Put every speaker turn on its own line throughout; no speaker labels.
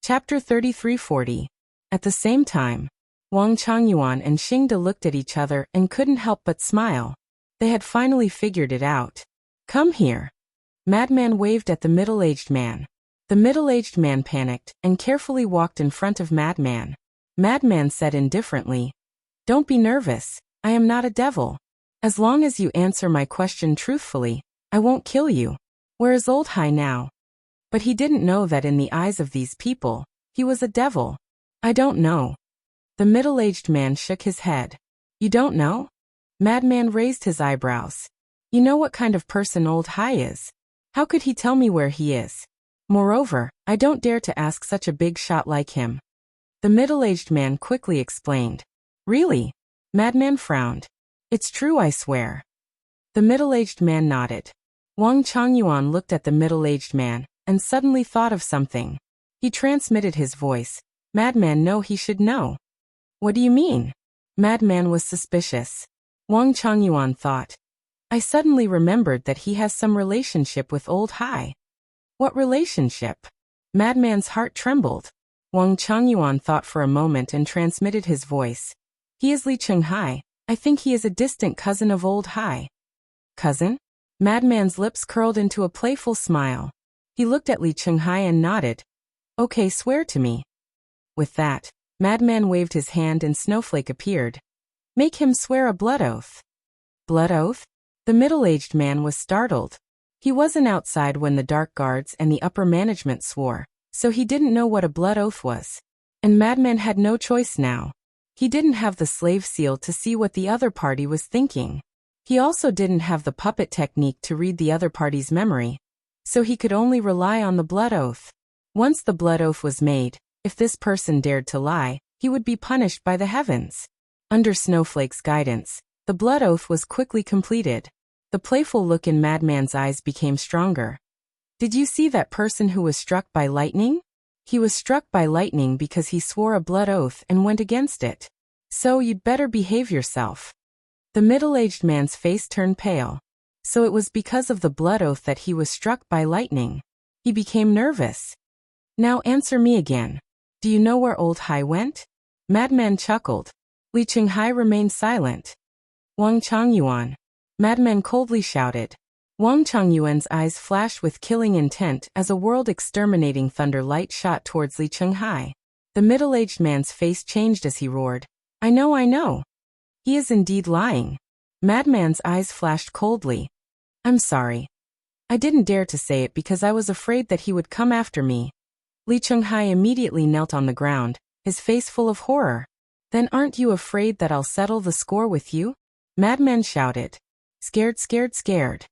Chapter 3340. At the same time, Wang Changyuan and Xingde looked at each other and couldn't help but smile. They had finally figured it out. Come here. Madman waved at the middle-aged man. The middle-aged man panicked and carefully walked in front of Madman. Madman said indifferently, "Don't be nervous, I am not a devil. As long as you answer my question truthfully, I won't kill you. Where is Old Hai now?" But he didn't know that in the eyes of these people, he was a devil. "I don't know." The middle-aged man shook his head. "You don't know?" Madman raised his eyebrows. "You know what kind of person Old Hai is. How could he tell me where he is? Moreover, I don't dare to ask such a big shot like him." The middle-aged man quickly explained. "Really?" Madman frowned. "It's true, I swear." The middle-aged man nodded. Wang Changyuan looked at the middle-aged man and suddenly thought of something. He transmitted his voice. "Madman, no, he should know." "What do you mean?" Madman was suspicious. Wang Changyuan thought. "I suddenly remembered that he has some relationship with Old Hai." "What relationship?" Madman's heart trembled. Wang Changyuan thought for a moment and transmitted his voice. "He is Li Chenghai. I think he is a distant cousin of Old Hai." "Cousin?" Madman's lips curled into a playful smile. He looked at Li Chenghai and nodded. "Okay, swear to me." With that, Madman waved his hand and Snowflake appeared. "Make him swear a blood oath." "Blood oath?" The middle-aged man was startled. He wasn't outside when the dark guards and the upper management swore, so he didn't know what a blood oath was. And Madman had no choice now. He didn't have the slave seal to see what the other party was thinking. He also didn't have the puppet technique to read the other party's memory, so he could only rely on the blood oath. Once the blood oath was made, if this person dared to lie, he would be punished by the heavens. Under Snowflake's guidance, the blood oath was quickly completed. The playful look in Madman's eyes became stronger. "Did you see that person who was struck by lightning? He was struck by lightning because he swore a blood oath and went against it. So you'd better behave yourself." The middle-aged man's face turned pale. So it was because of the blood oath that he was struck by lightning. He became nervous. "Now answer me again. Do you know where Old Hai went?" Madman chuckled. Li Chenghai remained silent. "Wang Changyuan." Madman coldly shouted. Wang Changyuan's eyes flashed with killing intent as a world-exterminating thunder light shot towards Li Chenghai. The middle-aged man's face changed as he roared. I know. He is indeed lying." Madman's eyes flashed coldly. "I'm sorry. I didn't dare to say it because I was afraid that he would come after me." Li Chenghai immediately knelt on the ground, his face full of horror. "Then aren't you afraid that I'll settle the score with you?" Madman shouted. Scared.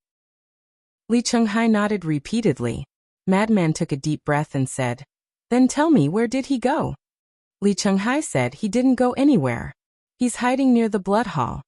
Li Chenghai nodded repeatedly. Madman took a deep breath and said, "Then tell me, where did he go?" Li Chenghai said he didn't go anywhere. He's hiding near the blood hall.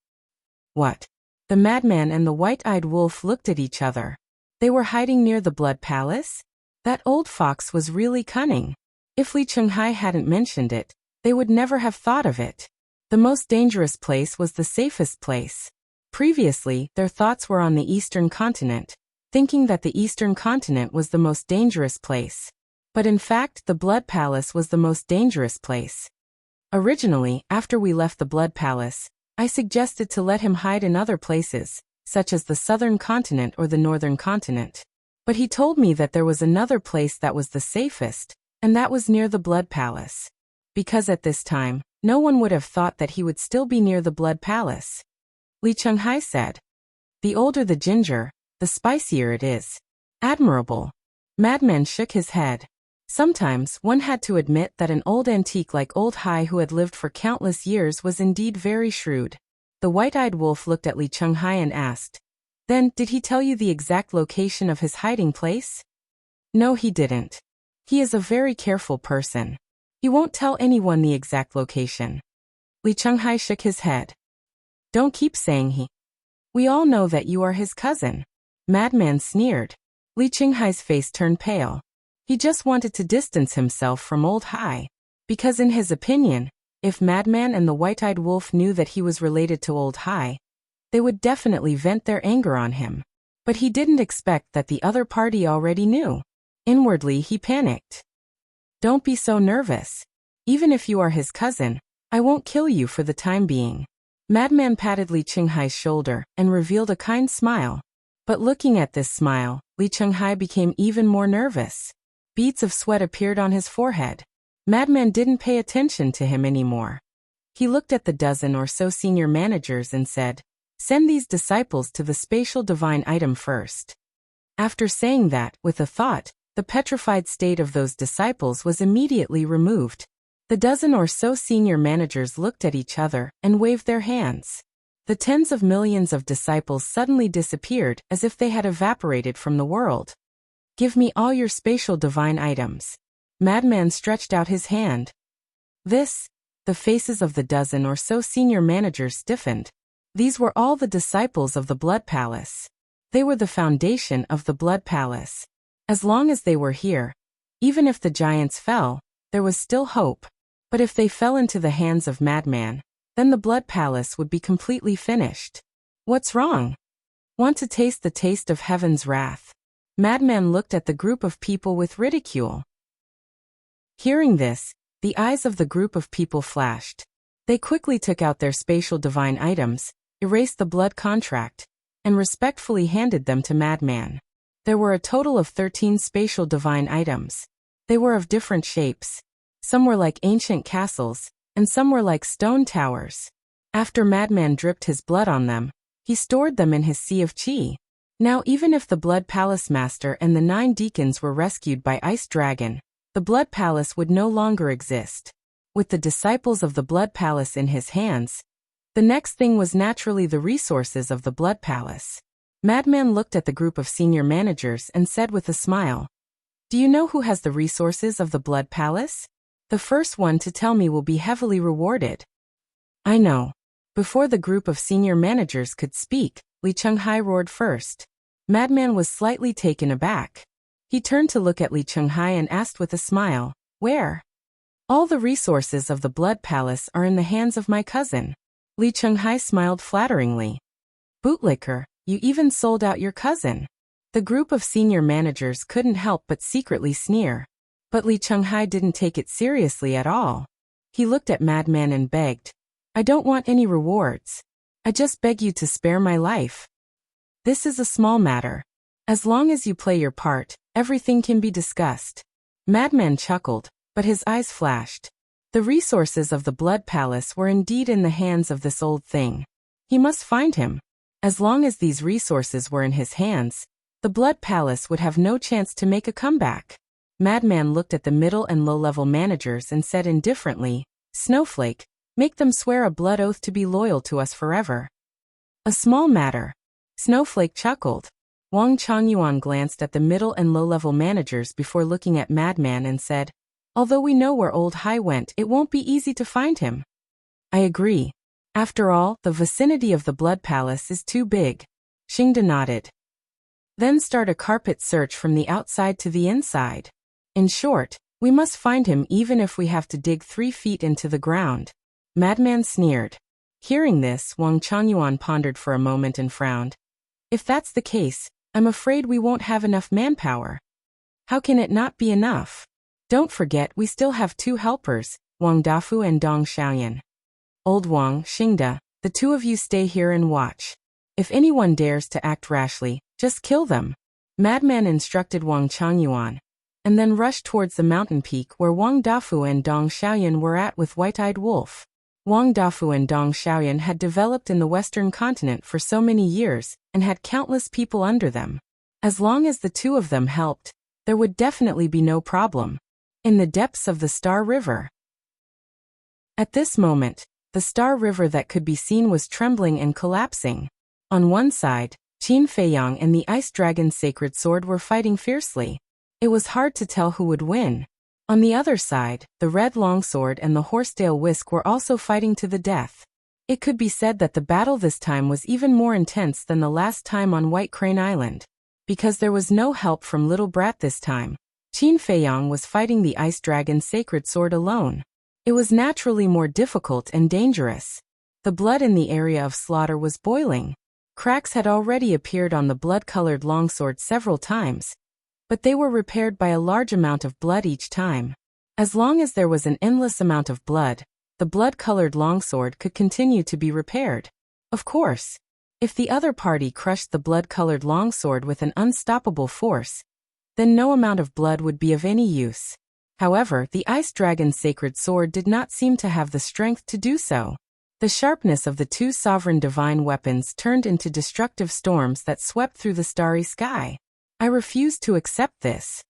What? The madman and the white-eyed wolf looked at each other. They were hiding near the blood palace? That old fox was really cunning. If Li Chenghai hadn't mentioned it, they would never have thought of it. The most dangerous place was the safest place. Previously, their thoughts were on the eastern continent, thinking that the eastern continent was the most dangerous place. But in fact, the blood palace was the most dangerous place. Originally, after we left the blood palace, I suggested to let him hide in other places, such as the southern continent or the northern continent. But he told me that there was another place that was the safest, and that was near the blood palace. Because at this time, no one would have thought that he would still be near the blood palace. Li Chenghai said, "The older the ginger, the spicier it is." Admirable. Madman shook his head. Sometimes one had to admit that an old antique like Old Hai who had lived for countless years was indeed very shrewd. The white-eyed wolf looked at Li Chenghai and asked, "Then, did he tell you the exact location of his hiding place?" "No, he didn't. He is a very careful person. He won't tell anyone the exact location." Li Chenghai shook his head. "Don't keep saying he. We all know that you are his cousin." Madman sneered. Li Chenghai's face turned pale. He just wanted to distance himself from Old Hai, because in his opinion, if Madman and the white-eyed wolf knew that he was related to Old Hai, they would definitely vent their anger on him. But he didn't expect that the other party already knew. Inwardly he panicked. Don't be so nervous. Even if you are his cousin, I won't kill you for the time being. Madman patted Li Qinghai's shoulder and revealed a kind smile. But looking at this smile, Li Qinghai became even more nervous. Beads of sweat appeared on his forehead. Madman didn't pay attention to him anymore. He looked at the dozen or so senior managers and said, "Send these disciples to the spatial divine item first." After saying that, with a thought, the petrified state of those disciples was immediately removed. The dozen or so senior managers looked at each other and waved their hands. The tens of millions of disciples suddenly disappeared as if they had evaporated from the world. "Give me all your spatial divine items." Madman stretched out his hand. The faces of the dozen or so senior managers stiffened. These were all the disciples of the Blood Palace. They were the foundation of the Blood Palace. As long as they were here, even if the giants fell, there was still hope. But if they fell into the hands of Madman, then the Blood Palace would be completely finished. What's wrong? Want to taste the taste of heaven's wrath? Madman looked at the group of people with ridicule. Hearing this, the eyes of the group of people flashed. They quickly took out their spatial divine items, erased the blood contract, and respectfully handed them to Madman. There were a total of 13 spatial divine items. They were of different shapes. Some were like ancient castles, and some were like stone towers. After Madman dripped his blood on them, he stored them in his sea of qi. Now even if the Blood Palace Master and the 9 deacons were rescued by Ice Dragon, the Blood Palace would no longer exist. With the disciples of the Blood Palace in his hands, the next thing was naturally the resources of the Blood Palace. Madman looked at the group of senior managers and said with a smile, "Do you know who has the resources of the Blood Palace? The first one to tell me will be heavily rewarded." "I know." Before the group of senior managers could speak, Li Qinghai roared first. Madman was slightly taken aback. He turned to look at Li Qinghai and asked with a smile, "Where?" "All the resources of the Blood Palace are in the hands of my cousin." Li Qinghai smiled flatteringly. "Bootlicker, you even sold out your cousin." The group of senior managers couldn't help but secretly sneer. But Li Qinghai didn't take it seriously at all. He looked at Madman and begged, "I don't want any rewards. I just beg you to spare my life. This is a small matter. As long as you play your part, everything can be discussed." Madman chuckled, but his eyes flashed. The resources of the Blood Palace were indeed in the hands of this old thing. He must find him. As long as these resources were in his hands, the Blood Palace would have no chance to make a comeback. Madman looked at the middle and low-level managers and said indifferently, "Snowflake, make them swear a blood oath to be loyal to us forever." "A small matter." Snowflake chuckled. Wang Changyuan glanced at the middle and low-level managers before looking at Madman and said, "Although we know where Old Hai went, it won't be easy to find him." "I agree. After all, the vicinity of the Blood Palace is too big." Xingda nodded. "Then start a carpet search from the outside to the inside. In short, we must find him even if we have to dig 3 feet into the ground." Madman sneered. Hearing this, Wang Changyuan pondered for a moment and frowned. "If that's the case, I'm afraid we won't have enough manpower." "How can it not be enough? Don't forget we still have 2 helpers, Wang Dafu and Dong Xiaoyan. Old Wang, Xingda, the 2 of you stay here and watch. If anyone dares to act rashly, just kill them." Madman instructed Wang Changyuan, and then rushed towards the mountain peak where Wang Dafu and Dong Xiaoyan were at with White-Eyed Wolf. Wang Dafu and Dong Xiaoyan had developed in the Western continent for so many years and had countless people under them. As long as the 2 of them helped, there would definitely be no problem. In the depths of the Star River. At this moment, the Star River that could be seen was trembling and collapsing. On one side, Qin Feiyang and the Ice Dragon's sacred sword were fighting fiercely. It was hard to tell who would win. On the other side, the Red Longsword and the Horsetail Whisk were also fighting to the death. It could be said that the battle this time was even more intense than the last time on White Crane Island. Because there was no help from Little Brat this time, Qin Feiyang was fighting the Ice Dragon's sacred sword alone. It was naturally more difficult and dangerous. The blood in the area of slaughter was boiling. Cracks had already appeared on the blood-colored longsword several times, but they were repaired by a large amount of blood each time. As long as there was an endless amount of blood, the blood-colored longsword could continue to be repaired. Of course, if the other party crushed the blood-colored longsword with an unstoppable force, then no amount of blood would be of any use. However, the Ice Dragon's sacred sword did not seem to have the strength to do so. The sharpness of the two sovereign divine weapons turned into destructive storms that swept through the starry sky. I refused to accept this.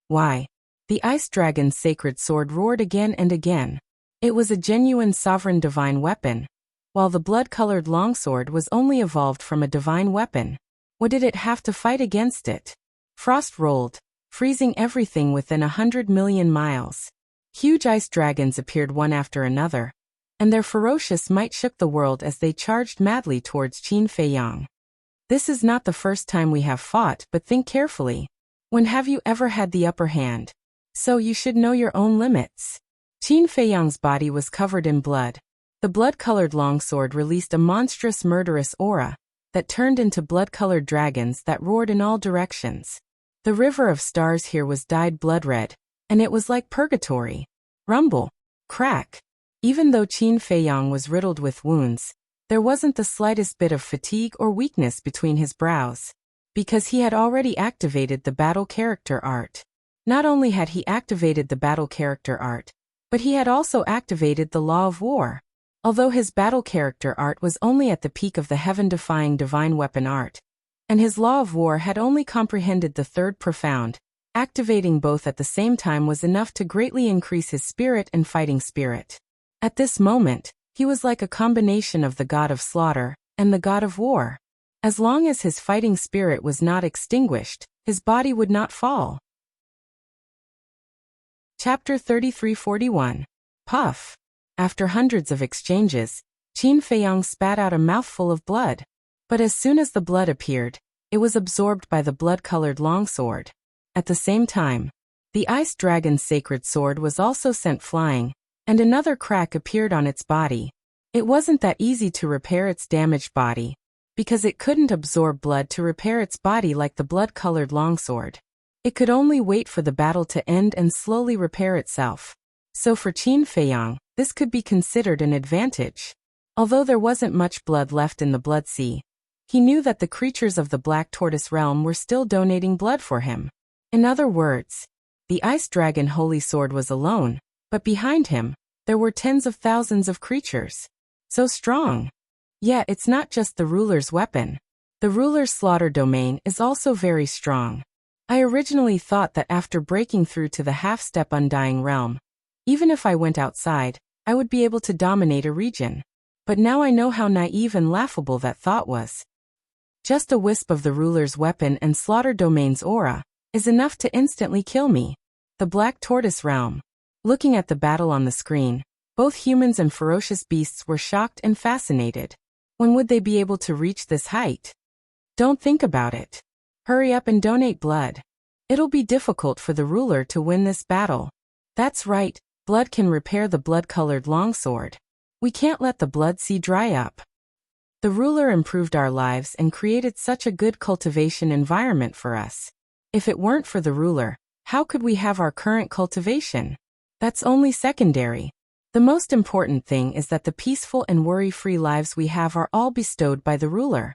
Why? The Ice Dragon's sacred sword roared again and again. It was a genuine sovereign divine weapon, while the blood-colored longsword was only evolved from a divine weapon. What did it have to fight against it? Frost rolled, freezing everything within 100 million miles. Huge ice dragons appeared one after another, and their ferocious might shook the world as they charged madly towards Qin Feiyang. This is not the first time we have fought, but think carefully. When have you ever had the upper hand? So you should know your own limits. Qin Feiyang's body was covered in blood. The blood-colored longsword released a monstrous murderous aura that turned into blood-colored dragons that roared in all directions. The river of stars here was dyed blood-red, and it was like purgatory. Rumble. Crack. Even though Qin Feiyang was riddled with wounds, there wasn't the slightest bit of fatigue or weakness between his brows, because he had already activated the battle character art. Not only had he activated the battle character art, but he had also activated the law of war. Although his battle character art was only at the peak of the heaven-defying divine weapon art, and his law of war had only comprehended the third profound, activating both at the same time was enough to greatly increase his spirit and fighting spirit. At this moment, he was like a combination of the god of slaughter and the god of war. As long as his fighting spirit was not extinguished, his body would not fall. Chapter 3341. Puff. After hundreds of exchanges, Qin Feiyang spat out a mouthful of blood. But as soon as the blood appeared, it was absorbed by the blood-colored longsword. At the same time, the Ice Dragon's sacred sword was also sent flying, and another crack appeared on its body. It wasn't that easy to repair its damaged body, because it couldn't absorb blood to repair its body like the blood-colored longsword. It could only wait for the battle to end and slowly repair itself. So for Qin Feiyang, this could be considered an advantage. Although there wasn't much blood left in the blood sea, he knew that the creatures of the Black Tortoise realm were still donating blood for him. In other words, the Ice Dragon Holy Sword was alone, but behind him, there were tens of thousands of creatures. So strong. Yet it's not just the ruler's weapon. The ruler's slaughter domain is also very strong. I originally thought that after breaking through to the half-step Undying Realm, even if I went outside, I would be able to dominate a region. But now I know how naive and laughable that thought was. Just a wisp of the ruler's weapon and slaughter domain's aura is enough to instantly kill me. The Black Tortoise Realm. Looking at the battle on the screen, both humans and ferocious beasts were shocked and fascinated. When would they be able to reach this height? Don't think about it. Hurry up and donate blood. It'll be difficult for the ruler to win this battle. That's right, blood can repair the blood-colored longsword. We can't let the blood sea dry up. The ruler improved our lives and created such a good cultivation environment for us. If it weren't for the ruler, how could we have our current cultivation? That's only secondary. The most important thing is that the peaceful and worry-free lives we have are all bestowed by the ruler.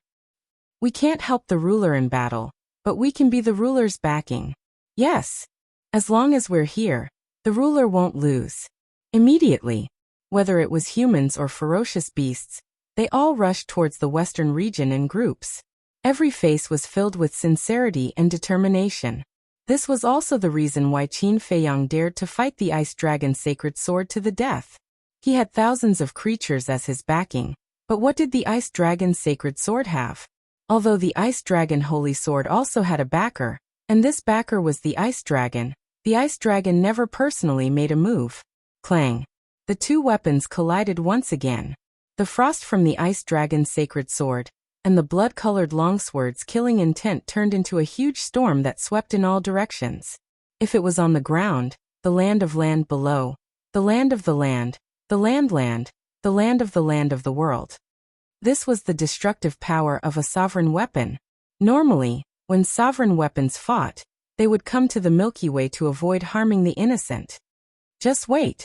We can't help the ruler in battle, but we can be the ruler's backing. Yes. As long as we're here, the ruler won't lose. Immediately, whether it was humans or ferocious beasts, they all rushed towards the western region in groups. Every face was filled with sincerity and determination. This was also the reason why Qin Feiyang dared to fight the Ice Dragon's sacred sword to the death. He had thousands of creatures as his backing, but what did the Ice Dragon's sacred sword have? Although the Ice Dragon Holy Sword also had a backer, and this backer was the Ice Dragon never personally made a move. Clang. The two weapons collided once again. The frost from the Ice Dragon's sacred sword and the blood-colored longsword's killing intent turned into a huge storm that swept in all directions. If it was on the ground, the land of land below, the land of the land, the land, the land of the world. This was the destructive power of a sovereign weapon. Normally, when sovereign weapons fought, they would come to the Milky Way to avoid harming the innocent. Just wait.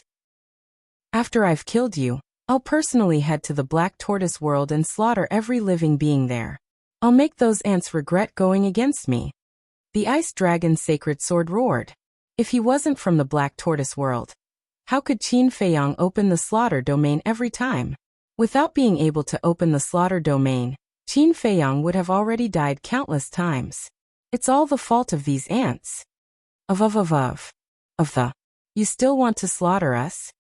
After I've killed you, I'll personally head to the Black Tortoise world and slaughter every living being there. I'll make those ants regret going against me. The Ice Dragon's sacred sword roared. If he wasn't from the Black Tortoise world, how could Qin Feiyang open the slaughter domain every time? Without being able to open the slaughter domain, Qin Feiyang would have already died countless times. It's all the fault of these ants. Of the. You still want to slaughter us?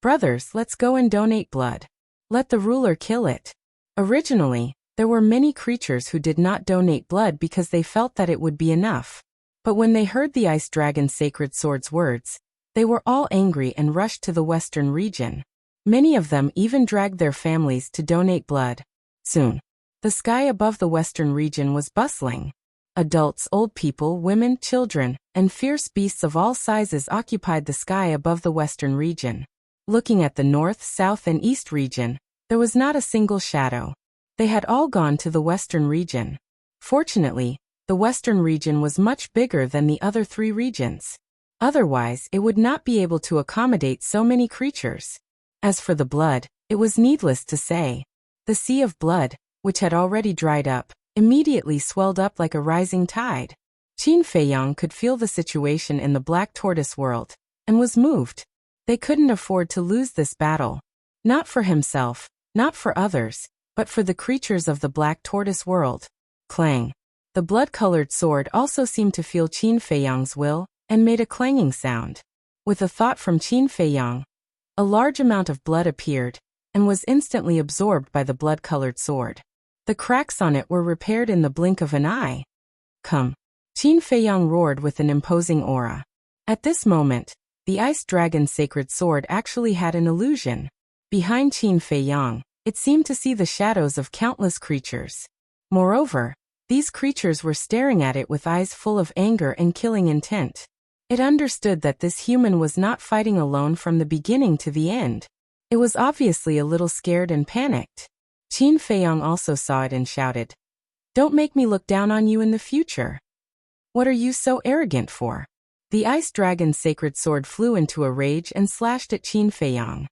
Brothers, let's go and donate blood. Let the ruler kill it. Originally, there were many creatures who did not donate blood because they felt that it would be enough. But when they heard the Ice Dragon's sacred sword's words, they were all angry and rushed to the western region. Many of them even dragged their families to donate blood. Soon, the sky above the western region was bustling. Adults, old people, women, children, and fierce beasts of all sizes occupied the sky above the western region. Looking at the north, south, and east region, there was not a single shadow. They had all gone to the western region. Fortunately, the western region was much bigger than the other three regions. Otherwise, it would not be able to accommodate so many creatures. As for the blood, it was needless to say. The sea of blood, which had already dried up, immediately swelled up like a rising tide. Qin Feiyang could feel the situation in the Black Tortoise world, and was moved. They couldn't afford to lose this battle. Not for himself, not for others, but for the creatures of the Black Tortoise world. Clang. The blood-colored sword also seemed to feel Qin Feiyang's will, and made a clanging sound. With a thought from Qin Feiyang, a large amount of blood appeared, and was instantly absorbed by the blood-colored sword. The cracks on it were repaired in the blink of an eye. Come. Qin Feiyang roared with an imposing aura. At this moment, the Ice Dragon's sacred sword actually had an illusion. Behind Qin Feiyang, it seemed to see the shadows of countless creatures. Moreover, these creatures were staring at it with eyes full of anger and killing intent. It understood that this human was not fighting alone from the beginning to the end. It was obviously a little scared and panicked. Qin Feiyang also saw it and shouted, "Don't make me look down on you in the future. What are you so arrogant for?" The Ice Dragon's sacred sword flew into a rage and slashed at Qin Feiyang.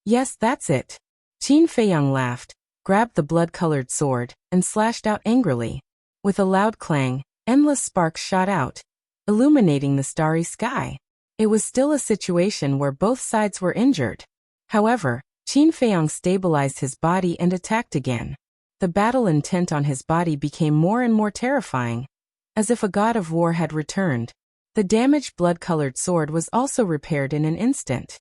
"Yes, that's it." Qin Feiyang laughed, grabbed the blood-colored sword, and slashed out angrily. With a loud clang, endless sparks shot out, illuminating the starry sky. It was still a situation where both sides were injured. However, Qin Feiyang stabilized his body and attacked again. The battle intent on his body became more and more terrifying, as if a god of war had returned. The damaged blood-colored sword was also repaired in an instant.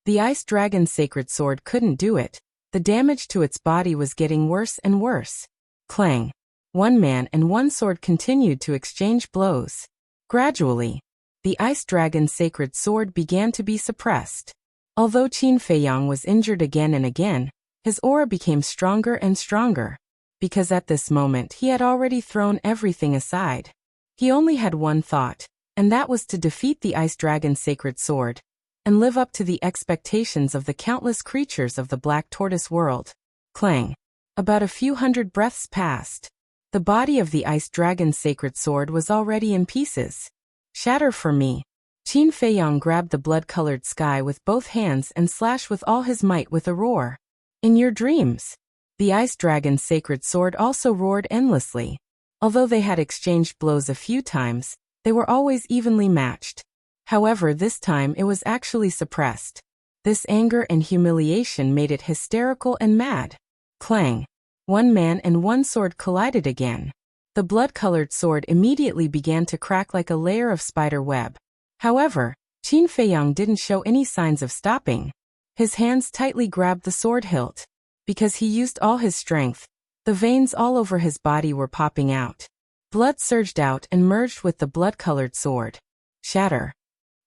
The Ice Dragon's sacred sword couldn't do it. The damage to its body was getting worse and worse. Clang. One man and one sword continued to exchange blows. Gradually, the Ice Dragon's sacred sword began to be suppressed. Although Qin Feiyang was injured again and again, his aura became stronger and stronger, because at this moment he had already thrown everything aside. He only had one thought, and that was to defeat the Ice Dragon's sacred sword, and live up to the expectations of the countless creatures of the Black Tortoise world. Clang. About a few hundred breaths passed. The body of the Ice Dragon's sacred sword was already in pieces. "Shatter for me." Qin Feiyang grabbed the blood-colored sky with both hands and slashed with all his might with a roar. "In your dreams." The Ice Dragon's sacred sword also roared endlessly. Although they had exchanged blows a few times, they were always evenly matched. However, this time it was actually suppressed. This anger and humiliation made it hysterical and mad. Clang. One man and one sword collided again. The blood-colored sword immediately began to crack like a layer of spider web. However, Qin Feiyang didn't show any signs of stopping. His hands tightly grabbed the sword hilt. Because he used all his strength, the veins all over his body were popping out. Blood surged out and merged with the blood-colored sword. Shatter.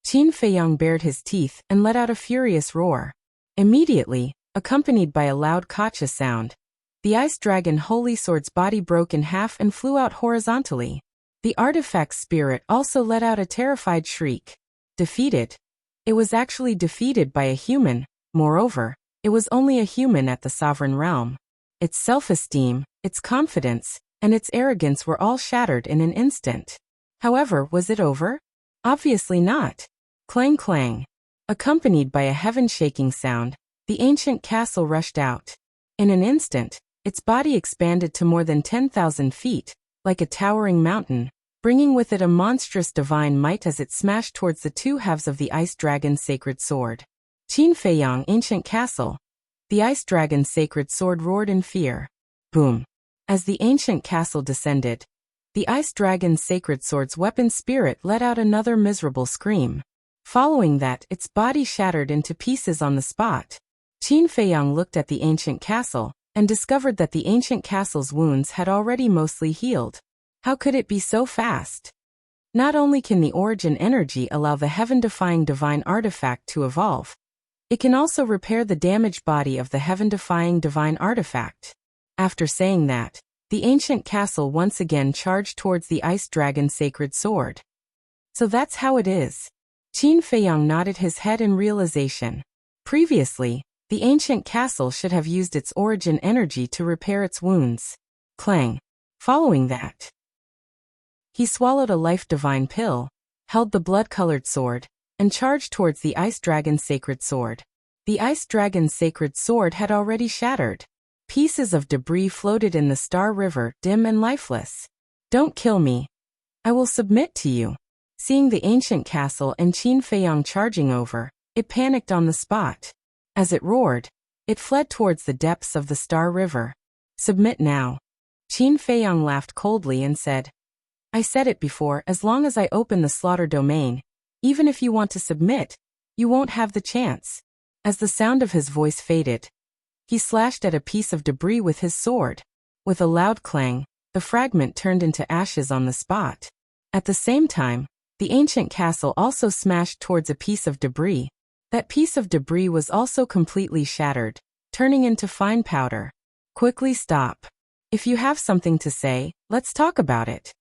Qin Feiyang bared his teeth and let out a furious roar. Immediately, accompanied by a loud kacha sound, the Ice Dragon Holy Sword's body broke in half and flew out horizontally. The artifact's spirit also let out a terrified shriek. Defeated? It was actually defeated by a human. Moreover, it was only a human at the sovereign realm. Its self-esteem, its confidence, and its arrogance were all shattered in an instant. However, was it over? Obviously not. Clang clang. Accompanied by a heaven-shaking sound, the ancient castle rushed out. In an instant, its body expanded to more than 10,000 feet, like a towering mountain, bringing with it a monstrous divine might as it smashed towards the two halves of the ice dragon's sacred sword. Qin Feiyang Ancient Castle. The ice dragon's sacred sword roared in fear. Boom. As the ancient castle descended, the ice dragon's sacred sword's weapon spirit let out another miserable scream. Following that, its body shattered into pieces on the spot. Qin Feiyang looked at the ancient castle and discovered that the ancient castle's wounds had already mostly healed. How could it be so fast? Not only can the origin energy allow the heaven-defying divine artifact to evolve, it can also repair the damaged body of the heaven-defying divine artifact. After saying that, the ancient castle once again charged towards the ice dragon's sacred sword. So that's how it is. Qin Feiyang nodded his head in realization. Previously, the ancient castle should have used its origin energy to repair its wounds. Clang. Following that, he swallowed a life-divine pill, held the blood-colored sword, and charged towards the ice dragon's sacred sword. The ice dragon's sacred sword had already shattered. Pieces of debris floated in the Star River, dim and lifeless. Don't kill me. I will submit to you. Seeing the ancient castle and Qin Feiyang charging over, it panicked on the spot. As it roared, it fled towards the depths of the Star River. Submit now. Qin Feiyang laughed coldly and said, I said it before, as long as I open the slaughter domain, even if you want to submit, you won't have the chance. As the sound of his voice faded, he slashed at a piece of debris with his sword. With a loud clang, the fragment turned into ashes on the spot. At the same time, the ancient castle also smashed towards a piece of debris. That piece of debris was also completely shattered, turning into fine powder. Quickly stop. If you have something to say, let's talk about it.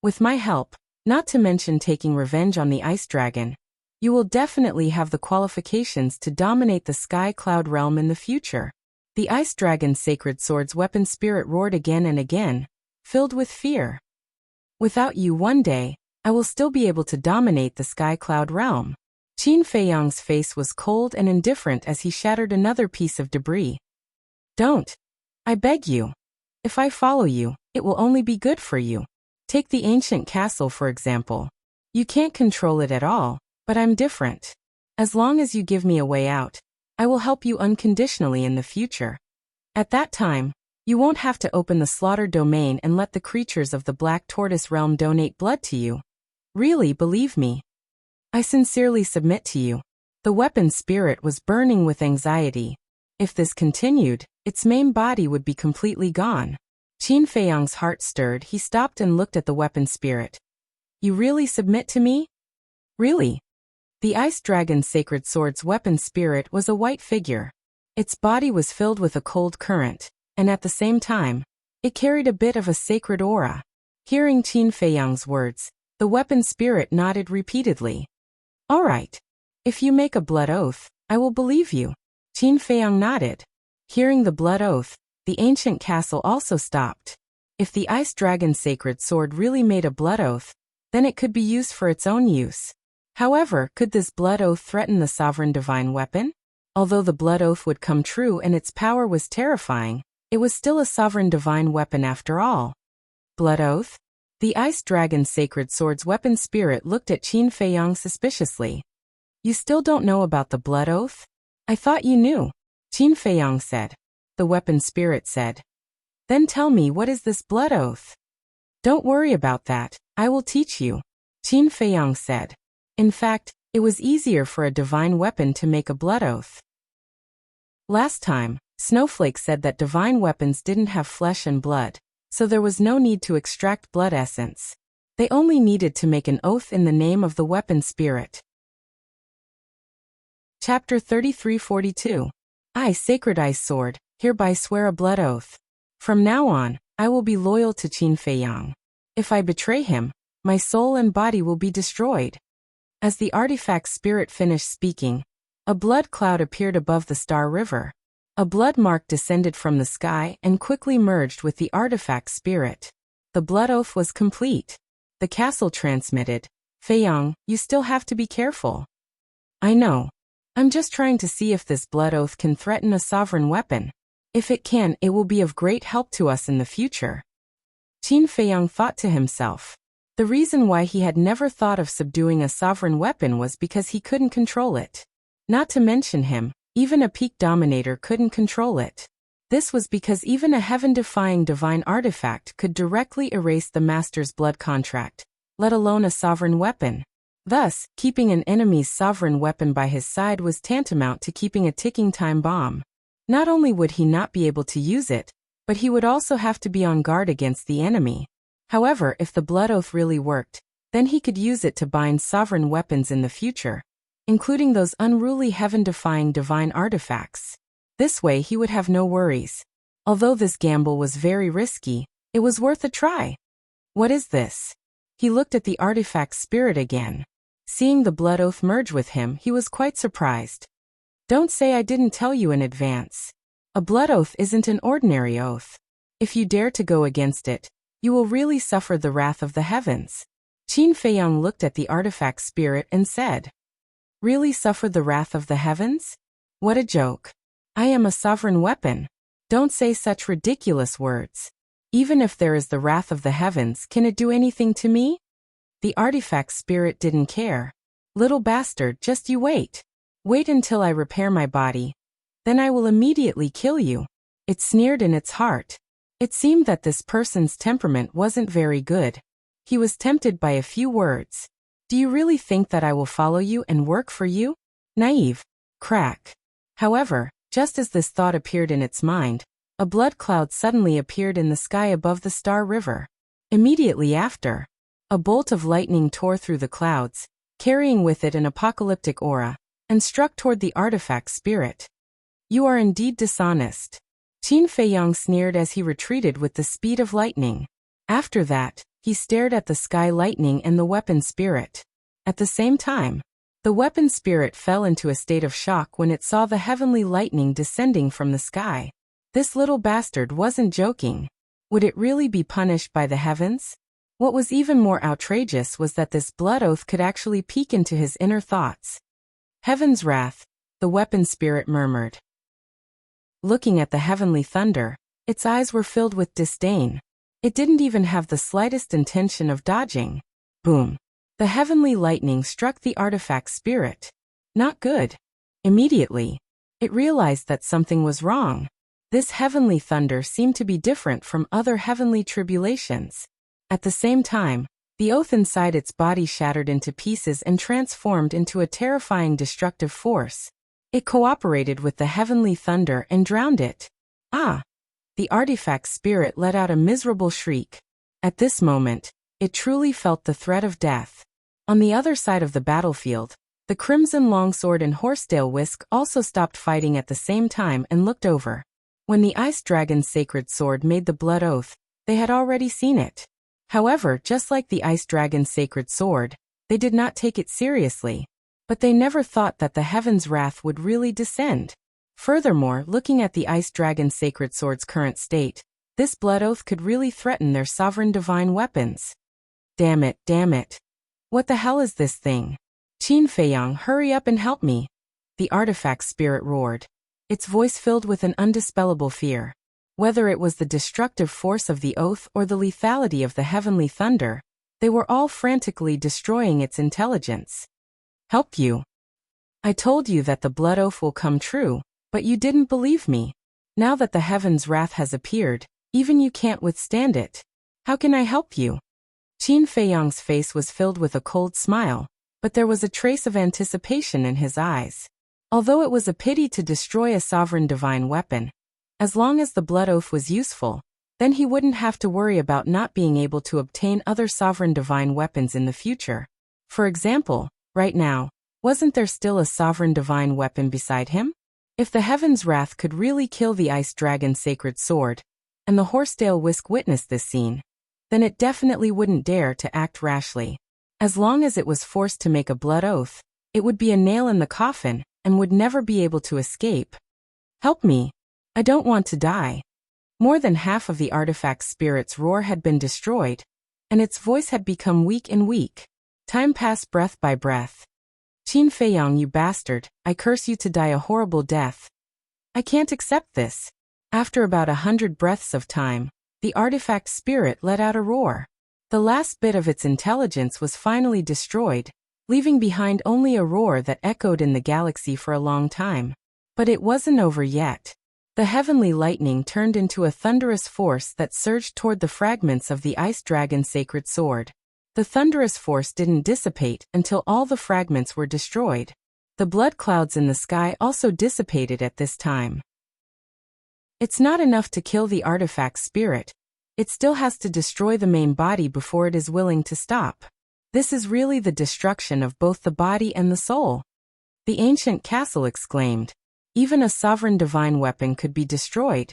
With my help, not to mention taking revenge on the ice dragon, you will definitely have the qualifications to dominate the sky cloud realm in the future. The ice dragon's sacred sword's weapon spirit roared again and again, filled with fear. Without you one day, I will still be able to dominate the sky cloud realm. Qin Feiyang's face was cold and indifferent as he shattered another piece of debris. Don't. I beg you. If I follow you, it will only be good for you. Take the ancient castle for example. You can't control it at all, but I'm different. As long as you give me a way out, I will help you unconditionally in the future. At that time, you won't have to open the slaughter domain and let the creatures of the Black Tortoise realm donate blood to you. Really, believe me. I sincerely submit to you. The weapon spirit was burning with anxiety. If this continued, its main body would be completely gone. Qin Feiyang's heart stirred. He stopped and looked at the weapon spirit. You really submit to me? Really? The ice dragon's sacred sword's weapon spirit was a white figure. Its body was filled with a cold current, and at the same time, it carried a bit of a sacred aura. Hearing Qin Feiyang's words, the weapon spirit nodded repeatedly. All right. If you make a blood oath, I will believe you. Qin Feiyang nodded. Hearing the blood oath, the ancient castle also stopped. If the ice dragon's sacred sword really made a blood oath, then it could be used for its own use. However, could this blood oath threaten the sovereign divine weapon? Although the blood oath would come true and its power was terrifying, it was still a sovereign divine weapon after all. Blood oath? The ice dragon's sacred sword's weapon spirit looked at Qin Feiyang suspiciously. You still don't know about the blood oath? I thought you knew. Qin Feiyang said. The weapon spirit said. Then tell me, what is this blood oath? Don't worry about that, I will teach you. Qin Feiyang said. In fact, it was easier for a divine weapon to make a blood oath. Last time, Snowflake said that divine weapons didn't have flesh and blood, so there was no need to extract blood essence. They only needed to make an oath in the name of the weapon spirit. Chapter 3342. I, Sacred Ice Sword, hereby swear a blood oath. From now on, I will be loyal to Qin Feiyang. If I betray him, my soul and body will be destroyed. As the artifact spirit finished speaking, a blood cloud appeared above the Star River. A blood mark descended from the sky and quickly merged with the artifact spirit. The blood oath was complete. The castle transmitted, Feiyang, you still have to be careful. I know. I'm just trying to see if this blood oath can threaten a sovereign weapon. If it can, it will be of great help to us in the future. Qin Feiyang thought to himself. The reason why he had never thought of subduing a sovereign weapon was because he couldn't control it. Not to mention him, even a peak dominator couldn't control it. This was because even a heaven-defying divine artifact could directly erase the master's blood contract, let alone a sovereign weapon. Thus, keeping an enemy's sovereign weapon by his side was tantamount to keeping a ticking time bomb. Not only would he not be able to use it, but he would also have to be on guard against the enemy. However, if the blood oath really worked, then he could use it to bind sovereign weapons in the future, including those unruly heaven-defying divine artifacts. This way he would have no worries. Although this gamble was very risky, it was worth a try. What is this? He looked at the artifact spirit again. Seeing the blood oath merge with him, he was quite surprised. Don't say I didn't tell you in advance. A blood oath isn't an ordinary oath. If you dare to go against it, you will really suffer the wrath of the heavens. Qin Feiyang looked at the artifact spirit and said, Really suffer the wrath of the heavens? What a joke. I am a sovereign weapon. Don't say such ridiculous words. Even if there is the wrath of the heavens, can it do anything to me? The artifact spirit didn't care. Little bastard, just you wait. Wait until I repair my body. Then I will immediately kill you. It sneered in its heart. It seemed that this person's temperament wasn't very good. He was tempted by a few words. Do you really think that I will follow you and work for you? Naive. Crack. However, just as this thought appeared in its mind, a blood cloud suddenly appeared in the sky above the Star River. Immediately after, a bolt of lightning tore through the clouds, carrying with it an apocalyptic aura, and struck toward the artifact spirit. You are indeed dishonest. Qin Feiyang sneered as he retreated with the speed of lightning. After that, he stared at the sky lightning and the weapon spirit. At the same time, the weapon spirit fell into a state of shock when it saw the heavenly lightning descending from the sky. This little bastard wasn't joking. Would it really be punished by the heavens? What was even more outrageous was that this blood oath could actually peek into his inner thoughts. Heaven's wrath, the weapon spirit murmured. Looking at the heavenly thunder, its eyes were filled with disdain. It didn't even have the slightest intention of dodging. Boom. The heavenly lightning struck the artifact spirit. Not good. Immediately, it realized that something was wrong. This heavenly thunder seemed to be different from other heavenly tribulations. At the same time, the oath inside its body shattered into pieces and transformed into a terrifying destructive force. It cooperated with the heavenly thunder and drowned it. Ah! The artifact spirit let out a miserable shriek. At this moment, it truly felt the threat of death. On the other side of the battlefield, the Crimson Longsword and Horsetail Whisk also stopped fighting at the same time and looked over. When the Ice Dragon's sacred sword made the blood oath, they had already seen it. However, just like the Ice Dragon's sacred sword, they did not take it seriously. But they never thought that the heaven's wrath would really descend. Furthermore, looking at the Ice Dragon's sacred sword's current state, this blood oath could really threaten their sovereign divine weapons. Damn it, damn it. What the hell is this thing? Qin Feiyang, hurry up and help me. The artifact spirit roared. Its voice filled with an undispellable fear. Whether it was the destructive force of the oath or the lethality of the heavenly thunder, they were all frantically destroying its intelligence. Help you. I told you that the blood oath will come true, but you didn't believe me. Now that the heaven's wrath has appeared, even you can't withstand it. How can I help you? Qin Feiyang's face was filled with a cold smile, but there was a trace of anticipation in his eyes. Although it was a pity to destroy a sovereign divine weapon, as long as the blood oath was useful, then he wouldn't have to worry about not being able to obtain other sovereign divine weapons in the future. For example, right now, wasn't there still a sovereign divine weapon beside him? If the heaven's wrath could really kill the Ice Dragon's sacred sword, and the Horsetail Whisk witnessed this scene, then it definitely wouldn't dare to act rashly. As long as it was forced to make a blood oath, it would be a nail in the coffin, and would never be able to escape. Help me. I don't want to die. More than half of the artifact spirit's roar had been destroyed, and its voice had become weak and weak. Time passed breath by breath. Qin Feiyang, you bastard, I curse you to die a horrible death. I can't accept this. After about 100 breaths of time, the artifact spirit let out a roar. The last bit of its intelligence was finally destroyed, leaving behind only a roar that echoed in the galaxy for a long time. But it wasn't over yet. The heavenly lightning turned into a thunderous force that surged toward the fragments of the ice dragon's sacred sword. The thunderous force didn't dissipate until all the fragments were destroyed. The blood clouds in the sky also dissipated at this time. It's not enough to kill the artifact spirit. It still has to destroy the main body before it is willing to stop. This is really the destruction of both the body and the soul. The ancient castle exclaimed. Even a sovereign divine weapon could be destroyed.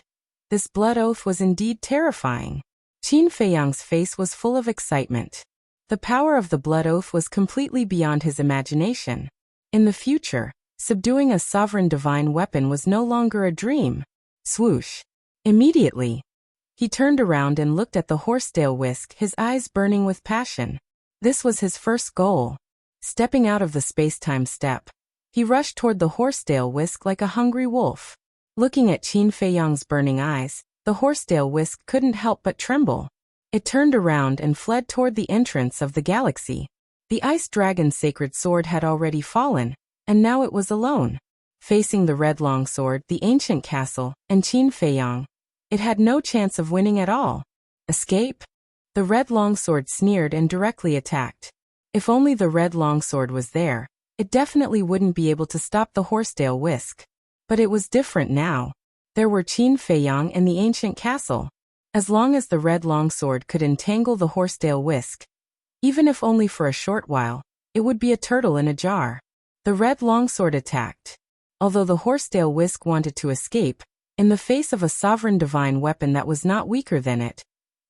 This blood oath was indeed terrifying. Qin Feiyang's face was full of excitement. The power of the blood oath was completely beyond his imagination. In the future, subduing a sovereign divine weapon was no longer a dream. Swoosh. Immediately, he turned around and looked at the horsetail whisk, his eyes burning with passion. This was his first goal. Stepping out of the space-time step, he rushed toward the horsetail whisk like a hungry wolf. Looking at Qin Feiyang's burning eyes, the horsetail whisk couldn't help but tremble. It turned around and fled toward the entrance of the galaxy. The ice dragon's sacred sword had already fallen, and now it was alone. Facing the red longsword, the ancient castle, and Qin Feiyang, it had no chance of winning at all. Escape? The red longsword sneered and directly attacked. If only the red longsword was there, it definitely wouldn't be able to stop the horsetail whisk. But it was different now. There were Qin Feiyang and the ancient castle. As long as the red longsword could entangle the horsetail whisk, even if only for a short while, it would be a turtle in a jar. The red longsword attacked. Although the horsetail whisk wanted to escape, in the face of a sovereign divine weapon that was not weaker than it,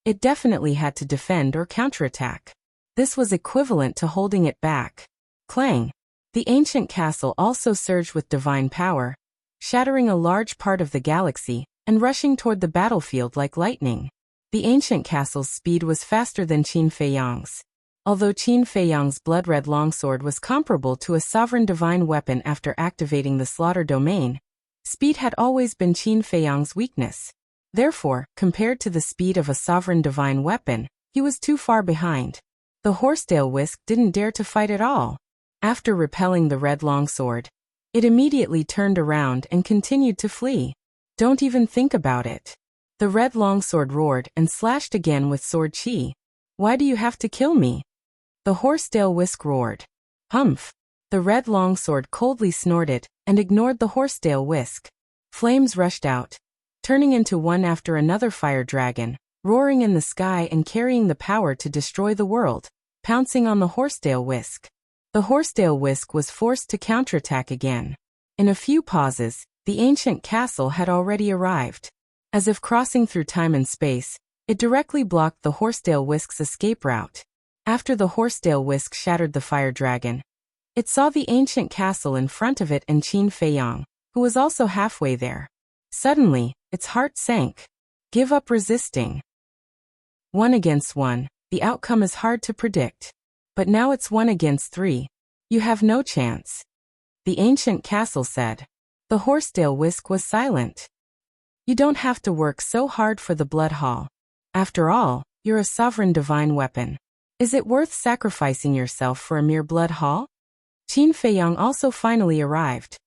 it definitely had to defend or counterattack. This was equivalent to holding it back. Clang! The ancient castle also surged with divine power, shattering a large part of the galaxy and rushing toward the battlefield like lightning. The ancient castle's speed was faster than Qin Feiyang's. Although Qin Feiyang's blood-red longsword was comparable to a sovereign divine weapon after activating the slaughter domain, speed had always been Qin Feiyang's weakness. Therefore, compared to the speed of a sovereign divine weapon, he was too far behind. The horsetail whisk didn't dare to fight at all. After repelling the red longsword, it immediately turned around and continued to flee. Don't even think about it. The red longsword roared and slashed again with sword chi. Why do you have to kill me? The horsetail whisk roared. Humph! The red longsword coldly snorted and ignored the horsetail whisk. Flames rushed out, turning into one after another fire dragon, roaring in the sky and carrying the power to destroy the world, pouncing on the horsetail whisk. The horsetail whisk was forced to counterattack again. In a few pauses, the ancient castle had already arrived. As if crossing through time and space, it directly blocked the horsetail whisk's escape route. After the horsetail whisk shattered the fire dragon, it saw the ancient castle in front of it and Qin Feiyang, who was also halfway there. Suddenly, its heart sank. Give up resisting. 1 against 1, the outcome is hard to predict. But now it's 1 against 3. You have no chance. The ancient castle said. The horsetail whisk was silent. You don't have to work so hard for the blood hall. After all, you're a sovereign divine weapon. Is it worth sacrificing yourself for a mere blood hall? Qin Feiyang also finally arrived.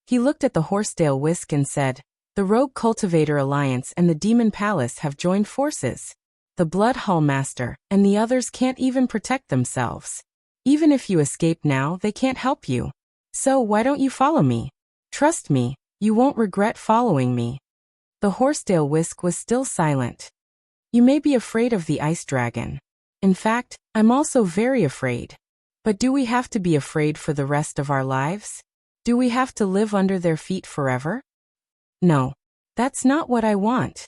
He looked at the horsetail whisk and said, the Rogue Cultivator Alliance and the Demon Palace have joined forces. The Blood Hall Master and the others can't even protect themselves. Even if you escape now, they can't help you. So why don't you follow me? Trust me, you won't regret following me. The horsetail whisk was still silent. You may be afraid of the ice dragon. In fact, I'm also very afraid. But do we have to be afraid for the rest of our lives? Do we have to live under their feet forever? No. That's not what I want.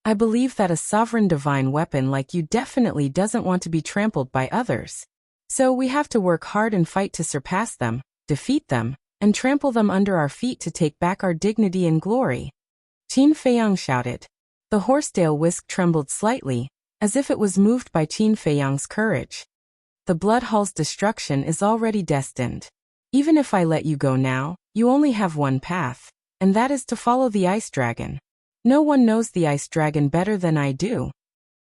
I believe that a sovereign divine weapon like you definitely doesn't want to be trampled by others. So we have to work hard and fight to surpass them, defeat them, and trample them under our feet to take back our dignity and glory. Qin Feiyang shouted. The horsetail whisk trembled slightly, as if it was moved by Qin Feiyang's courage. The blood hall's destruction is already destined. Even if I let you go now, you only have one path, and that is to follow the ice dragon. No one knows the ice dragon better than I do.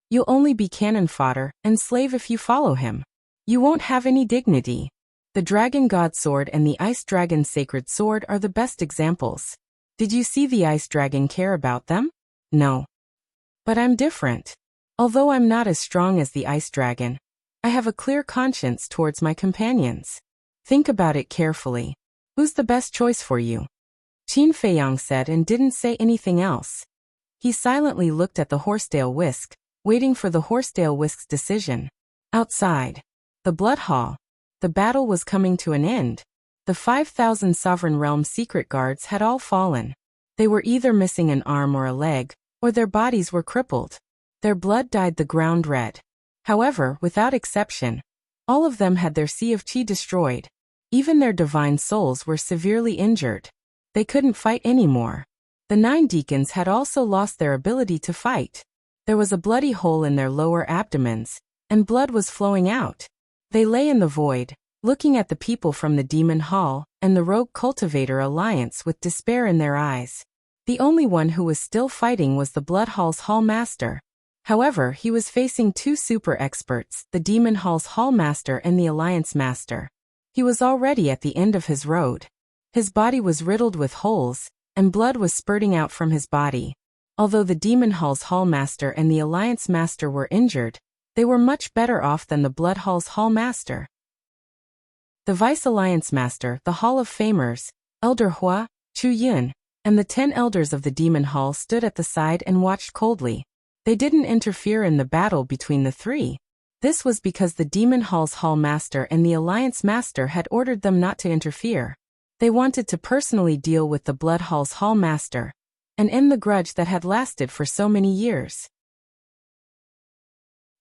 You'll only be cannon fodder and slave if you follow him. You won't have any dignity. The dragon god sword and the ice dragon sacred sword are the best examples. Did you see the ice dragon care about them? No. But I'm different. Although I'm not as strong as the ice dragon, I have a clear conscience towards my companions. Think about it carefully. Who's the best choice for you? Qin Feiyang said and didn't say anything else. He silently looked at the horsetail whisk, waiting for the horsetail whisk's decision. Outside the blood hall, the battle was coming to an end. The 5,000 Sovereign Realm secret guards had all fallen. They were either missing an arm or a leg, or their bodies were crippled. Their blood dyed the ground red. However, without exception, all of them had their Sea of Qi destroyed. Even their divine souls were severely injured. They couldn't fight anymore. The 9 deacons had also lost their ability to fight. There was a bloody hole in their lower abdomens, and blood was flowing out. They lay in the void, looking at the people from the Demon Hall and the Rogue Cultivator Alliance with despair in their eyes. The only one who was still fighting was the Blood Hall's Hall Master. However, he was facing 2 super experts, the Demon Hall's Hall Master and the Alliance Master. He was already at the end of his road. His body was riddled with holes, and blood was spurting out from his body. Although the Demon Hall's Hall Master and the Alliance Master were injured, they were much better off than the Blood Hall's Hall Master. The Vice Alliance Master, the Hall of Famers, Elder Hua, Chu Yun, and the 10 elders of the Demon Hall stood at the side and watched coldly. They didn't interfere in the battle between the 3. This was because the Demon Hall's Hall Master and the Alliance Master had ordered them not to interfere. They wanted to personally deal with the Blood Hall's Hall Master and end the grudge that had lasted for so many years.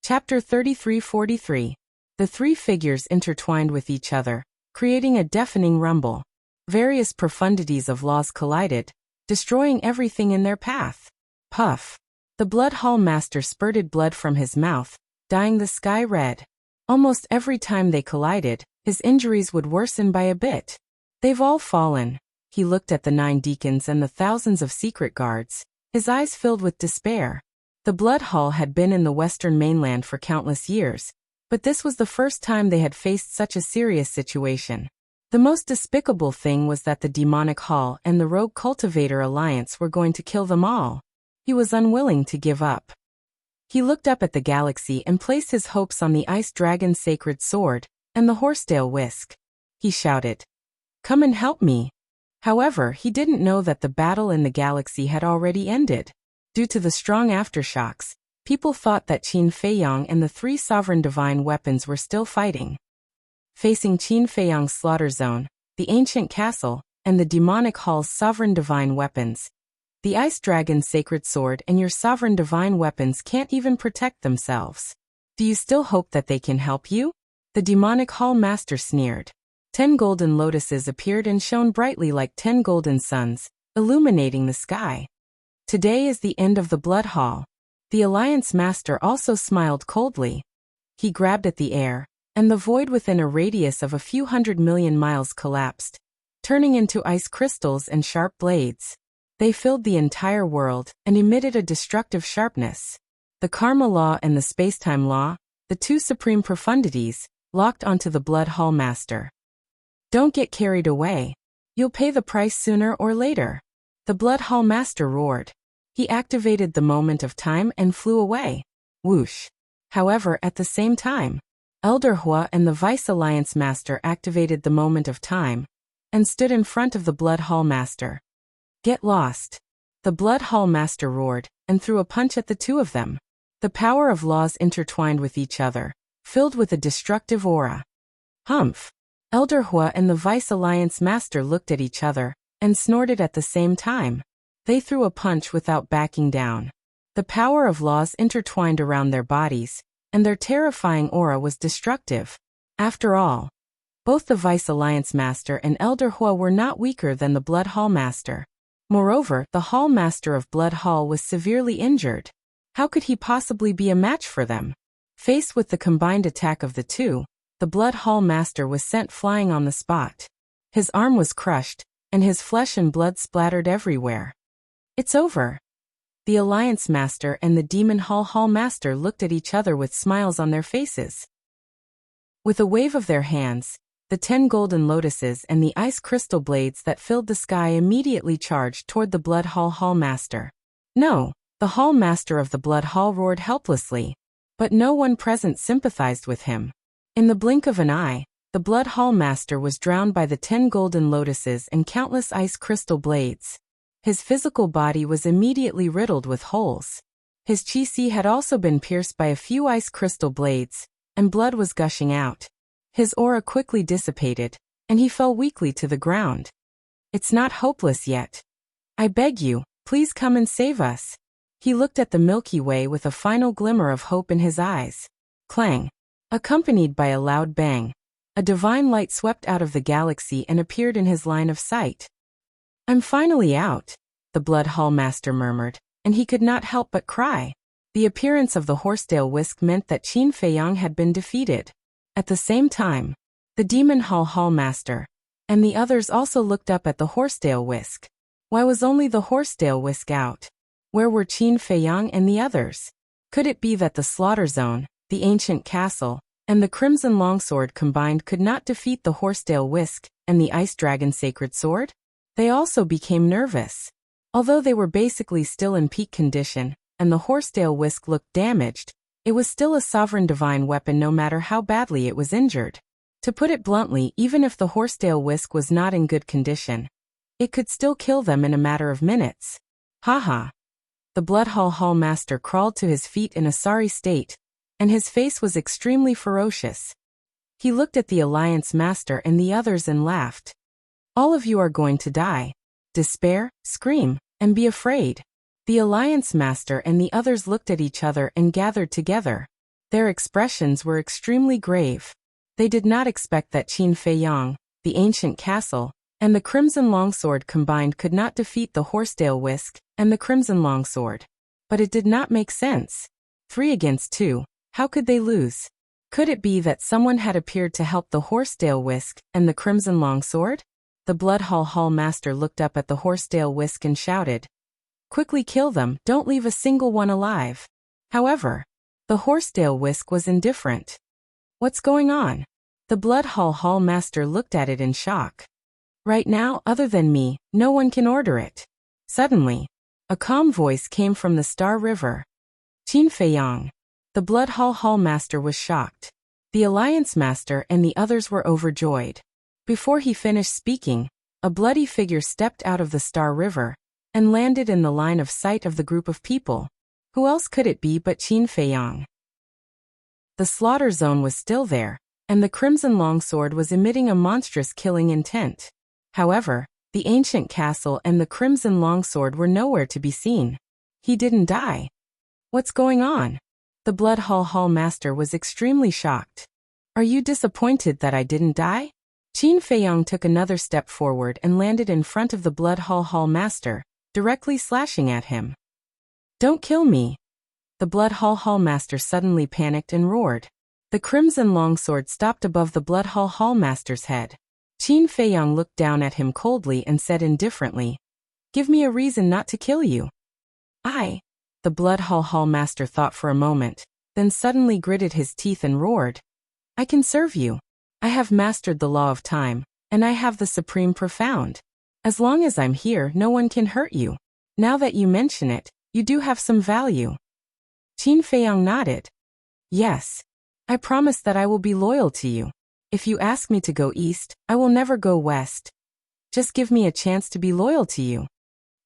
Chapter 33-43. The 3 figures intertwined with each other, creating a deafening rumble. Various profundities of laws collided, destroying everything in their path. Puff. The Blood Hall Master spurted blood from his mouth, dyeing the sky red. Almost every time they collided, his injuries would worsen by a bit. They've all fallen. He looked at the 9 deacons and the thousands of secret guards, his eyes filled with despair. The Blood Hall had been in the Western mainland for countless years, but this was the first time they had faced such a serious situation. The most despicable thing was that the Demonic Hall and the Rogue Cultivator Alliance were going to kill them all. He was unwilling to give up. He looked up at the galaxy and placed his hopes on the Ice Dragon's sacred sword and the horsetail whisk. He shouted, "Come and help me." However, he didn't know that the battle in the galaxy had already ended. Due to the strong aftershocks, people thought that Qin Feiyang and the 3 sovereign divine weapons were still fighting. Facing Qin Feiyang's slaughter zone, the ancient castle, and the Demonic Hall's sovereign divine weapons, the Ice Dragon's sacred sword and your sovereign divine weapons can't even protect themselves. Do you still hope that they can help you? The Demonic Hall Master sneered. 10 golden lotuses appeared and shone brightly like 10 golden suns, illuminating the sky. Today is the end of the Blood Hall. The Alliance Master also smiled coldly. He grabbed at the air, and the void within a radius of a few 100 million miles collapsed, turning into ice crystals and sharp blades. They filled the entire world and emitted a destructive sharpness. The Karma Law and the Spacetime Law, the 2 supreme profundities, locked onto the Blood Hall Master. Don't get carried away. You'll pay the price sooner or later. The Blood Hall Master roared. He activated the moment of time and flew away. Whoosh. However, at the same time, Elder Hua and the Vice Alliance Master activated the moment of time and stood in front of the Blood Hall Master. Get lost. The Blood Hall Master roared and threw a punch at the 2 of them. The power of laws intertwined with each other, filled with a destructive aura. Humph. Elder Hua and the Vice Alliance Master looked at each other and snorted at the same time. They threw a punch without backing down. The power of laws intertwined around their bodies, and their terrifying aura was destructive. After all, both the Vice Alliance Master and Elder Hua were not weaker than the Blood Hall Master. Moreover, the Hall Master of Blood Hall was severely injured. How could he possibly be a match for them? Faced with the combined attack of the 2, the Blood Hall Master was sent flying on the spot. His arm was crushed, and his flesh and blood splattered everywhere. It's over. The Alliance Master and the Demon Hall Master looked at each other with smiles on their faces. With a wave of their hands, the 10 golden lotuses and the ice crystal blades that filled the sky immediately charged toward the Blood Hall Master. No, the Hall Master of the Blood Hall roared helplessly, but no one present sympathized with him. In the blink of an eye, the Blood Hall Master was drowned by the 10 golden lotuses and countless ice crystal blades. His physical body was immediately riddled with holes. His chi had also been pierced by a few ice crystal blades, and blood was gushing out. His aura quickly dissipated, and he fell weakly to the ground. It's not hopeless yet. I beg you, please come and save us. He looked at the Milky Way with a final glimmer of hope in his eyes. Clang! Accompanied by a loud bang, a divine light swept out of the galaxy and appeared in his line of sight. I'm finally out, the Blood Hall Master murmured, and he could not help but cry. The appearance of the Horsedale Whisk meant that Qin Feiyang had been defeated. At the same time, the Demon Hall Master and the others also looked up at the Horsedale Whisk. Why was only the Horsedale Whisk out? Where were Qin Feiyang and the others? Could it be that the Slaughter Zone, the Ancient Castle, and the Crimson Longsword combined could not defeat the Horsedale Whisk and the Ice Dragon Sacred Sword? They also became nervous. Although they were basically still in peak condition, and the Horsedale Whisk looked damaged, it was still a sovereign divine weapon no matter how badly it was injured. To put it bluntly, even if the Horsedale Whisk was not in good condition, it could still kill them in a matter of minutes. Haha. The Blood Hall Master crawled to his feet in a sorry state, and his face was extremely ferocious. He looked at the Alliance Master and the others and laughed. All of you are going to die. Despair, scream, and be afraid. The Alliance Master and the others looked at each other and gathered together. Their expressions were extremely grave. They did not expect that Qin Feiyang, the Ancient Castle, and the Crimson Longsword combined could not defeat the Horsedale Whisk and the Crimson Longsword. But it did not make sense. 3 against 2, how could they lose? Could it be that someone had appeared to help the Horsedale Whisk and the Crimson Longsword? The Blood Hall Master looked up at the Horsedale Whisk and shouted, "Quickly kill them, don't leave a single one alive." However, the Horsedale Whisk was indifferent. What's going on? The Blood Hall Master looked at it in shock. Right now, other than me, no one can order it. Suddenly, a calm voice came from the Star River. Qin Feiyang. The Blood Hall Master was shocked. The Alliance Master and the others were overjoyed. Before he finished speaking, a bloody figure stepped out of the Star River and landed in the line of sight of the group of people. Who else could it be but Qin Feiyang? The Slaughter Zone was still there, and the Crimson Longsword was emitting a monstrous killing intent. However, the Ancient Castle and the Crimson Longsword were nowhere to be seen. He didn't die. What's going on? The Blood Hall Master was extremely shocked. Are you disappointed that I didn't die? Qin Feiyang took another step forward and landed in front of the Blood Hall Master, directly slashing at him. Don't kill me. The Blood Hall Master suddenly panicked and roared. The Crimson Longsword stopped above the Blood Hall Master's head. Qin Feiyang looked down at him coldly and said indifferently, "Give me a reason not to kill you." The Blood Hall Master thought for a moment, then suddenly gritted his teeth and roared, "I can serve you. I have mastered the law of time, and I have the supreme profound. As long as I'm here, no one can hurt you. Now that you mention it, you do have some value." Qin Feiyang nodded. "Yes. I promise that I will be loyal to you. If you ask me to go east, I will never go west. Just give me a chance to be loyal to you."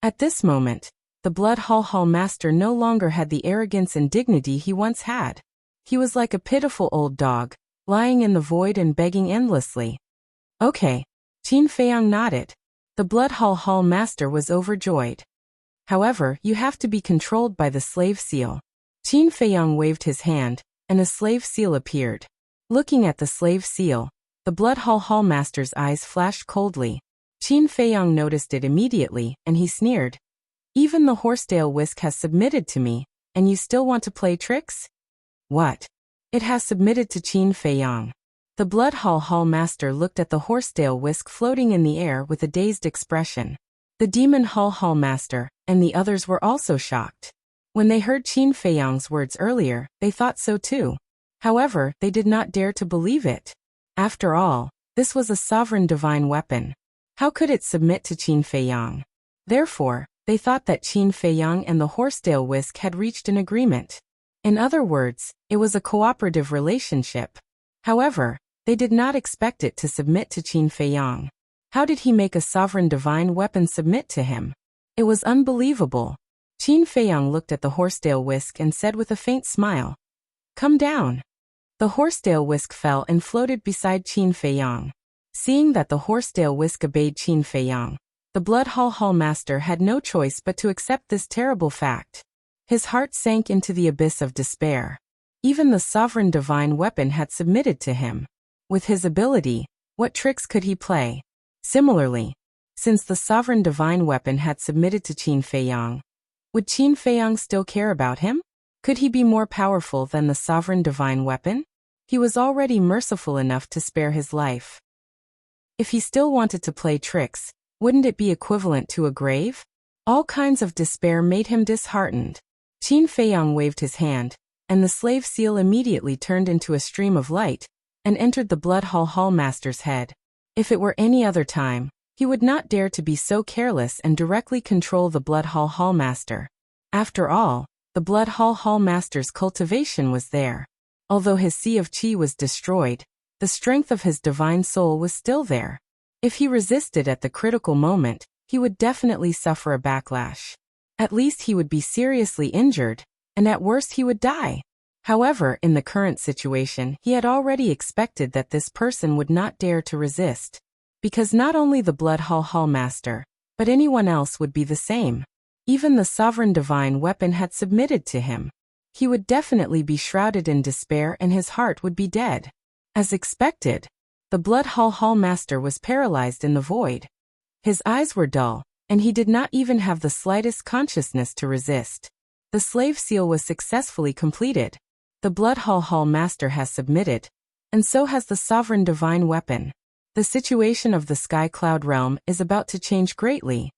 At this moment, the Blood Hall Master no longer had the arrogance and dignity he once had. He was like a pitiful old dog, lying in the void and begging endlessly. "Okay." Qin Feiyang nodded. The Blood Hall Master was overjoyed. "However, you have to be controlled by the slave seal." Qin Feiyang waved his hand, and a slave seal appeared. Looking at the slave seal, the Blood Hall Master's eyes flashed coldly. Qin Feiyang noticed it immediately, and he sneered. "Even the Horsedale Whisk has submitted to me, and you still want to play tricks?" "What?" "It has submitted to Qin Feiyang." The Blood Hall Master looked at the horsetail whisk floating in the air with a dazed expression. The Demon Hall Master and the others were also shocked. When they heard Qin Feiyang's words earlier, they thought so too. However, they did not dare to believe it. After all, this was a sovereign divine weapon. How could it submit to Qin Feiyang? Therefore, they thought that Qin Feiyang and the horsetail whisk had reached an agreement. In other words, it was a cooperative relationship. However, they did not expect it to submit to Qin Feiyang. How did he make a sovereign divine weapon submit to him? It was unbelievable. Qin Feiyang looked at the horsetail whisk and said with a faint smile, "Come down." The horsetail whisk fell and floated beside Qin Feiyang. Seeing that the horsetail whisk obeyed Qin Feiyang, the Blood Hall Master had no choice but to accept this terrible fact. His heart sank into the abyss of despair. Even the sovereign divine weapon had submitted to him. With his ability, what tricks could he play? Similarly, since the sovereign divine weapon had submitted to Qin Feiyang, would Qin Feiyang still care about him? Could he be more powerful than the sovereign divine weapon? He was already merciful enough to spare his life. If he still wanted to play tricks, wouldn't it be equivalent to a grave? All kinds of despair made him disheartened. Qin Feiyang waved his hand, and the slave seal immediately turned into a stream of light and entered the Blood Hall Master's head. If it were any other time, he would not dare to be so careless and directly control the Blood Hall Master. After all, the Blood Hall Master's cultivation was there. Although his sea of qi was destroyed, the strength of his divine soul was still there. If he resisted at the critical moment, he would definitely suffer a backlash. At least he would be seriously injured, and at worst he would die. However, in the current situation, he had already expected that this person would not dare to resist. Because not only the Blood Hall Master, but anyone else would be the same. Even the sovereign divine weapon had submitted to him. He would definitely be shrouded in despair and his heart would be dead. As expected, the Blood Hall Master was paralyzed in the void. His eyes were dull, and he did not even have the slightest consciousness to resist. The slave seal was successfully completed. The Blood Hall Master has submitted, and so has the sovereign divine weapon. The situation of the Sky Cloud realm is about to change greatly.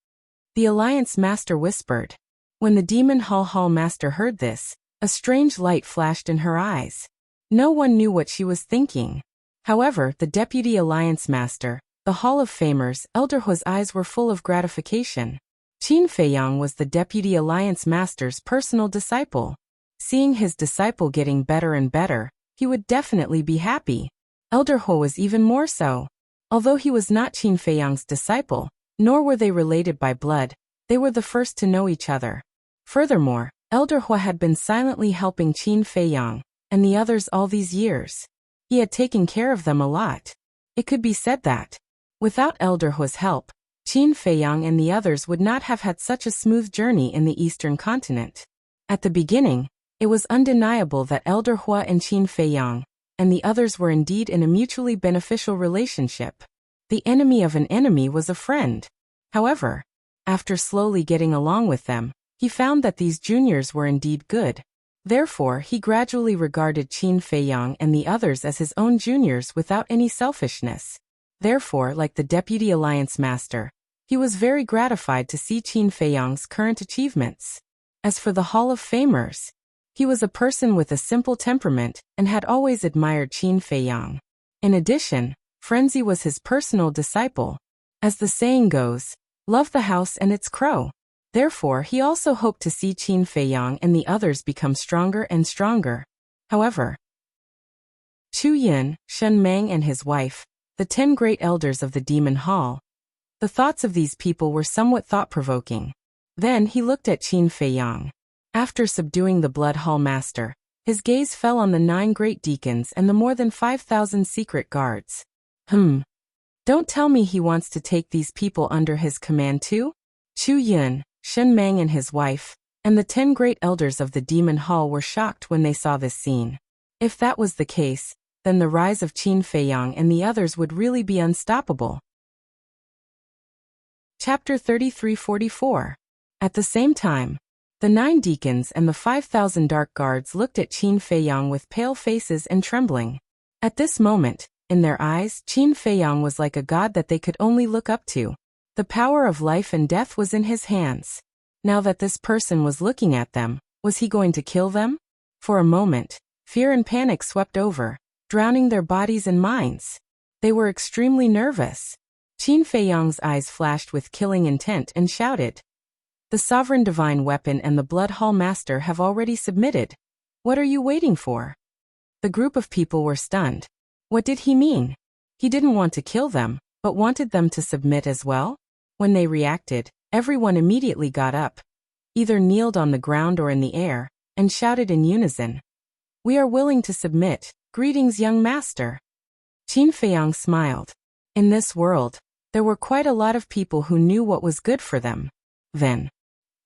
The Alliance Master whispered. When the Demon Hall Master heard this, a strange light flashed in her eyes. No one knew what she was thinking. However, the Deputy Alliance Master, the Hall of Famers, Elder Hua's eyes were full of gratification. Qin Feiyang was the Deputy Alliance Master's personal disciple. Seeing his disciple getting better and better, he would definitely be happy. Elder Hua was even more so. Although he was not Qin Feiyang's disciple, nor were they related by blood, they were the first to know each other. Furthermore, Elder Hua had been silently helping Qin Feiyang and the others all these years. He had taken care of them a lot. It could be said that, without Elder Hua's help, Qin Feiyang and the others would not have had such a smooth journey in the Eastern continent. At the beginning, it was undeniable that Elder Hua and Qin Feiyang and the others were indeed in a mutually beneficial relationship. The enemy of an enemy was a friend. However, after slowly getting along with them, he found that these juniors were indeed good. Therefore, he gradually regarded Qin Feiyang and the others as his own juniors without any selfishness. Therefore, like the Deputy Alliance Master, he was very gratified to see Qin Feiyang's current achievements. As for the Hall of Famers, he was a person with a simple temperament and had always admired Qin Feiyang. In addition, Frenzy was his personal disciple. As the saying goes, love the house and its crow. Therefore, he also hoped to see Qin Feiyang and the others become stronger and stronger. However, Chu Yin, Shen Meng and his wife, the 10 great elders of the Demon Hall. The thoughts of these people were somewhat thought-provoking. Then he looked at Qin Feiyang. After subduing the Blood Hall Master, his gaze fell on the 9 great deacons and the more than 5,000 secret guards. Don't tell me he wants to take these people under his command too? Chu Yin, Shen Meng and his wife, and the 10 great elders of the Demon Hall were shocked when they saw this scene. If that was the case, then the rise of Qin Feiyang and the others would really be unstoppable. Chapter 33-44. At the same time, the 9 deacons and the 5,000 dark guards looked at Qin Feiyang with pale faces and trembling. At this moment, In their eyes, Qin Feiyang was like a god that they could only look up to. The power of life and death was in his hands. Now that this person was looking at them, was he going to kill them? For a moment, fear and panic swept over, drowning their bodies and minds. They were extremely nervous. Qin Feiyang's eyes flashed with killing intent and shouted, "The sovereign divine weapon and the Blood Hall Master have already submitted. What are you waiting for?" The group of people were stunned. What did he mean? He didn't want to kill them, but wanted them to submit as well? When they reacted, everyone immediately got up, either kneeled on the ground or in the air, and shouted in unison, "We are willing to submit. Greetings, young master." Qin Feiyang smiled. In this world, there were quite a lot of people who knew what was good for them. Then,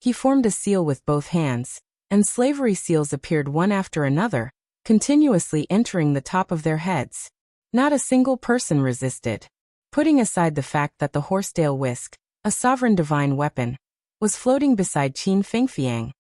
he formed a seal with both hands, and slavery seals appeared one after another, continuously entering the top of their heads. Not a single person resisted. Putting aside the fact that the horsetail whisk, a sovereign divine weapon, was floating beside Qin Fengfiang,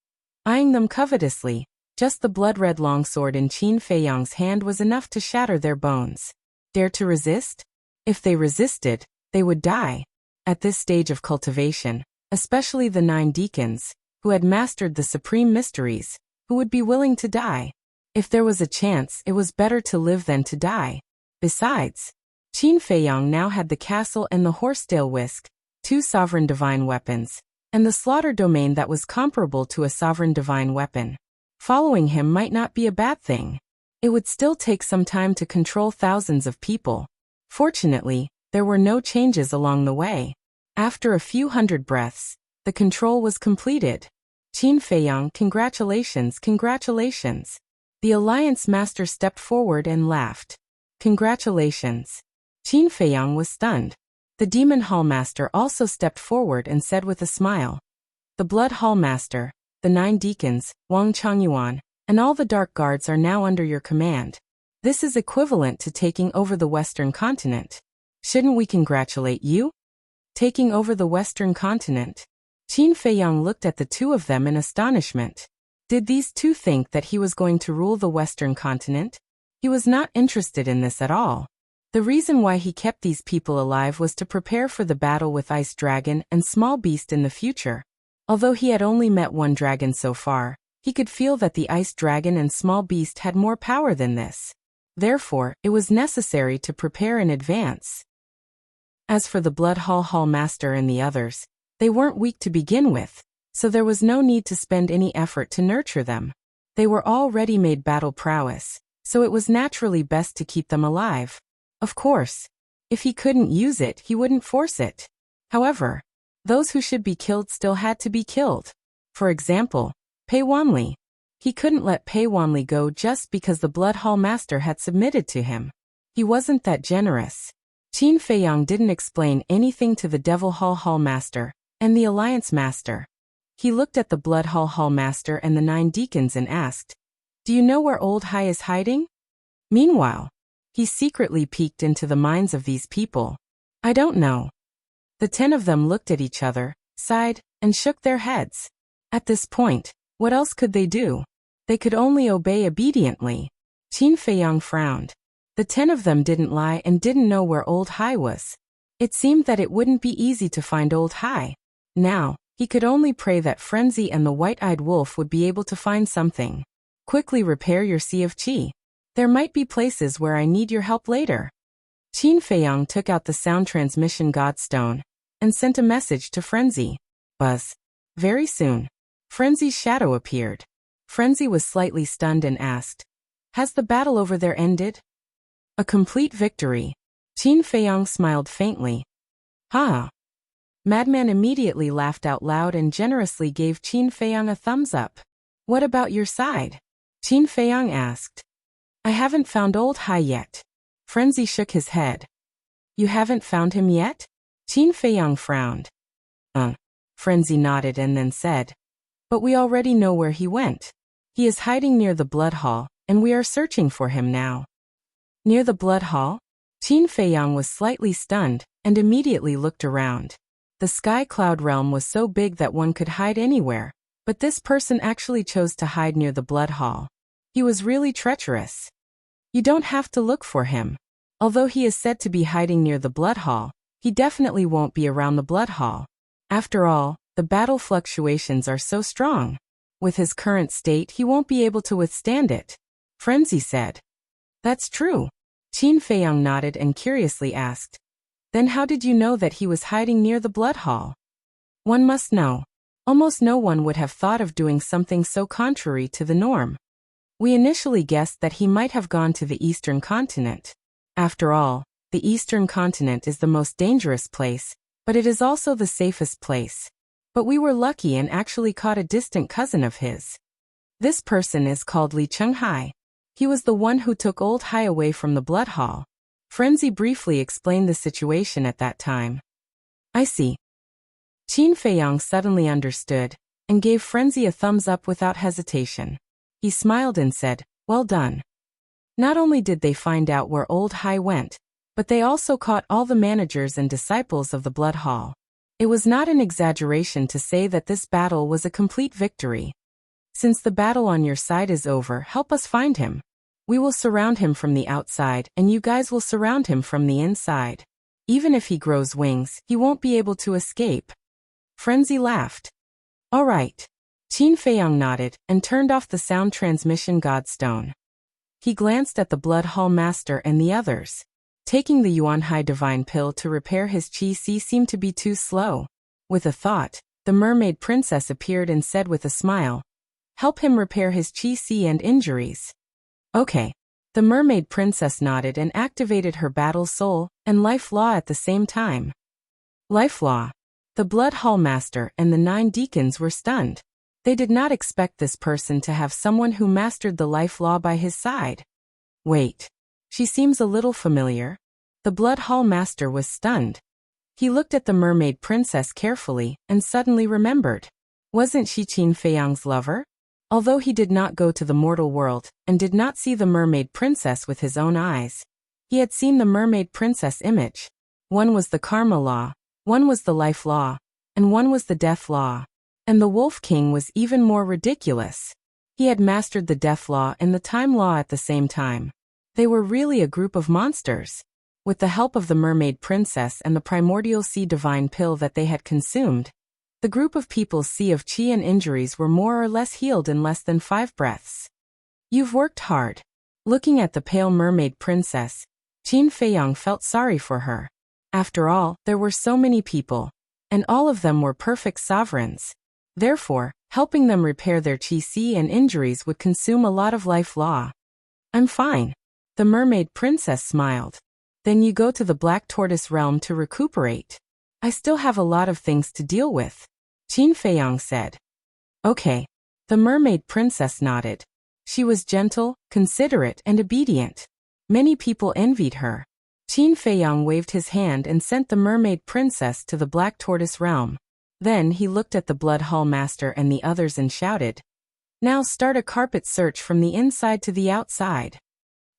eyeing them covetously, just the blood-red longsword in Qin Feiyang's hand was enough to shatter their bones. Dare to resist? If they resisted, they would die. At this stage of cultivation, especially the 9 deacons, who had mastered the supreme mysteries, who would be willing to die. If there was a chance, it was better to live than to die. Besides, Qin Feiyang now had the castle and the horsetail whisk, 2 sovereign divine weapons, and the slaughter domain that was comparable to a sovereign divine weapon. Following him might not be a bad thing. It would still take some time to control thousands of people. Fortunately, there were no changes along the way. After a few hundred breaths, the control was completed. Qin Feiyang, congratulations, congratulations. The Alliance Master stepped forward and laughed. Congratulations. Qin Feiyang was stunned. The Demon Hall Master also stepped forward and said with a smile, "The Blood Hall Master, the 9 deacons, Wang Changyuan, and all the Dark Guards are now under your command. This is equivalent to taking over the Western continent. Shouldn't we congratulate you?" Taking over the Western continent? Qin Feiyang looked at the two of them in astonishment. Did these two think that he was going to rule the Western continent? He was not interested in this at all. The reason why he kept these people alive was to prepare for the battle with Ice Dragon and Small Beast in the future. Although he had only met one dragon so far, he could feel that the Ice Dragon and Small Beast had more power than this. Therefore, it was necessary to prepare in advance. As for the Blood Hall Master and the others, they weren't weak to begin with, so there was no need to spend any effort to nurture them. They were all ready-made battle prowess, so it was naturally best to keep them alive. Of course, if he couldn't use it, he wouldn't force it. However, those who should be killed still had to be killed. For example, Pei Wanli. He couldn't let Pei Wanli go just because the Blood Hall Master had submitted to him. He wasn't that generous. Qin Feiyang didn't explain anything to the Devil Hall Master and the Alliance Master. He looked at the Blood Hall Master and the 9 deacons and asked, "Do you know where Old Hai is hiding?" Meanwhile, he secretly peeked into the minds of these people. "I don't know." The 10 of them looked at each other, sighed, and shook their heads. At this point, what else could they do? They could only obey obediently. Qin Feiyang frowned. The 10 of them didn't lie and didn't know where Old Hai was. It seemed that it wouldn't be easy to find Old Hai. Now, he could only pray that Frenzy and the White-Eyed Wolf would be able to find something. "Quickly repair your Sea of Qi. There might be places where I need your help later." Qin Feiyang took out the sound transmission Godstone and sent a message to Frenzy. Buzz. Very soon, Frenzy's shadow appeared. Frenzy was slightly stunned and asked, "Has the battle over there ended?" "A complete victory." Qin Feiyang smiled faintly. "Ha!" Madman immediately laughed out loud and generously gave Qin Feiyang a thumbs up. "What about your side?" Qin Feiyang asked. "I haven't found Old Hai yet." Frenzy shook his head. "You haven't found him yet?" Qin Feiyang frowned. Frenzy nodded and then said, "But we already know where he went. He is hiding near the Blood Hall, and we are searching for him now." Near the Blood Hall? Qin Feiyang was slightly stunned, and immediately looked around. The Sky Cloud Realm was so big that one could hide anywhere, but this person actually chose to hide near the Blood Hall. He was really treacherous. "You don't have to look for him. Although he is said to be hiding near the blood hall, he definitely won't be around the blood hall. After all, the battle fluctuations are so strong. With his current state, he won't be able to withstand it, Frenzy said. That's true. Qin Feiyang nodded and curiously asked, then how did you know that he was hiding near the blood hall? One must know. Almost no one would have thought of doing something so contrary to the norm. We initially guessed that he might have gone to the eastern continent. After all, the eastern continent is the most dangerous place, but it is also the safest place. But we were lucky and actually caught a distant cousin of his. This person is called Li Chenghai. He was the one who took Old Hai away from the blood hall. Frenzy briefly explained the situation at that time. I see. Qin Feiyang suddenly understood, and gave Frenzy a thumbs up without hesitation. He smiled and said, well done. Not only did they find out where Old Hai went, but they also caught all the managers and disciples of the blood hall. It was not an exaggeration to say that this battle was a complete victory. Since the battle on your side is over, help us find him. We will surround him from the outside, and you guys will surround him from the inside. Even if he grows wings, he won't be able to escape. Frenzy laughed. All right. Qin Feiyang nodded and turned off the sound transmission godstone. He glanced at the blood hall master and the others. Taking the Yuanhai divine pill to repair his qi seemed to be too slow. With a thought, the mermaid princess appeared and said with a smile, help him repair his qi and injuries. Okay. The mermaid princess nodded and activated her battle soul and life law at the same time. Life law. The blood hall master and the 9 deacons were stunned. They did not expect this person to have someone who mastered the life law by his side. Wait. She seems a little familiar. The blood hall master was stunned. He looked at the mermaid princess carefully and suddenly remembered. Wasn't she Qin Feiyang's lover? Although he did not go to the mortal world and did not see the mermaid princess with his own eyes, he had seen the mermaid princess image. One was the karma law, one was the life law, and one was the death law. And the Wolf King was even more ridiculous. He had mastered the death law and the time law at the same time. They were really a group of monsters. With the help of the mermaid princess and the primordial sea divine pill that they had consumed, the group of people's sea of qi and injuries were more or less healed in less than 5 breaths. You've worked hard. Looking at the pale mermaid princess, Qin Feiyang felt sorry for her. After all, there were so many people, and all of them were perfect sovereigns. Therefore, helping them repair their qi and injuries would consume a lot of life law. I'm fine. The mermaid princess smiled. Then you go to the Black Tortoise realm to recuperate. I still have a lot of things to deal with, Qin Feiyang said. Okay. The mermaid princess nodded. She was gentle, considerate, and obedient. Many people envied her. Qin Feiyang waved his hand and sent the mermaid princess to the Black Tortoise realm. Then he looked at the blood hall master and the others and shouted, now start a carpet search from the inside to the outside.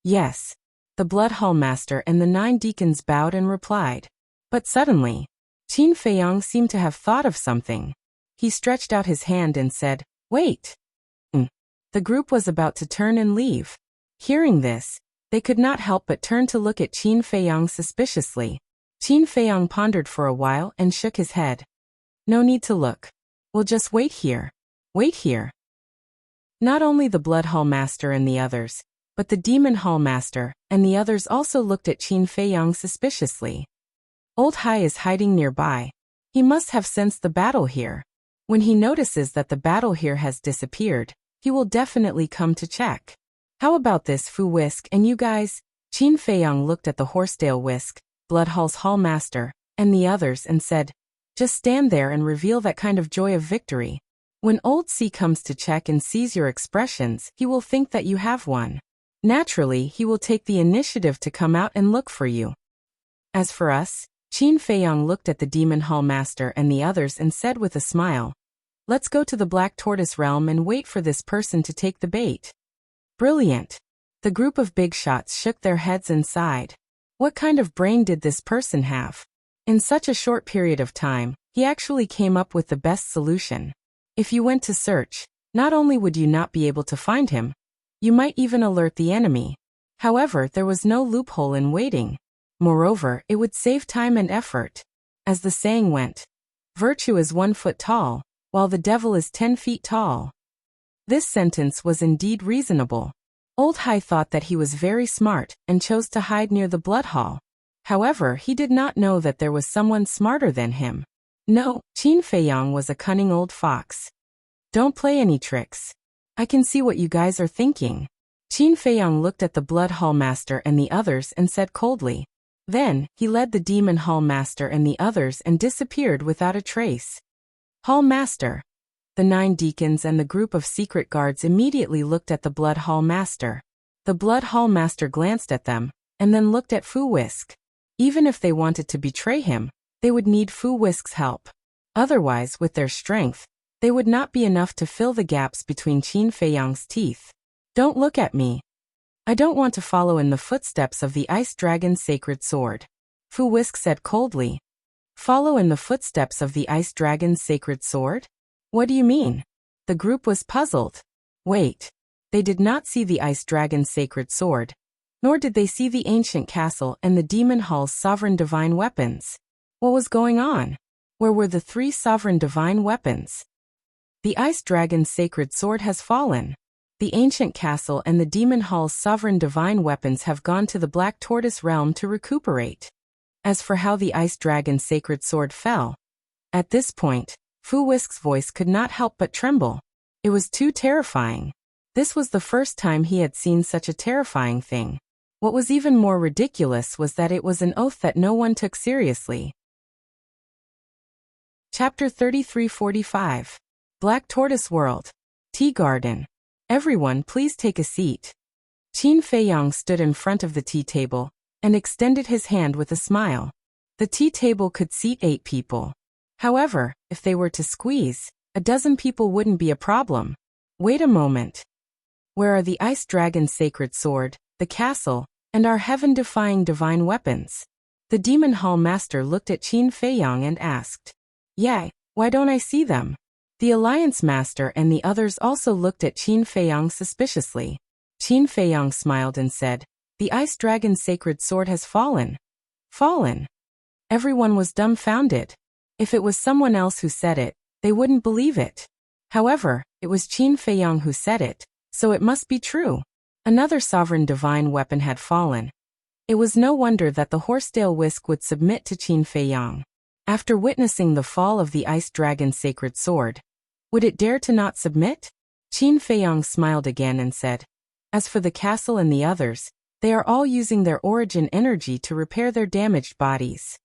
Yes. The blood hall master and the 9 deacons bowed and replied. But suddenly, Qin Feiyang seemed to have thought of something. He stretched out his hand and said, wait. The group was about to turn and leave. Hearing this, they could not help but turn to look at Qin Feiyang suspiciously. Qin Feiyang pondered for a while and shook his head. No need to look. We'll just wait here. Wait here. Not only the blood hall master and the others, but the demon hall master and the others also looked at Qin Feiyang suspiciously. Old Hai is hiding nearby. He must have sensed the battle here. When he notices that the battle here has disappeared, he will definitely come to check. How about this, Fu Whisk and you guys? Qin Feiyang looked at the Horsedale Whisk, Blood Hall's hall master, and the others and said, just stand there and reveal that kind of joy of victory. When Old C comes to check and sees your expressions, he will think that you have won. Naturally, he will take the initiative to come out and look for you. As for us, Qin Feiyang looked at the Demon Hall Master and the others and said with a smile, let's go to the Black Tortoise realm and wait for this person to take the bait. Brilliant. The group of big shots shook their heads and sighed. What kind of brain did this person have? In such a short period of time, he actually came up with the best solution. If you went to search, not only would you not be able to find him, you might even alert the enemy. However, there was no loophole in waiting. Moreover, it would save time and effort. As the saying went, virtue is 1 foot tall, while the devil is 10 feet tall. This sentence was indeed reasonable. Old Hai thought that he was very smart and chose to hide near the blood hall. However, he did not know that there was someone smarter than him. No, Qin Feiyang was a cunning old fox. Don't play any tricks. I can see what you guys are thinking. Qin Feiyang looked at the blood hall master and the others and said coldly. Then, he led the demon hall master and the others and disappeared without a trace. Hall master. The 9 deacons and the group of secret guards immediately looked at the blood hall master. The blood hall master glanced at them, and then looked at Fu Whisk. Even if they wanted to betray him, they would need Fu Whisk's help. Otherwise, with their strength, they would not be enough to fill the gaps between Qin Feiyang's teeth. Don't look at me. I don't want to follow in the footsteps of the Ice Dragon's sacred sword. Fu Whisk said coldly. Follow in the footsteps of the Ice Dragon's sacred sword? What do you mean? The group was puzzled. Wait. They did not see the Ice Dragon's sacred sword, nor did they see the ancient castle and the demon hall's sovereign divine weapons. What was going on? Where were the 3 sovereign divine weapons? The Ice Dragon's sacred sword has fallen. The ancient castle and the demon hall's sovereign divine weapons have gone to the Black Tortoise realm to recuperate. As for how the Ice Dragon's sacred sword fell, at this point, Fu Whisk's voice could not help but tremble. It was too terrifying. This was the first time he had seen such a terrifying thing. What was even more ridiculous was that it was an oath that no one took seriously. Chapter 3345. Black Tortoise World. Tea Garden. Everyone, please take a seat. Qin Feiyang stood in front of the tea table and extended his hand with a smile. The tea table could seat 8 people. However, if they were to squeeze, a dozen people wouldn't be a problem. Wait a moment. Where are the Ice Dragon's sacred sword, the castle, and our heaven-defying divine weapons? The demon hall master looked at Qin Feiyang and asked. Yeah, why don't I see them? The alliance master and the others also looked at Qin Feiyang suspiciously. Qin Feiyang smiled and said, The Ice Dragon's sacred sword has fallen. Fallen? Everyone was dumbfounded. If it was someone else who said it, they wouldn't believe it. However, it was Qin Feiyang who said it, so it must be true. Another sovereign divine weapon had fallen. It was no wonder that the horsetail whisk would submit to Qin Feiyang. After witnessing the fall of the Ice Dragon's sacred sword, would it dare to not submit? Qin Feiyang smiled again and said, As for the castle and the others, they are all using their origin energy to repair their damaged bodies.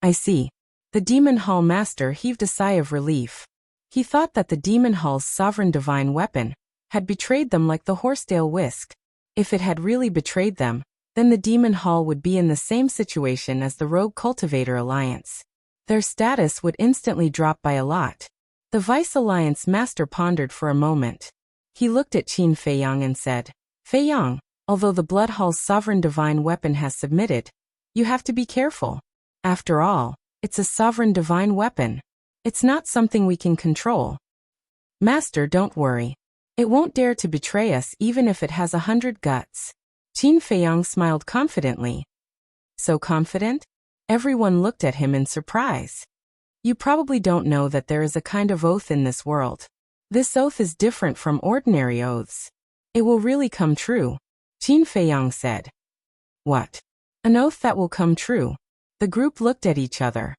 I see. The demon hall master heaved a sigh of relief. He thought that the demon hall's sovereign divine weapon had betrayed them like the horsetail whisk. If it had really betrayed them, then the demon hall would be in the same situation as the rogue cultivator alliance. Their status would instantly drop by a lot. The Vice Alliance master pondered for a moment. He looked at Qin Feiyang and said, Feiyang, although the Blood Hall's sovereign divine weapon has submitted, you have to be careful. After all, it's a sovereign divine weapon. It's not something we can control. Master, don't worry. It won't dare to betray us even if it has 100 guts. Qin Feiyang smiled confidently. So confident? Everyone looked at him in surprise. You probably don't know that there is a kind of oath in this world. This oath is different from ordinary oaths. It will really come true, Qin Feiyang said. What? An oath that will come true? The group looked at each other.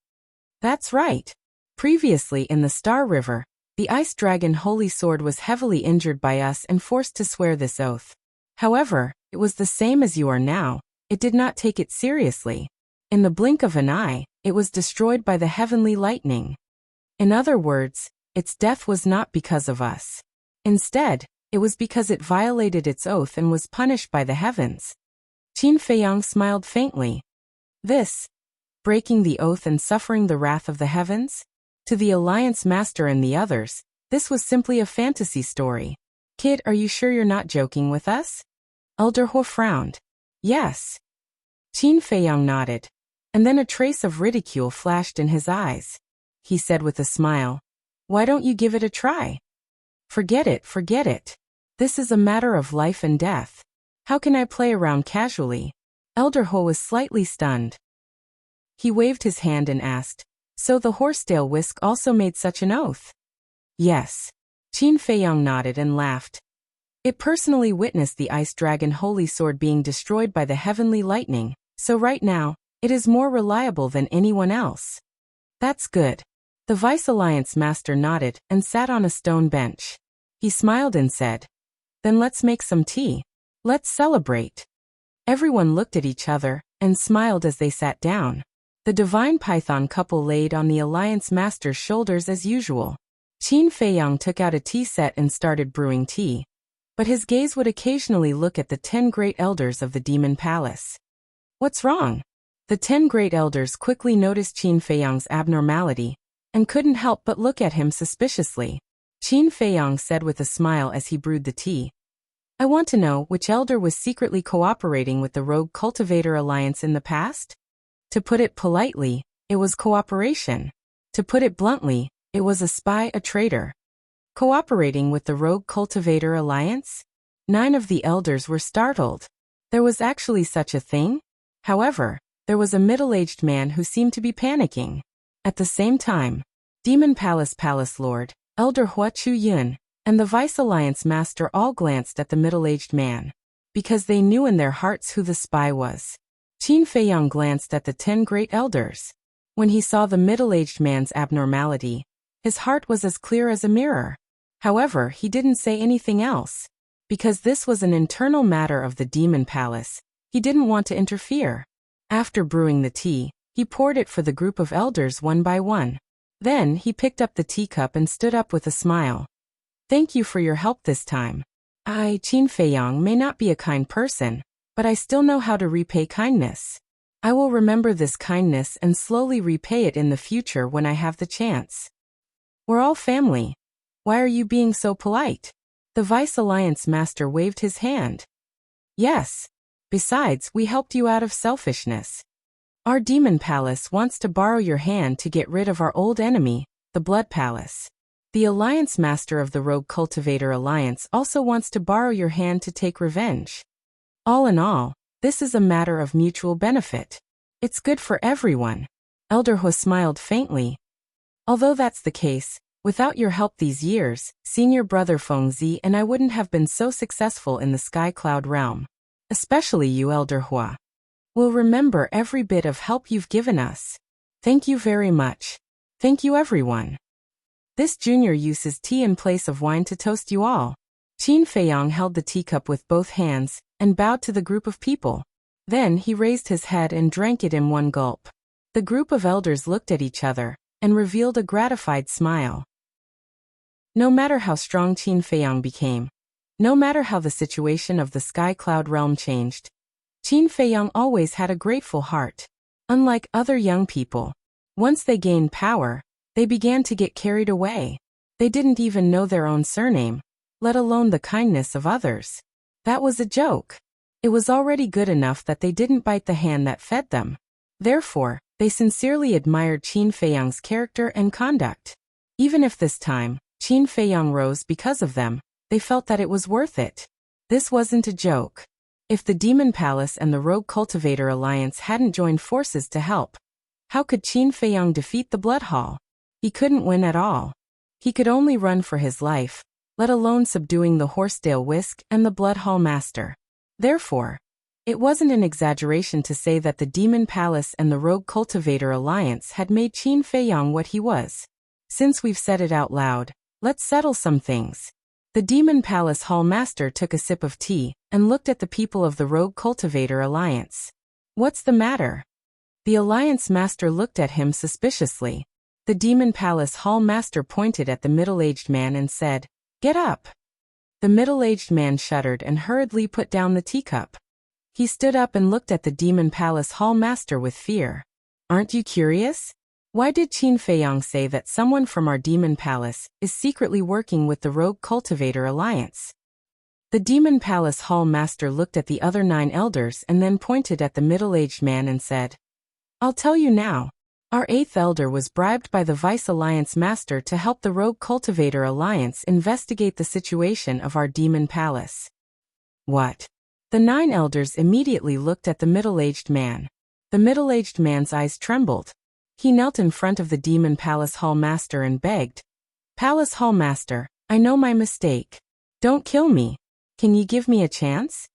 That's right. Previously in the Star River, the Ice Dragon Holy Sword was heavily injured by us and forced to swear this oath. However, it was the same as you are now. It did not take it seriously. In the blink of an eye, it was destroyed by the heavenly lightning. In other words, its death was not because of us. Instead, it was because it violated its oath and was punished by the heavens. Qin Feiyang smiled faintly. This, breaking the oath and suffering the wrath of the heavens? To the Alliance Master and the others, this was simply a fantasy story. Kid, are you sure you're not joking with us? Elder He frowned. Yes. Qin Feiyang nodded. And then a trace of ridicule flashed in his eyes. He said with a smile, Why don't you give it a try? Forget it, forget it. This is a matter of life and death. How can I play around casually? Elder Ho was slightly stunned. He waved his hand and asked, so the horsetail whisk also made such an oath? Yes. Qin Feiyong nodded and laughed. It personally witnessed the Ice Dragon Holy Sword being destroyed by the heavenly lightning, so right now, it is more reliable than anyone else. That's good. The Vice Alliance Master nodded and sat on a stone bench. He smiled and said, then let's make some tea. Let's celebrate. Everyone looked at each other and smiled as they sat down. The Divine Python couple laid on the Alliance Master's shoulders as usual. Qin Feiyong took out a tea set and started brewing tea. But his gaze would occasionally look at the 10 great elders of the Demon Palace. What's wrong? The 10 great elders quickly noticed Qin Feiyong's abnormality and couldn't help but look at him suspiciously. Qin Feiyong said with a smile as he brewed the tea, I want to know which elder was secretly cooperating with the Rogue Cultivator Alliance in the past? To put it politely, it was cooperation. To put it bluntly, it was a spy, a traitor. Cooperating with the Rogue Cultivator Alliance? 9 of the elders were startled. There was actually such a thing? However, there was a middle-aged man who seemed to be panicking. At the same time, Demon Palace Palace Lord, Elder Hua Chu Yun, and the Vice Alliance Master all glanced at the middle-aged man, because they knew in their hearts who the spy was. Qin Feiyong glanced at the 10 great elders. When he saw the middle-aged man's abnormality, his heart was as clear as a mirror. However, he didn't say anything else. Because this was an internal matter of the Demon Palace, he didn't want to interfere. After brewing the tea, he poured it for the group of elders one by one. Then he picked up the teacup and stood up with a smile. Thank you for your help this time. I, Qin Feiyong, may not be a kind person, but I still know how to repay kindness. I will remember this kindness and slowly repay it in the future when I have the chance. We're all family. Why are you being so polite? The Vice Alliance Master waved his hand. Yes. Besides, we helped you out of selfishness. Our Demon Palace wants to borrow your hand to get rid of our old enemy, the Blood Palace. The Alliance Master of the Rogue Cultivator Alliance also wants to borrow your hand to take revenge. All in all, this is a matter of mutual benefit. It's good for everyone. Elder He smiled faintly. Although that's the case, without your help these years, Senior Brother Feng Zi and I wouldn't have been so successful in the Sky Cloud realm. Especially you, Elder Hua. We'll remember every bit of help you've given us. Thank you very much. Thank you, everyone. This junior uses tea in place of wine to toast you all. Qin Feiyong held the teacup with both hands and bowed to the group of people. Then he raised his head and drank it in one gulp. The group of elders looked at each other and revealed a gratified smile. No matter how strong Qin Feiyong became, no matter how the situation of the Sky Cloud realm changed, Qin Feiyong always had a grateful heart. Unlike other young people, once they gained power, they began to get carried away. They didn't even know their own surname, let alone the kindness of others. That was a joke. It was already good enough that they didn't bite the hand that fed them. Therefore, they sincerely admired Qin Feiyong's character and conduct. Even if this time, Qin Feiyong rose because of them, they felt that it was worth it. This wasn't a joke. If the Demon Palace and the Rogue Cultivator Alliance hadn't joined forces to help, how could Qin Feiyong defeat the Blood Hall? He couldn't win at all. He could only run for his life, let alone subduing the Horsetail Whisk and the Blood Hall Master. Therefore, it wasn't an exaggeration to say that the Demon Palace and the Rogue Cultivator Alliance had made Qin Feiyong what he was. Since we've said it out loud, let's settle some things. The Demon Palace Hall Master took a sip of tea and looked at the people of the Rogue Cultivator Alliance. What's the matter? The Alliance Master looked at him suspiciously. The Demon Palace Hall Master pointed at the middle-aged man and said, "Get up." The middle-aged man shuddered and hurriedly put down the teacup. He stood up and looked at the Demon Palace Hall Master with fear. Aren't you curious? Why did Qin Feiyong say that someone from our Demon Palace is secretly working with the Rogue Cultivator Alliance? The Demon Palace Hall Master looked at the other 9 elders and then pointed at the middle-aged man and said, "I'll tell you now. Our 8th elder was bribed by the Vice Alliance Master to help the Rogue Cultivator Alliance investigate the situation of our Demon Palace." What? The 9 elders immediately looked at the middle-aged man. The middle-aged man's eyes trembled. He knelt in front of the Demon Palace Hall Master and begged, "Palace Hall Master, I know my mistake. Don't kill me. Can you give me a chance?"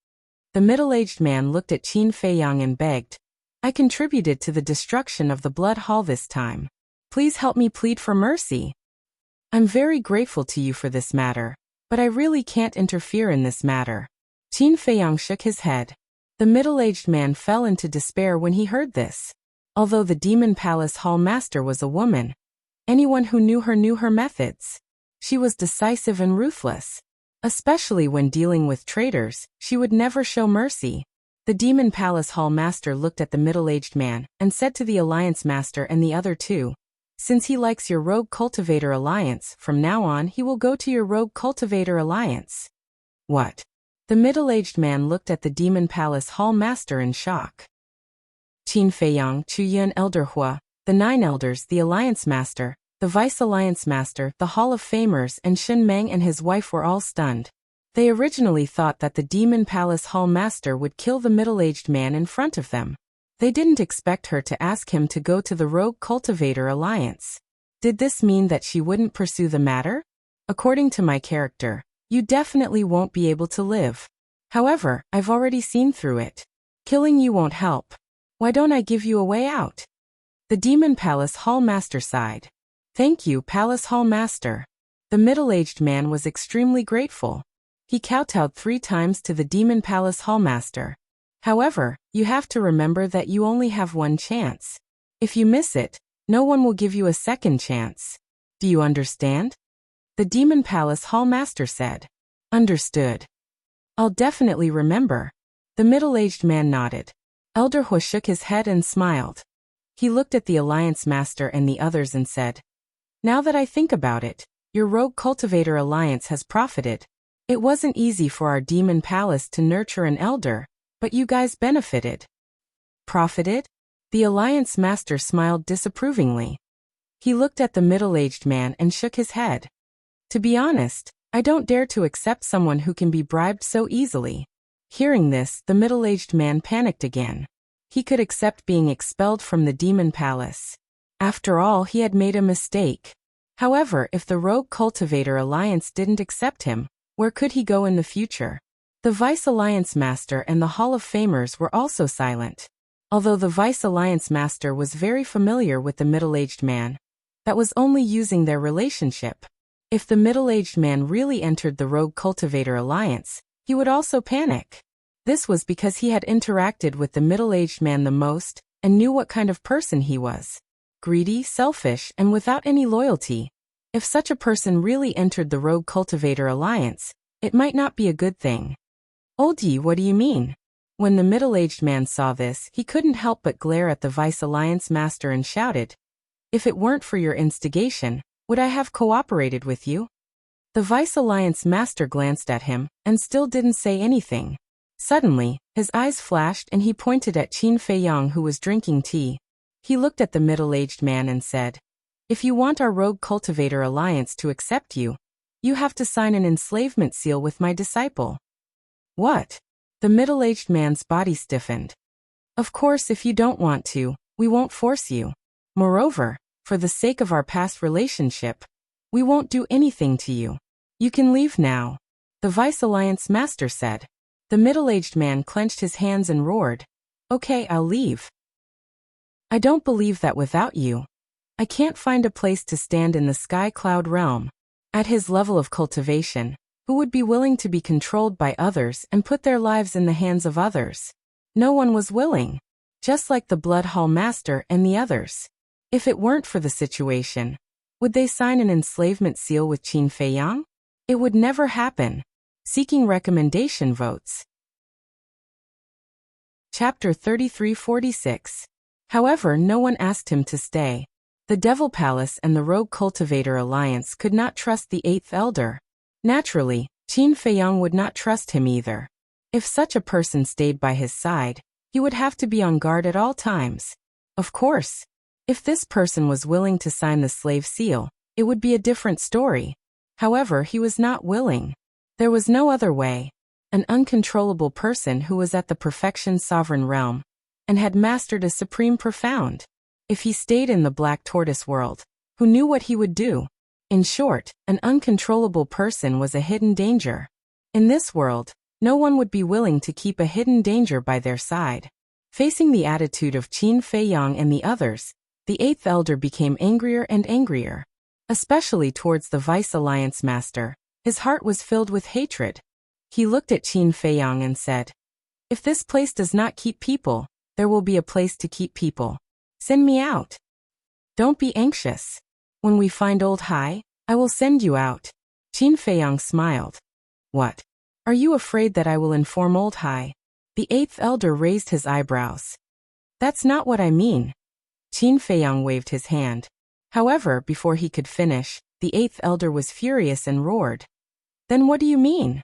The middle-aged man looked at Qin Feiyang and begged, "I contributed to the destruction of the Blood Hall this time. Please help me plead for mercy. I'm very grateful to you for this matter, but I really can't interfere in this matter." Qin Feiyang shook his head. The middle-aged man fell into despair when he heard this. Although the Demon Palace Hall Master was a woman, anyone who knew her methods. She was decisive and ruthless. Especially when dealing with traitors, she would never show mercy. The Demon Palace Hall Master looked at the middle-aged man and said to the Alliance Master and the other two, "Since he likes your Rogue Cultivator Alliance, from now on he will go to your Rogue Cultivator Alliance." What? The middle-aged man looked at the Demon Palace Hall Master in shock. Qin Feiyang, Chu Yun, Elder Hua, the 9 elders, the Alliance Master, the Vice Alliance Master, the Hall of Famers, and Shen Meng and his wife were all stunned. They originally thought that the Demon Palace Hall Master would kill the middle-aged man in front of them. They didn't expect her to ask him to go to the Rogue Cultivator Alliance. Did this mean that she wouldn't pursue the matter? According to my character, you definitely won't be able to live. However, I've already seen through it. Killing you won't help. Why don't I give you a way out? The Demon Palace Hall Master sighed. "Thank you, Palace Hall Master." The middle-aged man was extremely grateful. He kowtowed 3 times to the Demon Palace Hall Master. "However, you have to remember that you only have 1 chance. If you miss it, no one will give you a second chance. Do you understand?" The Demon Palace Hall Master said. "Understood. I'll definitely remember." The middle-aged man nodded. Elder Hua shook his head and smiled. He looked at the Alliance Master and the others and said, "Now that I think about it, your Rogue Cultivator Alliance has profited. It wasn't easy for our Demon Palace to nurture an elder, but you guys benefited." "Profited?" The Alliance Master smiled disapprovingly. He looked at the middle-aged man and shook his head. "To be honest, I don't dare to accept someone who can be bribed so easily." Hearing this, the middle-aged man panicked again. He could accept being expelled from the Demon Palace. After all, he had made a mistake. However, if the Rogue Cultivator Alliance didn't accept him, where could he go in the future? The Vice Alliance Master and the Hall of Famers were also silent. Although the Vice Alliance Master was very familiar with the middle-aged man, that was only using their relationship. If the middle-aged man really entered the Rogue Cultivator Alliance, he would also panic. This was because he had interacted with the middle-aged man the most and knew what kind of person he was. Greedy, selfish, and without any loyalty. If such a person really entered the Rogue Cultivator Alliance, it might not be a good thing. "Oldie, what do you mean?" When the middle-aged man saw this, he couldn't help but glare at the Vice Alliance Master and shouted, "If it weren't for your instigation, would I have cooperated with you?" The Vice Alliance Master glanced at him and still didn't say anything. Suddenly, his eyes flashed and he pointed at Qin Feiyang, who was drinking tea. He looked at the middle-aged man and said, "If you want our Rogue Cultivator Alliance to accept you, you have to sign an enslavement seal with my disciple." "What?" The middle-aged man's body stiffened. "Of course, if you don't want to, we won't force you. Moreover, for the sake of our past relationship, we won't do anything to you. You can leave now," the Vice Alliance Master said. The middle-aged man clenched his hands and roared, "Okay, I'll leave. I don't believe that without you. I can't find a place to stand in the Sky Cloud realm." At his level of cultivation, who would be willing to be controlled by others and put their lives in the hands of others? No one was willing. Just like the Blood Hall Master and the others. If it weren't for the situation, would they sign an enslavement seal with Qin Feiyang? It would never happen. Seeking recommendation votes. Chapter 3346. However, no one asked him to stay. The Devil Palace and the Rogue Cultivator Alliance could not trust the 8th Elder. Naturally, Qin Feiyang would not trust him either. If such a person stayed by his side, he would have to be on guard at all times. Of course, if this person was willing to sign the slave seal, it would be a different story. However, he was not willing. There was no other way. an uncontrollable person who was at the perfection sovereign realm, and had mastered a supreme profound. If he stayed in the black tortoise world, who knew what he would do? In short, an uncontrollable person was a hidden danger. In this world, no one would be willing to keep a hidden danger by their side. Facing the attitude of Qin Feiyang and the others, the eighth elder became angrier and angrier, especially towards the Vice Alliance Master. His heart was filled with hatred. He looked at Qin Feiyang and said, "If this place does not keep people, there will be a place to keep people. Send me out. Don't be anxious. When we find Old Hai, I will send you out." Qin Feiyang smiled. "What? Are you afraid that I will inform Old Hai?" The eighth elder raised his eyebrows. "That's not what I mean." Qin Feiyang waved his hand. However, before he could finish, the eighth elder was furious and roared. "Then what do you mean?"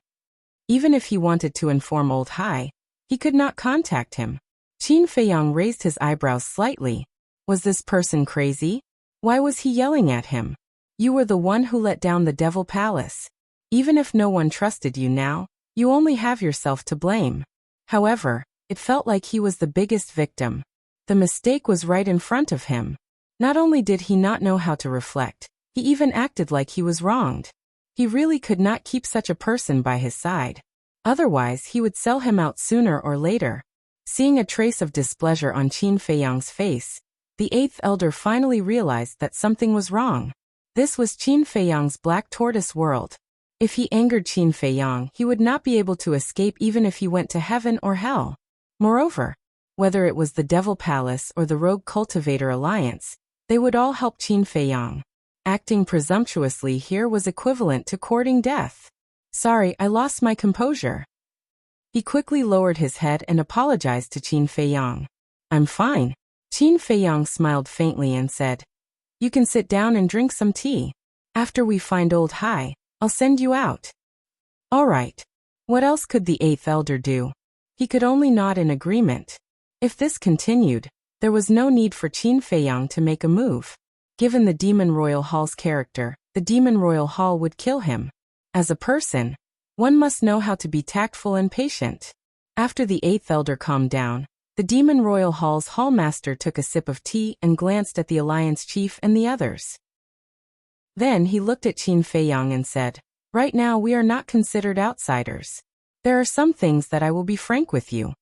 Even if he wanted to inform Old Hai, he could not contact him. Qin Feiyang raised his eyebrows slightly. Was this person crazy? Why was he yelling at him? You were the one who let down the Devil Palace. Even if no one trusted you now, you only have yourself to blame. However, it felt like he was the biggest victim. The mistake was right in front of him. Not only did he not know how to reflect, he even acted like he was wronged. He really could not keep such a person by his side. Otherwise, he would sell him out sooner or later. Seeing a trace of displeasure on Qin Feiyang's face, the eighth elder finally realized that something was wrong. This was Qin Feiyang's black tortoise world. If he angered Qin Feiyang, he would not be able to escape even if he went to heaven or hell. Moreover, whether it was the Devil Palace or the Rogue Cultivator Alliance, they would all help Qin Feiyang. Acting presumptuously here was equivalent to courting death. "Sorry, I lost my composure." He quickly lowered his head and apologized to Qin Feiyang. "I'm fine." Qin Feiyang smiled faintly and said, "You can sit down and drink some tea. After we find Old Hai, I'll send you out." All right. What else could the eighth elder do? He could only nod in agreement. If this continued, there was no need for Qin Feiyang to make a move. Given the Demon Royal Hall's character, the Demon Royal Hall would kill him. As a person, one must know how to be tactful and patient. After the eighth elder calmed down, the Demon Royal Hall's hallmaster took a sip of tea and glanced at the Alliance chief and the others. Then he looked at Qin Feiyang and said, "Right now we are not considered outsiders. There are some things that I will be frank with you."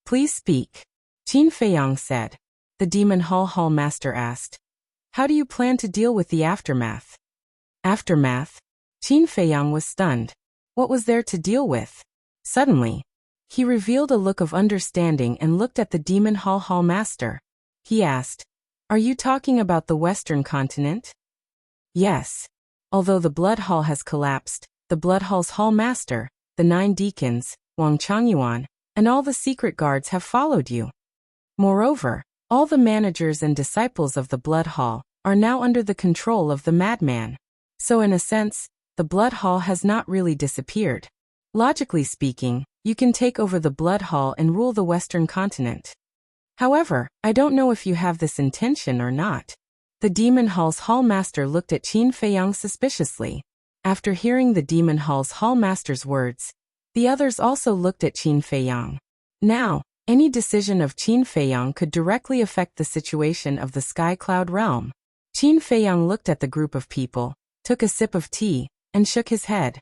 "Please speak." Qin Feiyang said. The Demon Hall hallmaster asked, "How do you plan to deal with the aftermath?" Aftermath? Qin Feiyang was stunned. What was there to deal with? Suddenly, he revealed a look of understanding and looked at the Demon Hall hallmaster. He asked, "Are you talking about the Western continent?" "Yes. Although the Blood Hall has collapsed, the Blood Hall's hallmaster, the 9 deacons, Wang Changyuan, and all the secret guards have followed you. Moreover, all the managers and disciples of the Blood Hall are now under the control of the madman. So in a sense, the Blood Hall has not really disappeared. Logically speaking, you can take over the Blood Hall and rule the Western continent. However, I don't know if you have this intention or not." The Demon Hall's hallmaster looked at Qin Feiyang suspiciously. After hearing the Demon Hall's hallmaster's words, the others also looked at Qin Feiyang. Now, any decision of Qin Feiyang could directly affect the situation of the Sky Cloud realm. Qin Feiyang looked at the group of people, took a sip of tea, and shook his head.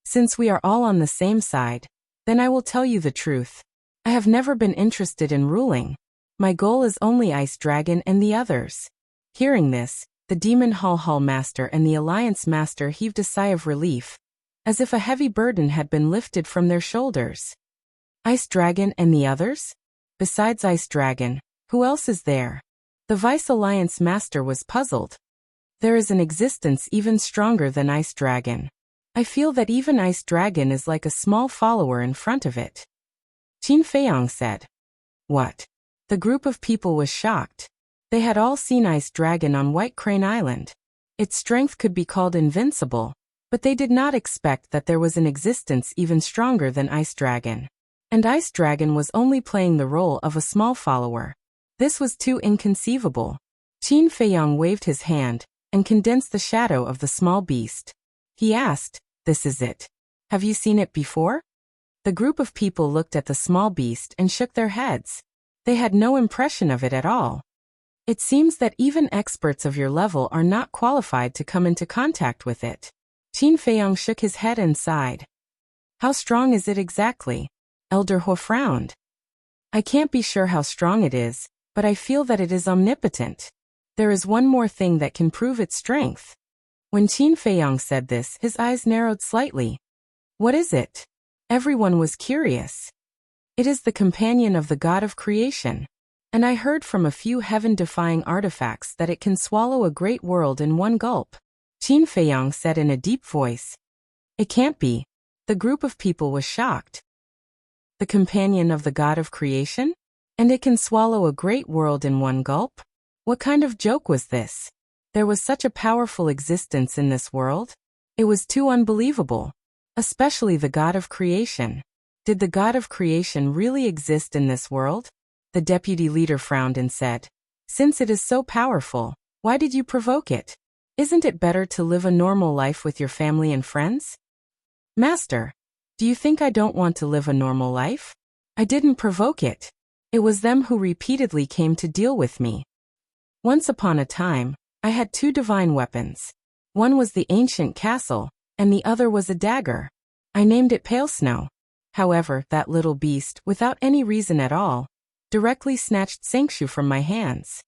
"Since we are all on the same side, then I will tell you the truth. I have never been interested in ruling. My goal is only Ice Dragon and the others." Hearing this, the Demon Hall hallmaster and the Alliance master heaved a sigh of relief, as if a heavy burden had been lifted from their shoulders. Ice Dragon and the others? Besides Ice Dragon, who else is there? The Vice Alliance master was puzzled. There is an existence even stronger than Ice Dragon. I feel that even Ice Dragon is like a small follower in front of it. Qin Feiyang said. What? The group of people was shocked. They had all seen Ice Dragon on White Crane Island. Its strength could be called invincible, but they did not expect that there was an existence even stronger than Ice Dragon. And Ice Dragon was only playing the role of a small follower. This was too inconceivable. Qin Feiyang waved his hand and condensed the shadow of the small beast. He asked, "This is it. Have you seen it before?" The group of people looked at the small beast and shook their heads. They had no impression of it at all. It seems that even experts of your level are not qualified to come into contact with it. Qin Feiyang shook his head and sighed. How strong is it exactly? Elder He frowned. I can't be sure how strong it is, but I feel that it is omnipotent. There is one more thing that can prove its strength. When Qin Feiyang said this, his eyes narrowed slightly. What is it? Everyone was curious. It is the companion of the god of creation. And I heard from a few heaven-defying artifacts that it can swallow a great world in one gulp. Qin Feiyang said in a deep voice. It can't be. The group of people was shocked. The companion of the god of creation? And it can swallow a great world in one gulp? What kind of joke was this? There was such a powerful existence in this world? It was too unbelievable. Especially the god of creation. Did the god of creation really exist in this world? The deputy leader frowned and said, Since it is so powerful, why did you provoke it? Isn't it better to live a normal life with your family and friends? Master, do you think I don't want to live a normal life? I didn't provoke it. It was them who repeatedly came to deal with me. Once upon a time, I had two divine weapons. One was the ancient castle, and the other was a dagger. I named it Pale Snow. However, that little beast, without any reason at all, directly snatched Sangshu from my hands.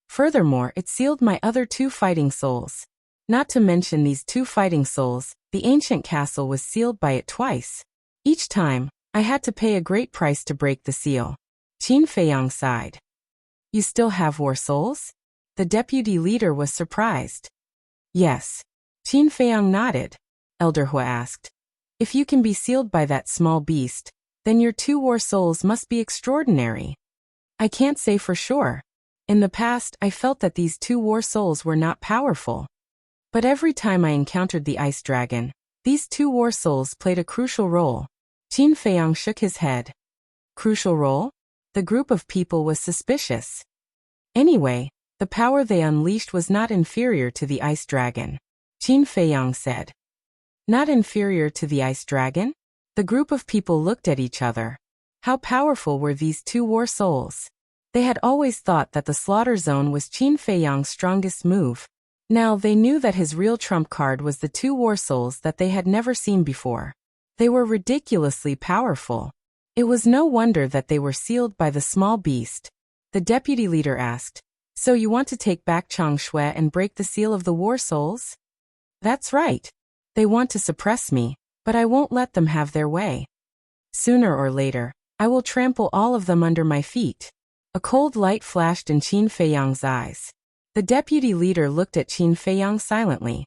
Furthermore, it sealed my other two fighting souls. Not to mention these two fighting souls, the ancient castle was sealed by it twice. Each time, I had to pay a great price to break the seal. Qin Feiyang sighed. You still have war souls? The deputy leader was surprised. Yes. Qin Feiyang nodded. Elder He asked. If you can be sealed by that small beast, then your two war souls must be extraordinary. I can't say for sure. In the past, I felt that these two war souls were not powerful. But every time I encountered the ice dragon, these two war souls played a crucial role. Qin Feiyang shook his head. Crucial role? The group of people was suspicious. Anyway, the power they unleashed was not inferior to the ice dragon. Qin Feiyang said. Not inferior to the ice dragon? The group of people looked at each other. How powerful were these two war souls? They had always thought that the slaughter zone was Qin Feiyang's strongest move. Now they knew that his real trump card was the two war souls that they had never seen before. They were ridiculously powerful. It was no wonder that they were sealed by the small beast. The deputy leader asked, So you want to take back Changshui and break the seal of the war souls? That's right. They want to suppress me, but I won't let them have their way. Sooner or later, I will trample all of them under my feet. A cold light flashed in Qin Feiyang's eyes. The deputy leader looked at Qin Feiyang silently.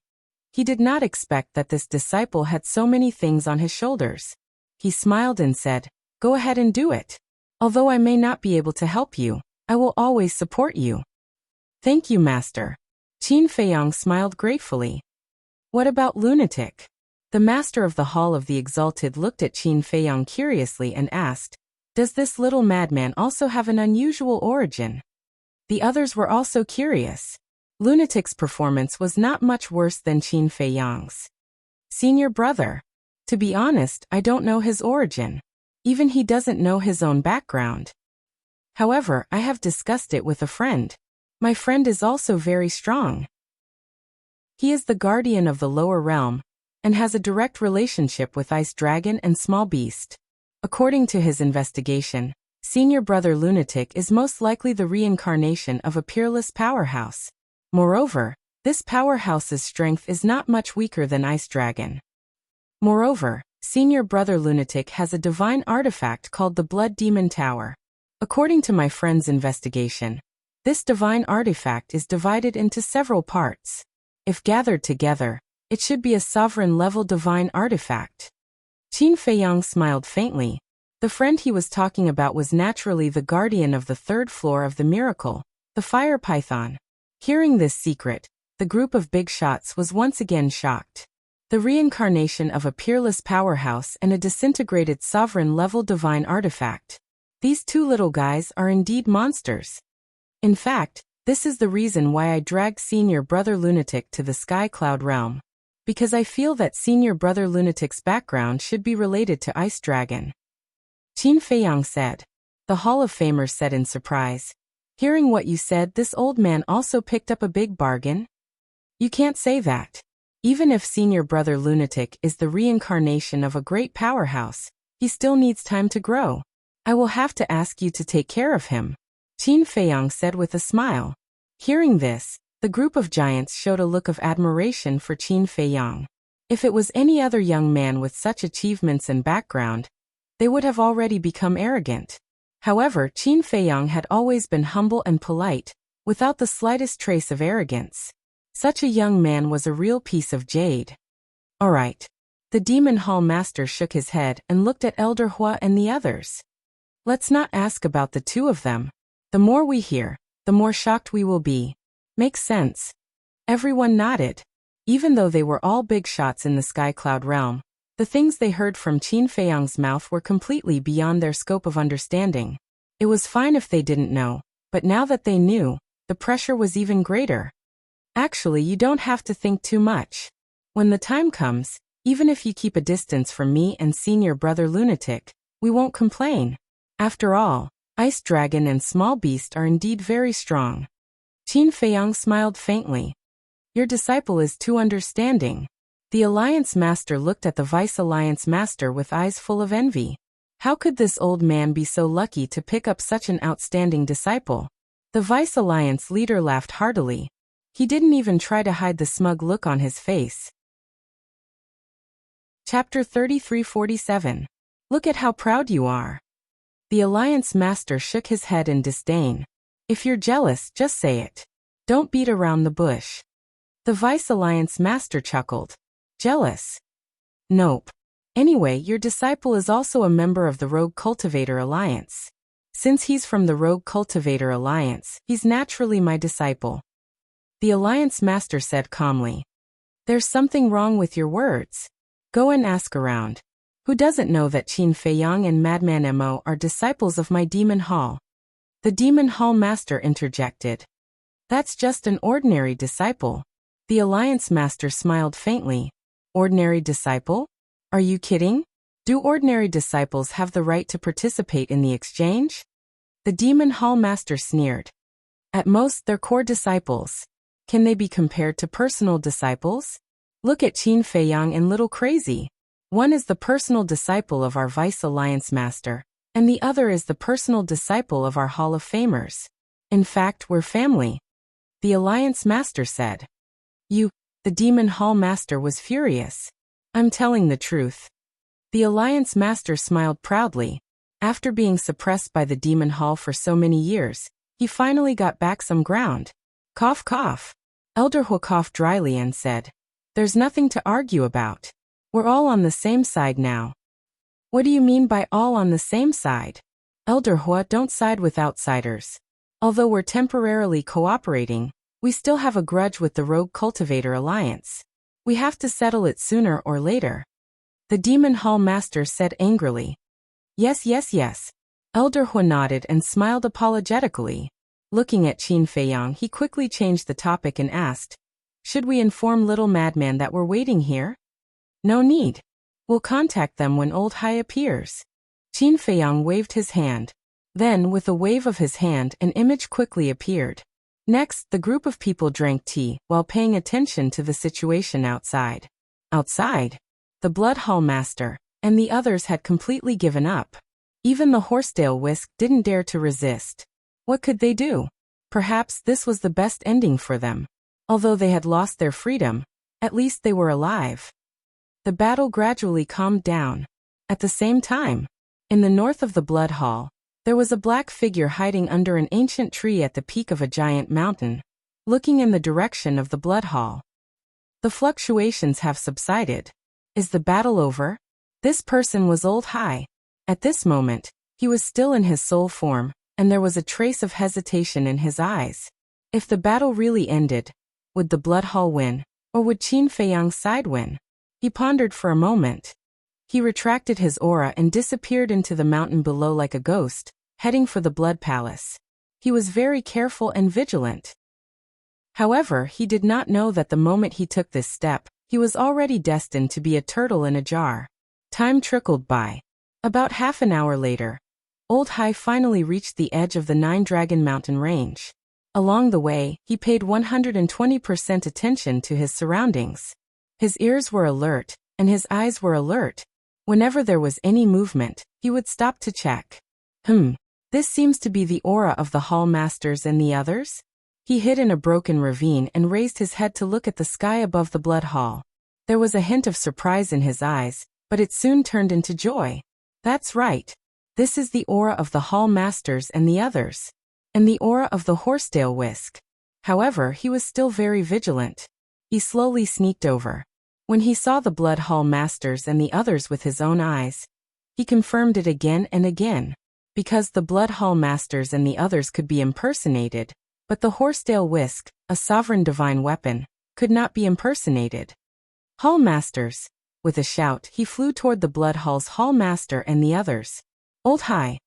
He did not expect that this disciple had so many things on his shoulders. He smiled and said, Go ahead and do it. Although I may not be able to help you, I will always support you. Thank you, Master. Qin Feiyang smiled gratefully. What about Lunatic? The master of the Hall of the Exalted looked at Qin Feiyang curiously and asked, Does this little madman also have an unusual origin? The others were also curious. Lunatic's performance was not much worse than Qin Feiyang's. Senior brother. To be honest, I don't know his origin. Even he doesn't know his own background. However, I have discussed it with a friend. My friend is also very strong. He is the guardian of the lower realm, and has a direct relationship with Ice Dragon and Small Beast. According to his investigation, Senior Brother Lunatic is most likely the reincarnation of a peerless powerhouse. Moreover, this powerhouse's strength is not much weaker than Ice Dragon. Moreover, Senior Brother Lunatic has a divine artifact called the Blood Demon Tower. According to my friend's investigation, this divine artifact is divided into several parts. If gathered together, it should be a sovereign-level divine artifact. Qin Feiyang smiled faintly. The friend he was talking about was naturally the guardian of the third floor of the miracle, the fire python. Hearing this secret, the group of big shots was once again shocked. The reincarnation of a peerless powerhouse and a disintegrated sovereign-level divine artifact. These two little guys are indeed monsters. In fact, this is the reason why I dragged Senior Brother Lunatic to the Sky Cloud realm. Because I feel that Senior Brother Lunatic's background should be related to Ice Dragon. Qin Feiyang said. The Hall of Famers said in surprise. Hearing what you said, this old man also picked up a big bargain? You can't say that. Even if Senior Brother Lunatic is the reincarnation of a great powerhouse, he still needs time to grow. I will have to ask you to take care of him, Qin Feiyang said with a smile. Hearing this, the group of giants showed a look of admiration for Qin Feiyang. If it was any other young man with such achievements and background, they would have already become arrogant. However, Qin Feiyang had always been humble and polite, without the slightest trace of arrogance. Such a young man was a real piece of jade. All right. The Demon Hall Master shook his head and looked at Elder Hua and the others. Let's not ask about the two of them. The more we hear, the more shocked we will be. Makes sense. Everyone nodded. Even though they were all big shots in the Sky Cloud realm, the things they heard from Qin Feiyang's mouth were completely beyond their scope of understanding. It was fine if they didn't know, but now that they knew, the pressure was even greater. Actually, you don't have to think too much. When the time comes, even if you keep a distance from me and Senior Brother Lunatic, we won't complain. After all, Ice Dragon and Small Beast are indeed very strong. Qin Feiyang smiled faintly. Your disciple is too understanding. The Alliance Master looked at the Vice Alliance Master with eyes full of envy. How could this old man be so lucky to pick up such an outstanding disciple? The Vice Alliance leader laughed heartily. He didn't even try to hide the smug look on his face. Chapter 3347. Look at how proud you are. The Alliance Master shook his head in disdain. If you're jealous, just say it. Don't beat around the bush. The Vice Alliance Master chuckled. Jealous? Nope. Anyway, your disciple is also a member of the Rogue Cultivator Alliance. Since he's from the Rogue Cultivator Alliance, he's naturally my disciple. The Alliance Master said calmly. There's something wrong with your words. Go and ask around. Who doesn't know that Qin Feiyang and Madman Mo are disciples of my Demon Hall? The Demon Hall Master interjected. That's just an ordinary disciple. The Alliance Master smiled faintly. Ordinary disciple? Are you kidding? Do ordinary disciples have the right to participate in the exchange? The Demon Hall Master sneered. At most, they're core disciples. Can they be compared to personal disciples? Look at Qin Feiyang and Little Crazy. One is the personal disciple of our Vice Alliance Master, and the other is the personal disciple of our Hall of Famers. In fact, we're family. The Alliance Master said. The Demon Hall Master was furious. I'm telling the truth. The Alliance Master smiled proudly. After being suppressed by the Demon Hall for so many years, he finally got back some ground. Cough cough. Elder Hua coughed dryly and said, There's nothing to argue about. We're all on the same side now. What do you mean by all on the same side? Elder Hua, don't side with outsiders. Although we're temporarily cooperating, we still have a grudge with the Rogue Cultivator Alliance. We have to settle it sooner or later. The Demon Hall Master said angrily. Yes. Elder Hua nodded and smiled apologetically. Looking at Qin Feiyang, he quickly changed the topic and asked, Should we inform Little Madman that we're waiting here? No need. We'll contact them when Old Hai appears. Qin Feiyang waved his hand. Then, with a wave of his hand, an image quickly appeared. Next, the group of people drank tea, while paying attention to the situation outside. Outside, the Blood Hall Master and the others had completely given up. Even the Horsedale Whisk didn't dare to resist. What could they do? Perhaps this was the best ending for them. Although they had lost their freedom, at least they were alive. The battle gradually calmed down. At the same time, in the north of the Blood Hall, there was a black figure hiding under an ancient tree at the peak of a giant mountain, looking in the direction of the Blood Hall. The fluctuations have subsided. Is the battle over? This person was Old Hai. At this moment, he was still in his soul form, and there was a trace of hesitation in his eyes. If the battle really ended, would the Blood Hall win, or would Qin Feiyang's side win? He pondered for a moment. He retracted his aura and disappeared into the mountain below like a ghost, heading for the Blood Palace. He was very careful and vigilant. However, he did not know that the moment he took this step, He was already destined to be a turtle in a jar. Time trickled by. About half an hour later, Old Hai finally reached the edge of the Nine-Dragon Mountain range. Along the way, he paid 120% attention to his surroundings. His ears were alert, and his eyes were alert. Whenever there was any movement, he would stop to check. This seems to be the aura of the Hall Masters and the others? He hid in a broken ravine and raised his head to look at the sky above the Blood Hall. There was a hint of surprise in his eyes, but it soon turned into joy. That's right. This is the aura of the Hall Masters and the others. And the aura of the Horsetail Whisk. However, he was still very vigilant. He slowly sneaked over. When he saw the Blood Hall Masters and the others with his own eyes, he confirmed it again and again. Because the Blood Hall Masters and the others could be impersonated, but the Horsetail Whisk, a sovereign divine weapon, could not be impersonated. Hall Masters. With a shout, he flew toward the Blood Hall's Hall Master and the others. Old Hai.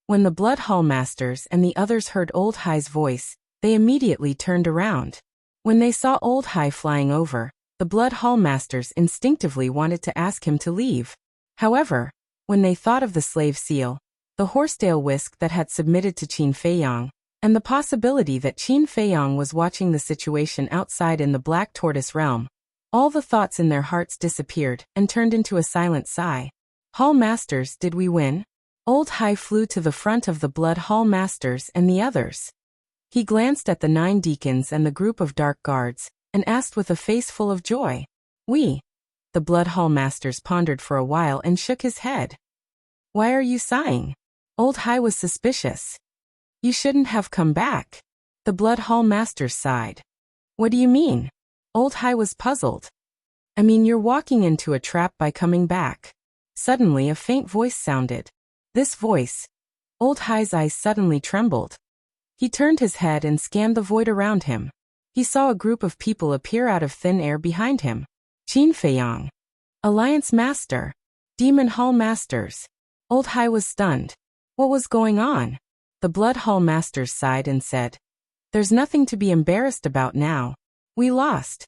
When the Blood Hall Masters and the others heard Old Hai's voice, they immediately turned around. When they saw Old Hai flying over, the Blood Hall Masters instinctively wanted to ask him to leave. However, when they thought of the slave seal, the Horsetail Whisk that had submitted to Qin Feiyang, and the possibility that Qin Feiyang was watching the situation outside in the Black Tortoise realm, all the thoughts in their hearts disappeared and turned into a silent sigh. Hall Masters, did we win? Old Hai flew to the front of the Blood Hall Masters and the others. He glanced at the 9 deacons and the group of dark guards, and asked with a face full of joy. We. The Blood Hall Masters pondered for a while and shook his head. Why are you sighing? Old Hai was suspicious. You shouldn't have come back. The Blood Hall Masters sighed. What do you mean? Old Hai was puzzled. I mean, you're walking into a trap by coming back. Suddenly a faint voice sounded. This voice. Old Hai's eyes suddenly trembled. He turned his head and scanned the void around him. He saw a group of people appear out of thin air behind him. Qin Feiyang. Alliance Master. Demon Hall Masters. Old Hai was stunned. What was going on? The Blood Hall Masters sighed and said, There's nothing to be embarrassed about now. We lost.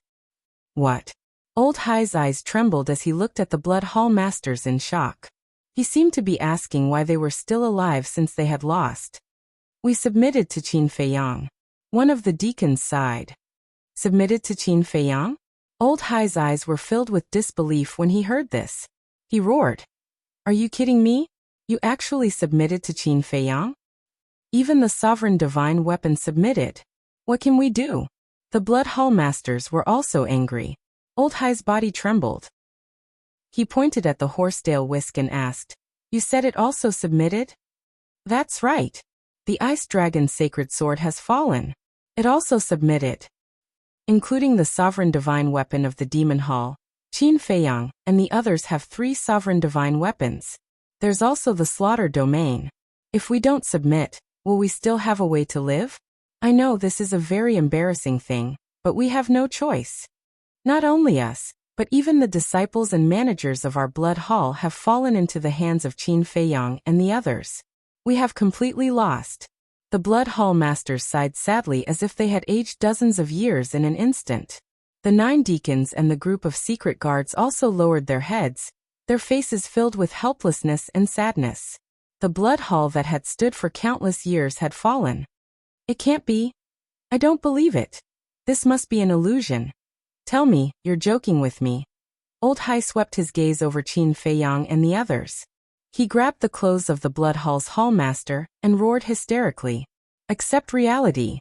What? Old Hai's eyes trembled as he looked at the Blood Hall Masters in shock. He seemed to be asking why they were still alive since they had lost. We submitted to Qin Feiyang. One of the deacons sighed. Submitted to Qin Feiyang? Old Hai's eyes were filled with disbelief when he heard this. He roared. Are you kidding me? You actually submitted to Qin Feiyang? Even the sovereign divine weapon submitted. What can we do? The Blood Hall Masters were also angry. Old Hai's body trembled. He pointed at the Horsetail Whisk and asked, You said it also submitted? That's right. The Ice Dragon's sacred sword has fallen. It also submitted. Including the sovereign divine weapon of the Demon Hall, Qin Feiyang and the others have 3 sovereign divine weapons. There's also the Slaughter Domain. If we don't submit, will we still have a way to live? I know this is a very embarrassing thing, but we have no choice. Not only us, but even the disciples and managers of our Blood Hall have fallen into the hands of Qin Feiyang and the others. We have completely lost. The Blood Hall Masters sighed sadly as if they had aged dozens of years in an instant. The 9 deacons and the group of secret guards also lowered their heads, their faces filled with helplessness and sadness. The Blood Hall that had stood for countless years had fallen. It can't be. I don't believe it. This must be an illusion. Tell me, you're joking with me. Old Hai swept his gaze over Qin Feiyang and the others. He grabbed the clothes of the Blood Hall's Hall Master and roared hysterically. Accept reality.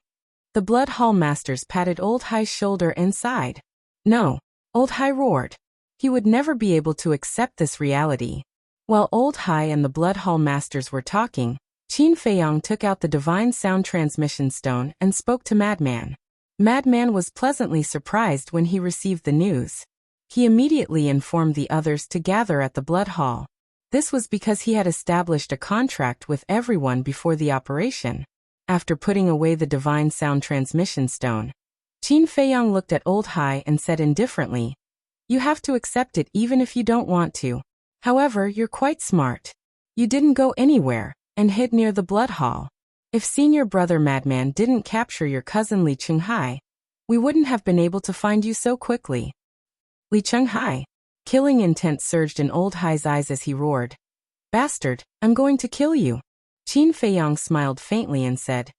The Blood Hall Masters patted Old Hai's shoulder and sighed. No, Old Hai roared. He would never be able to accept this reality. While Old Hai and the Blood Hall Masters were talking, Qin Feiyang took out the Divine Sound Transmission Stone and spoke to Madman. Madman was pleasantly surprised when he received the news. He immediately informed the others to gather at the Blood Hall. This was because he had established a contract with everyone before the operation. After putting away the Divine Sound Transmission Stone, Qin Feiyang looked at Old Hai and said indifferently, You have to accept it even if you don't want to. However, you're quite smart. You didn't go anywhere, and hid near the Blood Hall. If senior brother Madman didn't capture your cousin Li Qinghai, we wouldn't have been able to find you so quickly. Li Cheng-hai. Killing intent surged in Old Hai's eyes as he roared. Bastard, I'm going to kill you. Qin Feiyang smiled faintly and said,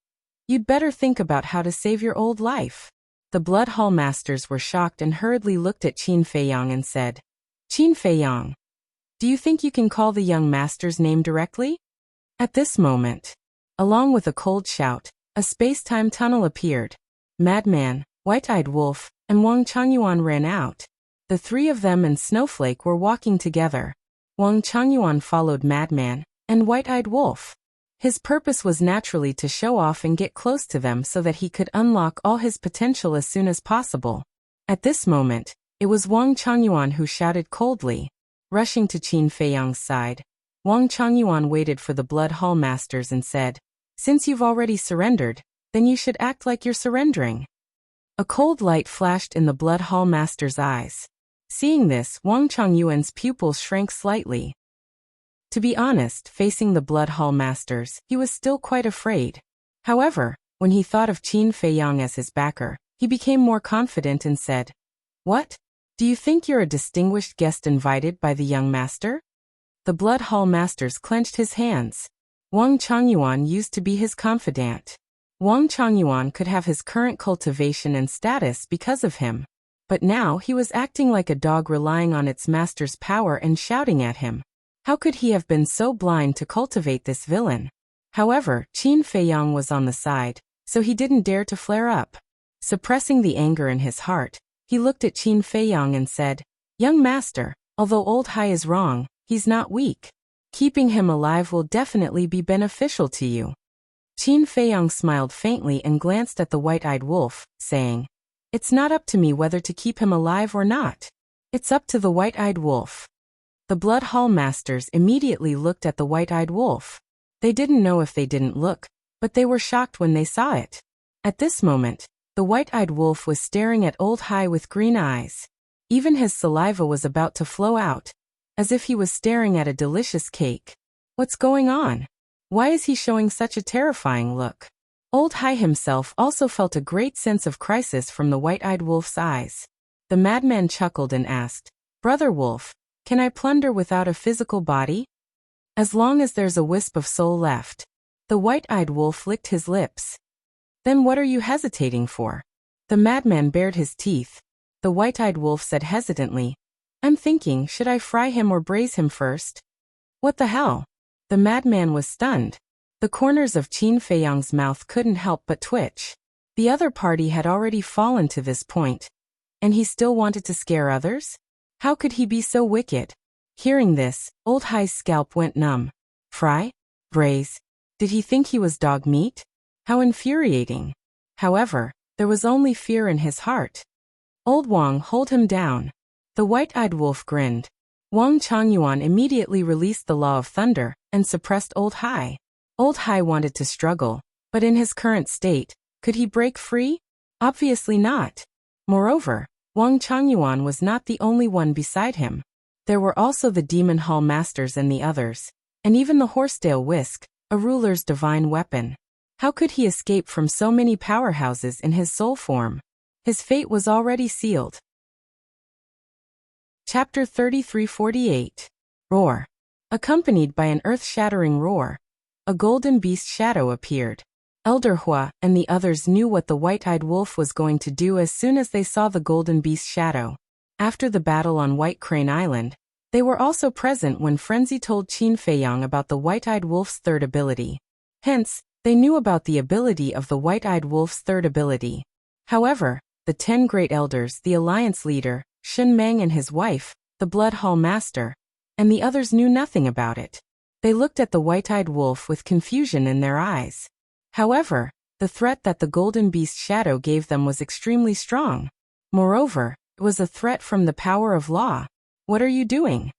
You'd better think about how to save your old life. The Blood Hall masters were shocked and hurriedly looked at Qin Feiyang and said, Qin Feiyang, do you think you can call the young master's name directly? At this moment, along with a cold shout, a space-time tunnel appeared. Madman, White-Eyed Wolf, and Wang Changyuan ran out. The three of them and Snowflake were walking together. Wang Changyuan followed Madman and White-Eyed Wolf. His purpose was naturally to show off and get close to them so that he could unlock all his potential as soon as possible. At this moment, it was Wang Changyuan who shouted coldly. Rushing to Qin Feiyang's side, Wang Changyuan waited for the Blood Hall masters and said, Since you've already surrendered, then you should act like you're surrendering. A cold light flashed in the Blood Hall master's eyes. Seeing this, Wang Changyuan's pupils shrank slightly. To be honest, facing the Blood Hall masters, he was still quite afraid. However, when he thought of Qin Feiyang as his backer, he became more confident and said, What? Do you think you're a distinguished guest invited by the young master? The Blood Hall masters clenched his hands. Wang Changyuan used to be his confidant. Wang Changyuan could have his current cultivation and status because of him. But now he was acting like a dog relying on its master's power and shouting at him. How could he have been so blind to cultivate this villain? However, Qin Feiyang was on the side, so he didn't dare to flare up. Suppressing the anger in his heart, he looked at Qin Feiyang and said, Young master, although Old Hai is wrong, he's not weak. Keeping him alive will definitely be beneficial to you. Qin Feiyang smiled faintly and glanced at the White-Eyed Wolf, saying, It's not up to me whether to keep him alive or not. It's up to the White-Eyed Wolf. The Blood Hall masters immediately looked at the White-Eyed Wolf. They didn't know if they didn't look, but they were shocked when they saw it. At this moment, the White-Eyed Wolf was staring at Old Hai with green eyes. Even his saliva was about to flow out, as if he was staring at a delicious cake. What's going on? Why is he showing such a terrifying look? Old Hai himself also felt a great sense of crisis from the White-Eyed Wolf's eyes. The madman chuckled and asked, Brother Wolf, can I plunder without a physical body? As long as there's a wisp of soul left. The White-Eyed Wolf licked his lips. Then what are you hesitating for? The madman bared his teeth. The White-Eyed Wolf said hesitantly, I'm thinking, should I fry him or braise him first? What the hell? The madman was stunned. The corners of Qin Feiyang's mouth couldn't help but twitch. The other party had already fallen to this point. And he still wanted to scare others? How could he be so wicked? Hearing this, Old Hai's scalp went numb. Fry? Braise? Did he think he was dog meat? How infuriating. However, there was only fear in his heart. Old Wang, hold him down. The White-Eyed Wolf grinned. Wang Changyuan immediately released the Law of Thunder and suppressed Old Hai. Old Hai wanted to struggle, but in his current state, could he break free? Obviously not. Moreover, Wang Changyuan was not the only one beside him. There were also the Demon Hall masters and the others, and even the Horsetail Whisk, a ruler's divine weapon. How could he escape from so many powerhouses in his soul form? His fate was already sealed. Chapter 3348. Roar. Accompanied by an earth-shattering roar, a golden beast shadow appeared. Elder Hua and the others knew what the White-Eyed Wolf was going to do as soon as they saw the golden beast shadow. After the battle on White Crane Island, they were also present when Frenzy told Qin Feiyang about the White-Eyed Wolf's third ability. Hence, they knew about the ability of the White-Eyed Wolf's third ability. However, the 10 Great Elders, the Alliance leader, Shen Meng and his wife, the Blood Hall Master, and the others knew nothing about it. They looked at the White-Eyed Wolf with confusion in their eyes. However, the threat that the Golden Beast shadow gave them was extremely strong. Moreover, it was a threat from the power of law. What are you doing?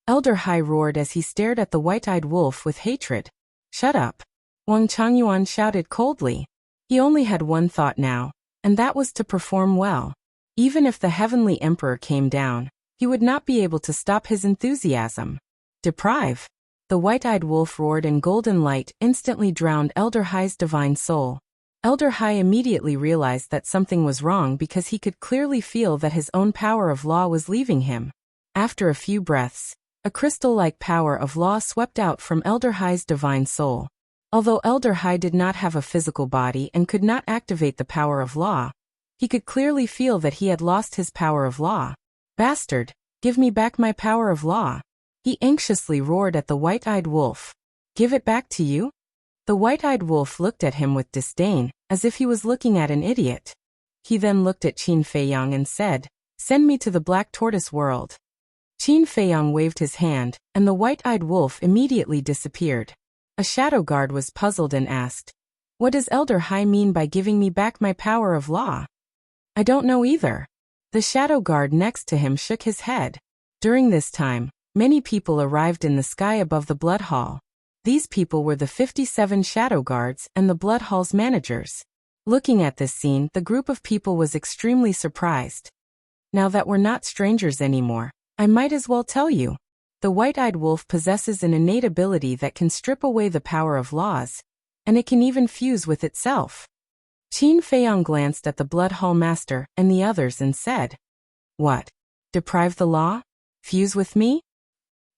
Elder Hai roared as he stared at the White-Eyed Wolf with hatred. Shut up. Wang Changyuan shouted coldly. He only had one thought now, and that was to perform well. Even if the Heavenly Emperor came down, he would not be able to stop his enthusiasm. Deprive. The White-Eyed Wolf roared and golden light instantly drowned Elder Hai's divine soul. Elder Hai immediately realized that something was wrong because he could clearly feel that his own power of law was leaving him. After a few breaths, a crystal-like power of law swept out from Elder Hai's divine soul. Although Elder Hai did not have a physical body and could not activate the power of law, he could clearly feel that he had lost his power of law. "Bastard, give me back my power of law!" He anxiously roared at the white-eyed wolf. "Give it back to you?" The white-eyed wolf looked at him with disdain, as if he was looking at an idiot. He then looked at Qin Feiyang and said, "Send me to the Black Tortoise world." Qin Feiyang waved his hand, and the white-eyed wolf immediately disappeared. A shadow guard was puzzled and asked, "What does Elder Hai mean by giving me back my power of law?" "I don't know either." The shadow guard next to him shook his head. During this time, many people arrived in the sky above the Blood Hall. These people were the 57 shadow guards and the Blood Hall's managers. Looking at this scene, the group of people was extremely surprised. "Now that we're not strangers anymore, I might as well tell you. The white-eyed wolf possesses an innate ability that can strip away the power of laws, and it can even fuse with itself." Qin Feiyang glanced at the Blood Hall master and the others and said, "What? Deprive the law? Fuse with me?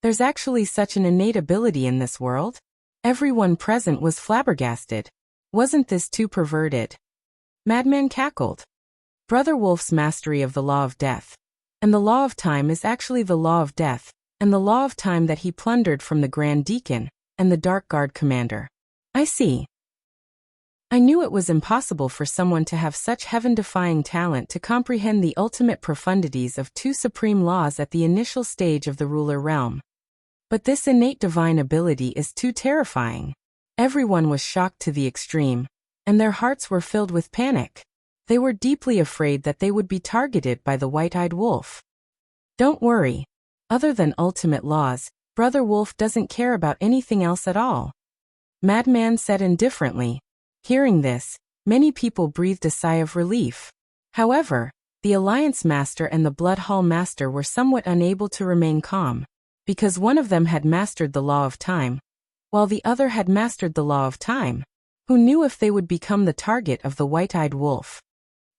There's actually such an innate ability in this world?" Everyone present was flabbergasted. Wasn't this too perverted? Madman cackled. Brother Wolf's mastery of the law of death. And the law of time is actually the law of death, and the law of time that he plundered from the Grand Deacon and the Dark Guard commander. I see. I knew it was impossible for someone to have such heaven-defying talent to comprehend the ultimate profundities of two supreme laws at the initial stage of the ruler realm. But this innate divine ability is too terrifying. Everyone was shocked to the extreme, and their hearts were filled with panic. They were deeply afraid that they would be targeted by the white-eyed wolf. Don't worry. Other than ultimate laws, Brother Wolf doesn't care about anything else at all. Madman said indifferently. Hearing this, many people breathed a sigh of relief. However, the Alliance Master and the Blood Hall Master were somewhat unable to remain calm, because one of them had mastered the law of time, while the other had mastered the law of time. Who knew if they would become the target of the white-eyed wolf?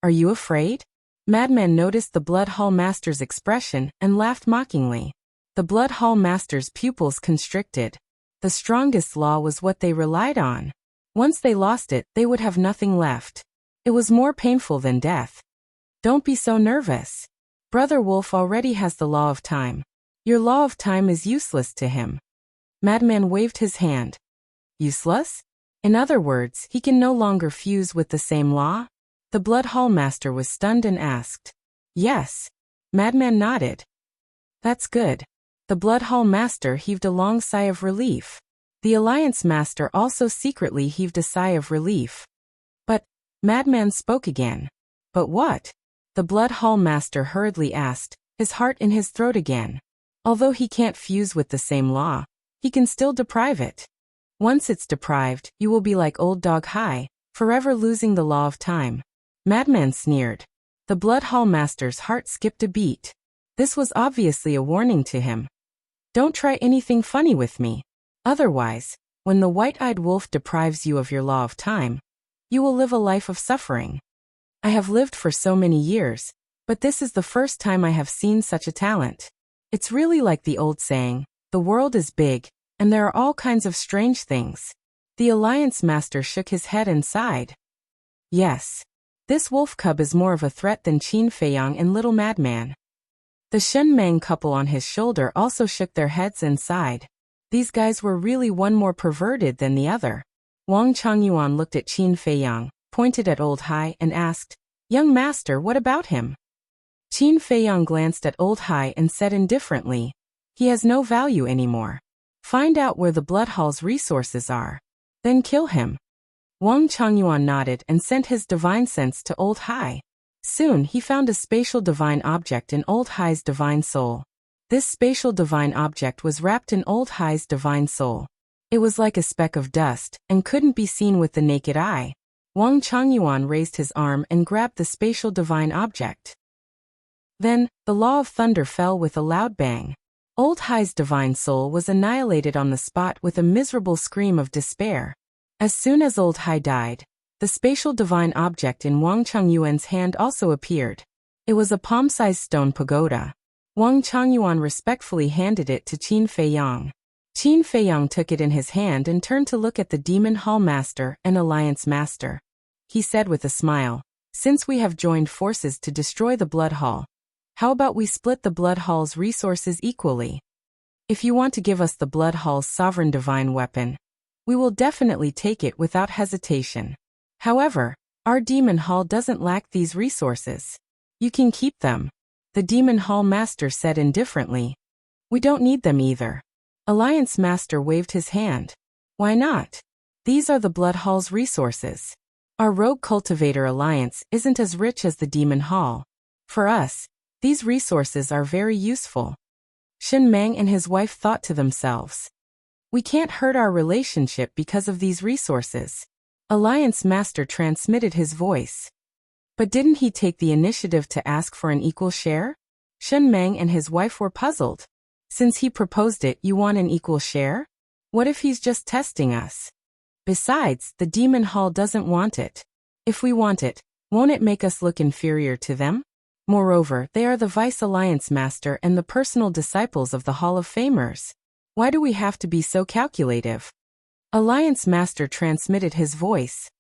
"Are you afraid?" Madman noticed the Blood Hall Master's expression and laughed mockingly. The Blood Hall Master's pupils constricted. The strongest law was what they relied on. Once they lost it, they would have nothing left. It was more painful than death. "Don't be so nervous. Brother Wolf already has the law of time. Your law of time is useless to him." Madman waved his hand. "Useless? In other words, he can no longer fuse with the same law?" The Blood Hall Master was stunned and asked. "Yes." Madman nodded. "That's good." The Blood Hall Master heaved a long sigh of relief. The Alliance Master also secretly heaved a sigh of relief. "But," Madman spoke again. "But what?" The Blood Hall Master hurriedly asked, his heart in his throat again. "Although he can't fuse with the same law, he can still deprive it. Once it's deprived, you will be like Old Dog Hai, forever losing the law of time." Madman sneered. The Blood Hall Master's heart skipped a beat. This was obviously a warning to him. "Don't try anything funny with me. Otherwise, when the white-eyed wolf deprives you of your law of time, you will live a life of suffering. I have lived for so many years, but this is the first time I have seen such a talent. It's really like the old saying, the world is big, and there are all kinds of strange things." The Alliance Master shook his head and sighed. "Yes. This wolf cub is more of a threat than Qin Feiyang and Little Madman." The Shen Meng couple on his shoulder also shook their heads and sighed. These guys were really one more perverted than the other. Wang Changyuan looked at Qin Feiyang, pointed at Old Hai and asked, "Young master, what about him?" Qin Feiyang glanced at Old Hai and said indifferently, "He has no value anymore. Find out where the Blood Hall's resources are. Then kill him." Wang Changyuan nodded and sent his divine sense to Old Hai. Soon he found a spatial divine object in Old Hai's divine soul. This spatial divine object was wrapped in Old Hai's divine soul. It was like a speck of dust and couldn't be seen with the naked eye. Wang Changyuan raised his arm and grabbed the spatial divine object. Then, the law of thunder fell with a loud bang. Old Hai's divine soul was annihilated on the spot with a miserable scream of despair. As soon as Old Hai died, The spatial divine object in Wang Changyuan's hand also appeared. It was a palm-sized stone pagoda. Wang Changyuan respectfully handed it to Qin Feiyang. Qin Feiyang took it in his hand and turned to look at the Demon Hall Master and Alliance Master. He said with a smile, "Since we have joined forces to destroy the Blood Hall, how about we split the Blood Hall's resources equally? If you want to give us the Blood Hall's sovereign divine weapon, we will definitely take it without hesitation. However, our Demon Hall doesn't lack these resources. You can keep them," the Demon Hall Master said indifferently. "We don't need them either." Alliance Master waved his hand. "Why not? These are the Blood Hall's resources. Our Rogue Cultivator Alliance isn't as rich as the Demon Hall. For us, these resources are very useful." Shen Mang and his wife thought to themselves, "We can't hurt our relationship because of these resources." Alliance Master transmitted his voice. But didn't he take the initiative to ask for an equal share? Shen Mang and his wife were puzzled. Since he proposed it, you want an equal share? What if he's just testing us? Besides, the Demon Hall doesn't want it. If we want it, won't it make us look inferior to them? Moreover, they are the Vice Alliance Master and the personal disciples of the Hall of Famers. Why do we have to be so calculative? Alliance Master transmitted his voice.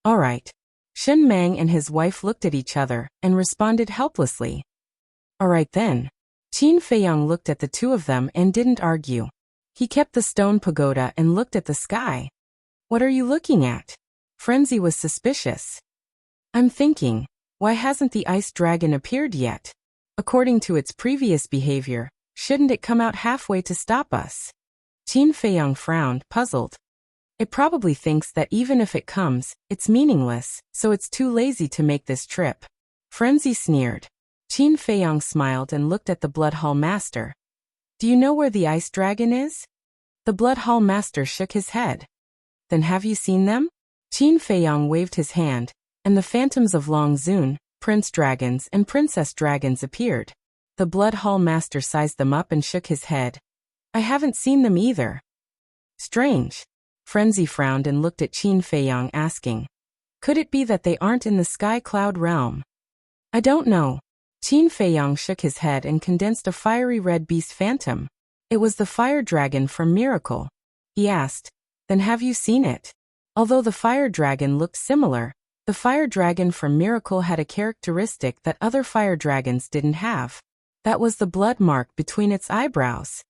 All right. Shen Mang and his wife looked at each other and responded helplessly. All right then. Qin Feiyang looked at the two of them and didn't argue. He kept the stone pagoda and looked at the sky. What are you looking at? Frenzy was suspicious. I'm thinking, why hasn't the ice dragon appeared yet? According to its previous behavior, shouldn't it come out halfway to stop us? Qin Feiyang frowned, puzzled. It probably thinks that even if it comes, it's meaningless, so it's too lazy to make this trip. Frenzy sneered. Qin Feiyang smiled and looked at the Blood Hall Master. Do you know where the ice dragon is? The Blood Hall Master shook his head. Then have you seen them? Qin Feiyang waved his hand, and the phantoms of Long Zun, Prince Dragons and Princess Dragons appeared. The Blood Hall Master sized them up and shook his head. I haven't seen them either. Strange. Frenzy frowned and looked at Qin Feiyang asking. Could it be that they aren't in the Sky Cloud realm? I don't know. Qin Feiyang shook his head and condensed a fiery red beast phantom. It was the fire dragon from Miracle. He asked, Then have you seen it? Although the fire dragon looked similar, the fire dragon from Miracle had a characteristic that other fire dragons didn't have. That was the blood mark between its eyebrows.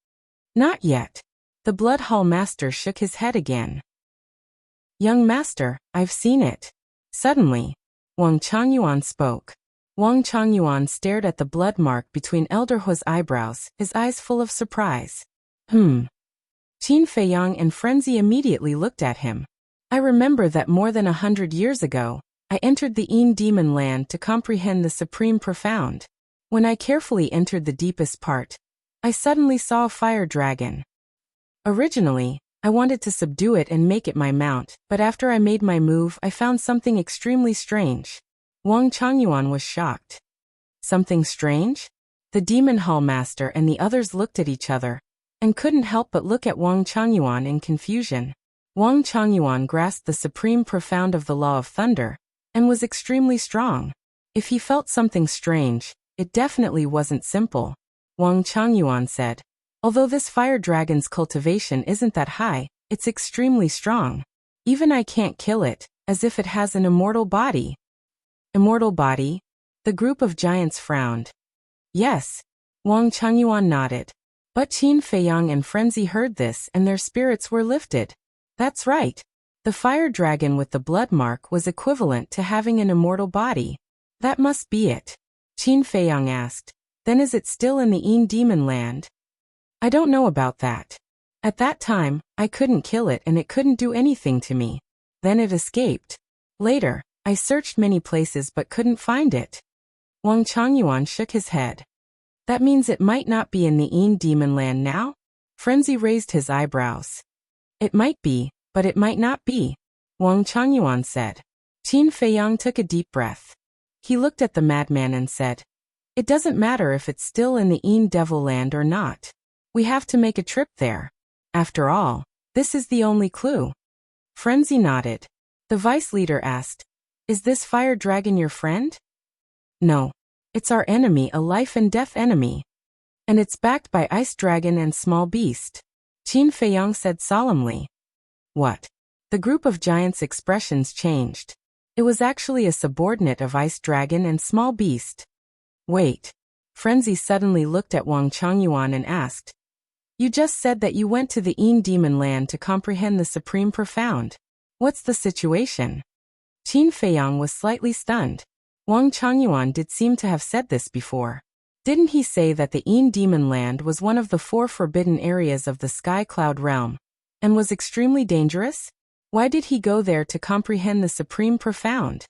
Not yet. The Blood Hall Master shook his head again. Young Master, I've seen it. Suddenly, Wang Changyuan spoke. Wang Changyuan stared at the blood mark between Elder Hu's eyebrows, his eyes full of surprise. Qin Feiyang and Frenzy immediately looked at him. I remember that more than 100 years ago, I entered the Een Demon Land to comprehend the Supreme Profound. When I carefully entered the deepest part, I suddenly saw a fire dragon. Originally, I wanted to subdue it and make it my mount, but after I made my move, I found something extremely strange. Wang Changyuan was shocked. Something strange? The Demon Hall Master and the others looked at each other, and couldn't help but look at Wang Changyuan in confusion. Wang Changyuan grasped the supreme profound of the Law of Thunder, and was extremely strong. If he felt something strange, it definitely wasn't simple. Wang Changyuan said. Although this fire dragon's cultivation isn't that high, it's extremely strong. Even I can't kill it, as if it has an immortal body. Immortal body? The group of giants frowned. Yes. Wang Changyuan nodded. But Qin Feiyang and Frenzy heard this and their spirits were lifted. That's right. The fire dragon with the blood mark was equivalent to having an immortal body. That must be it. Qin Feiyang asked. Then is it still in the Een Demon Land? I don't know about that. At that time, I couldn't kill it and it couldn't do anything to me. Then it escaped. Later, I searched many places but couldn't find it. Wang Changyuan shook his head. That means it might not be in the Een Demon Land now? Frenzy raised his eyebrows. It might be, but it might not be, Wang Changyuan said. Qin Feiyang took a deep breath. He looked at the madman and said, It doesn't matter if it's still in the Een Devil Land or not. We have to make a trip there. After all, this is the only clue. Frenzy nodded. The vice leader asked, "Is this fire dragon your friend?" "No. It's our enemy, a life and death enemy. And it's backed by ice dragon and small beast," Qin Feiyang said solemnly. "What?" The group of giants' expressions changed. It was actually a subordinate of ice dragon and small beast. "Wait." Frenzy suddenly looked at Wang Changyuan and asked, "You just said that you went to the Yin Demon Land to comprehend the Supreme Profound. What's the situation?" Qin Feiyang was slightly stunned. Wang Changyuan did seem to have said this before. Didn't he say that the Yin Demon Land was one of the 4 forbidden areas of the Sky Cloud realm, and was extremely dangerous? Why did he go there to comprehend the Supreme Profound?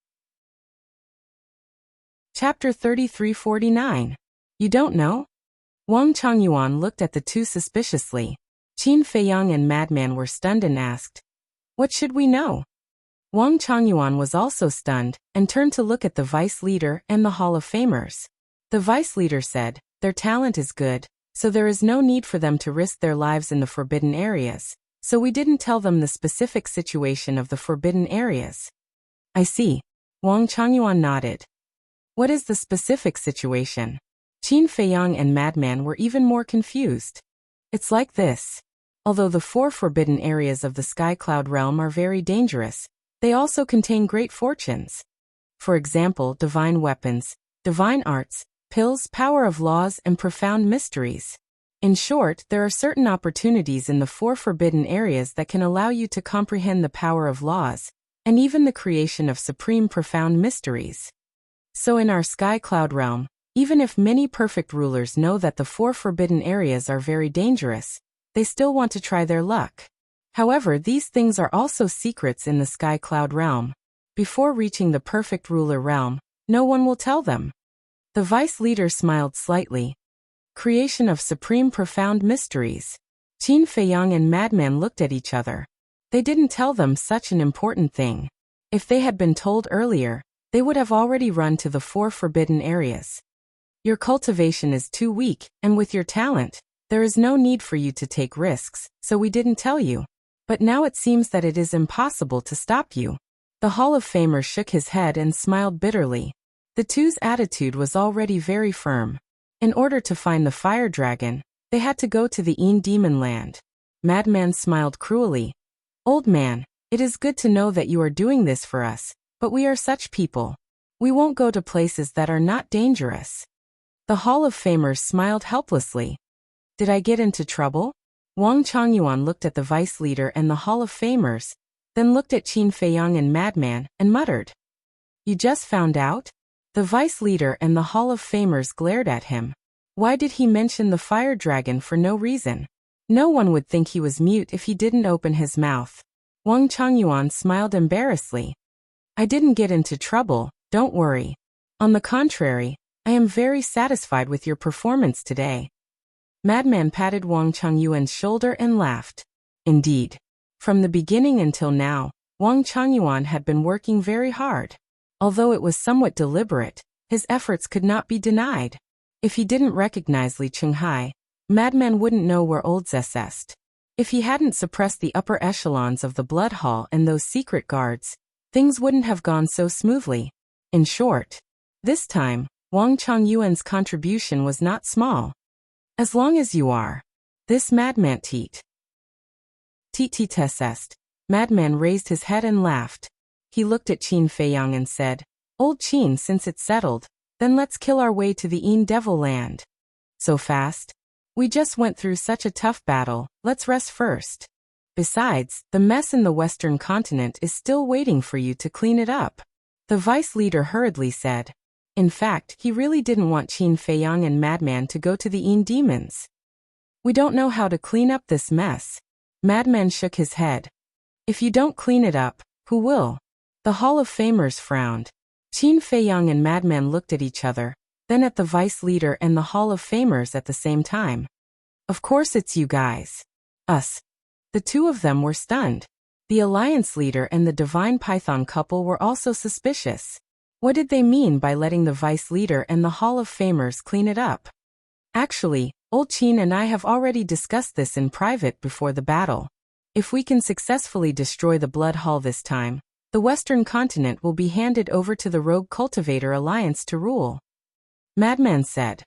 Chapter 3349. You don't know? Wang Changyuan looked at the two suspiciously. Qin Feiyang and Madman were stunned and asked, "What should we know?" Wang Changyuan was also stunned, and turned to look at the vice leader and the Hall of Famers. The vice leader said, "Their talent is good, so there is no need for them to risk their lives in the forbidden areas, so we didn't tell them the specific situation of the forbidden areas." "I see." Wang Changyuan nodded. "What is the specific situation?" Qin Feiyang and Madman were even more confused. "It's like this. Although the 4 forbidden areas of the Sky Cloud realm are very dangerous, they also contain great fortunes. For example, divine weapons, divine arts, pills, power of laws, and profound mysteries. In short, there are certain opportunities in the 4 forbidden areas that can allow you to comprehend the power of laws, and even the creation of supreme profound mysteries. So in our Sky Cloud realm, even if many perfect rulers know that the 4 forbidden areas are very dangerous, they still want to try their luck. However, these things are also secrets in the Sky Cloud realm. Before reaching the perfect ruler realm, no one will tell them." The vice leader smiled slightly. Creation of supreme profound mysteries. Qin Feiyang and Madman looked at each other. They didn't tell them such an important thing. If they had been told earlier, they would have already run to the 4 forbidden areas. "Your cultivation is too weak, and with your talent, there is no need for you to take risks, so we didn't tell you. But now it seems that it is impossible to stop you." The Hall of Famer shook his head and smiled bitterly. The two's attitude was already very firm. In order to find the fire dragon, they had to go to the Yin Demon Land. Madman smiled cruelly. "Old man, it is good to know that you are doing this for us, but we are such people. We won't go to places that are not dangerous." The Hall of Famers smiled helplessly. "Did I get into trouble?" Wang Changyuan looked at the vice leader and the Hall of Famers, then looked at Qin Feiyang and Madman, and muttered, "You just found out?" The vice leader and the Hall of Famers glared at him. Why did he mention the fire dragon for no reason? No one would think he was mute if he didn't open his mouth. Wang Changyuan smiled embarrassedly. "I didn't get into trouble, don't worry. On the contrary, I am very satisfied with your performance today." Madman patted Wang Changyuan's shoulder and laughed. Indeed. From the beginning until now, Wang Changyuan had been working very hard. Although it was somewhat deliberate, his efforts could not be denied. If he didn't recognize Li Qinghai, Madman wouldn't know where Old Zest. If he hadn't suppressed the upper echelons of the Blood Hall and those secret guards, things wouldn't have gone so smoothly. In short, this time, Wang Changyuan's contribution was not small. "As long as you are." This Madman teat. Test. Madman raised his head and laughed. He looked at Qin Feiyang and said, "Old Qin, since it's settled, then let's kill our way to the Yin Devil Land." "So fast? We just went through such a tough battle, let's rest first. Besides, the mess in the Western continent is still waiting for you to clean it up," the vice leader hurriedly said. In fact, he really didn't want Qin Feiyang and Madman to go to the Yin Demons. "We don't know how to clean up this mess." Madman shook his head. "If you don't clean it up, who will?" The Hall of Famers frowned. Qin Feiyang and Madman looked at each other, then at the vice leader and the Hall of Famers at the same time. "Of course it's you guys." "Us." The two of them were stunned. The alliance leader and the divine python couple were also suspicious. What did they mean by letting the vice leader and the Hall of Famers clean it up? "Actually, Old Qin and I have already discussed this in private before the battle. If we can successfully destroy the Blood Hall this time, The Western continent will be handed over to the Rogue Cultivator Alliance to rule. Madman said.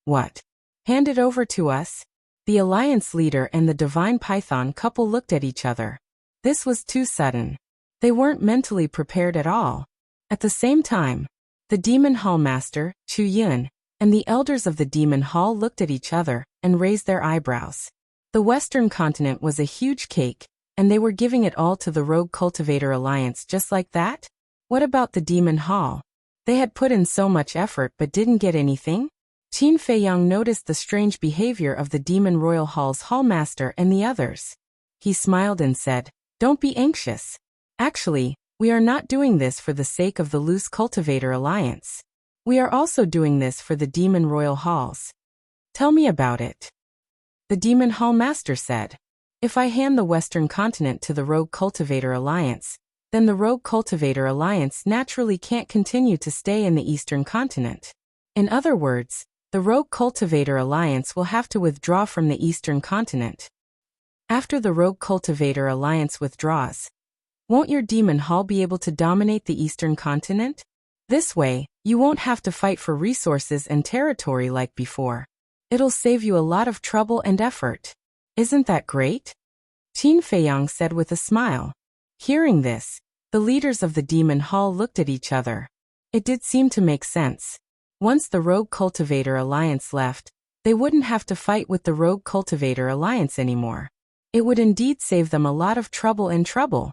What? Handed over to us? The Alliance leader and the Divine Python couple looked at each other. This was too sudden. They weren't mentally prepared at all. At the same time, the Demon Hall Master, Chu Yun, and the elders of the Demon Hall looked at each other and raised their eyebrows. The Western continent was a huge cake, and they were giving it all to the Rogue Cultivator Alliance just like that? What about the Demon Hall? They had put in so much effort but didn't get anything? Qin Feiyang noticed the strange behavior of the Demon Royal Hall's Hallmaster and the others. He smiled and said, "Don't be anxious. Actually, we are not doing this for the sake of the Loose Cultivator Alliance. We are also doing this for the Demon Royal Halls." "Tell me about it." The Demon Hall Master said, "If I hand the Western continent to the Rogue Cultivator Alliance, then the Rogue Cultivator Alliance naturally can't continue to stay in the Eastern continent. In other words, the Rogue Cultivator Alliance will have to withdraw from the Eastern continent. After the Rogue Cultivator Alliance withdraws, won't your Demon Hall be able to dominate the Eastern continent? This way, you won't have to fight for resources and territory like before. It'll save you a lot of trouble and effort. Isn't that great?" Qin Feiyang said with a smile. Hearing this, the leaders of the Demon Hall looked at each other. It did seem to make sense. Once the Rogue Cultivator Alliance left, they wouldn't have to fight with the Rogue Cultivator Alliance anymore. It would indeed save them a lot of trouble and trouble.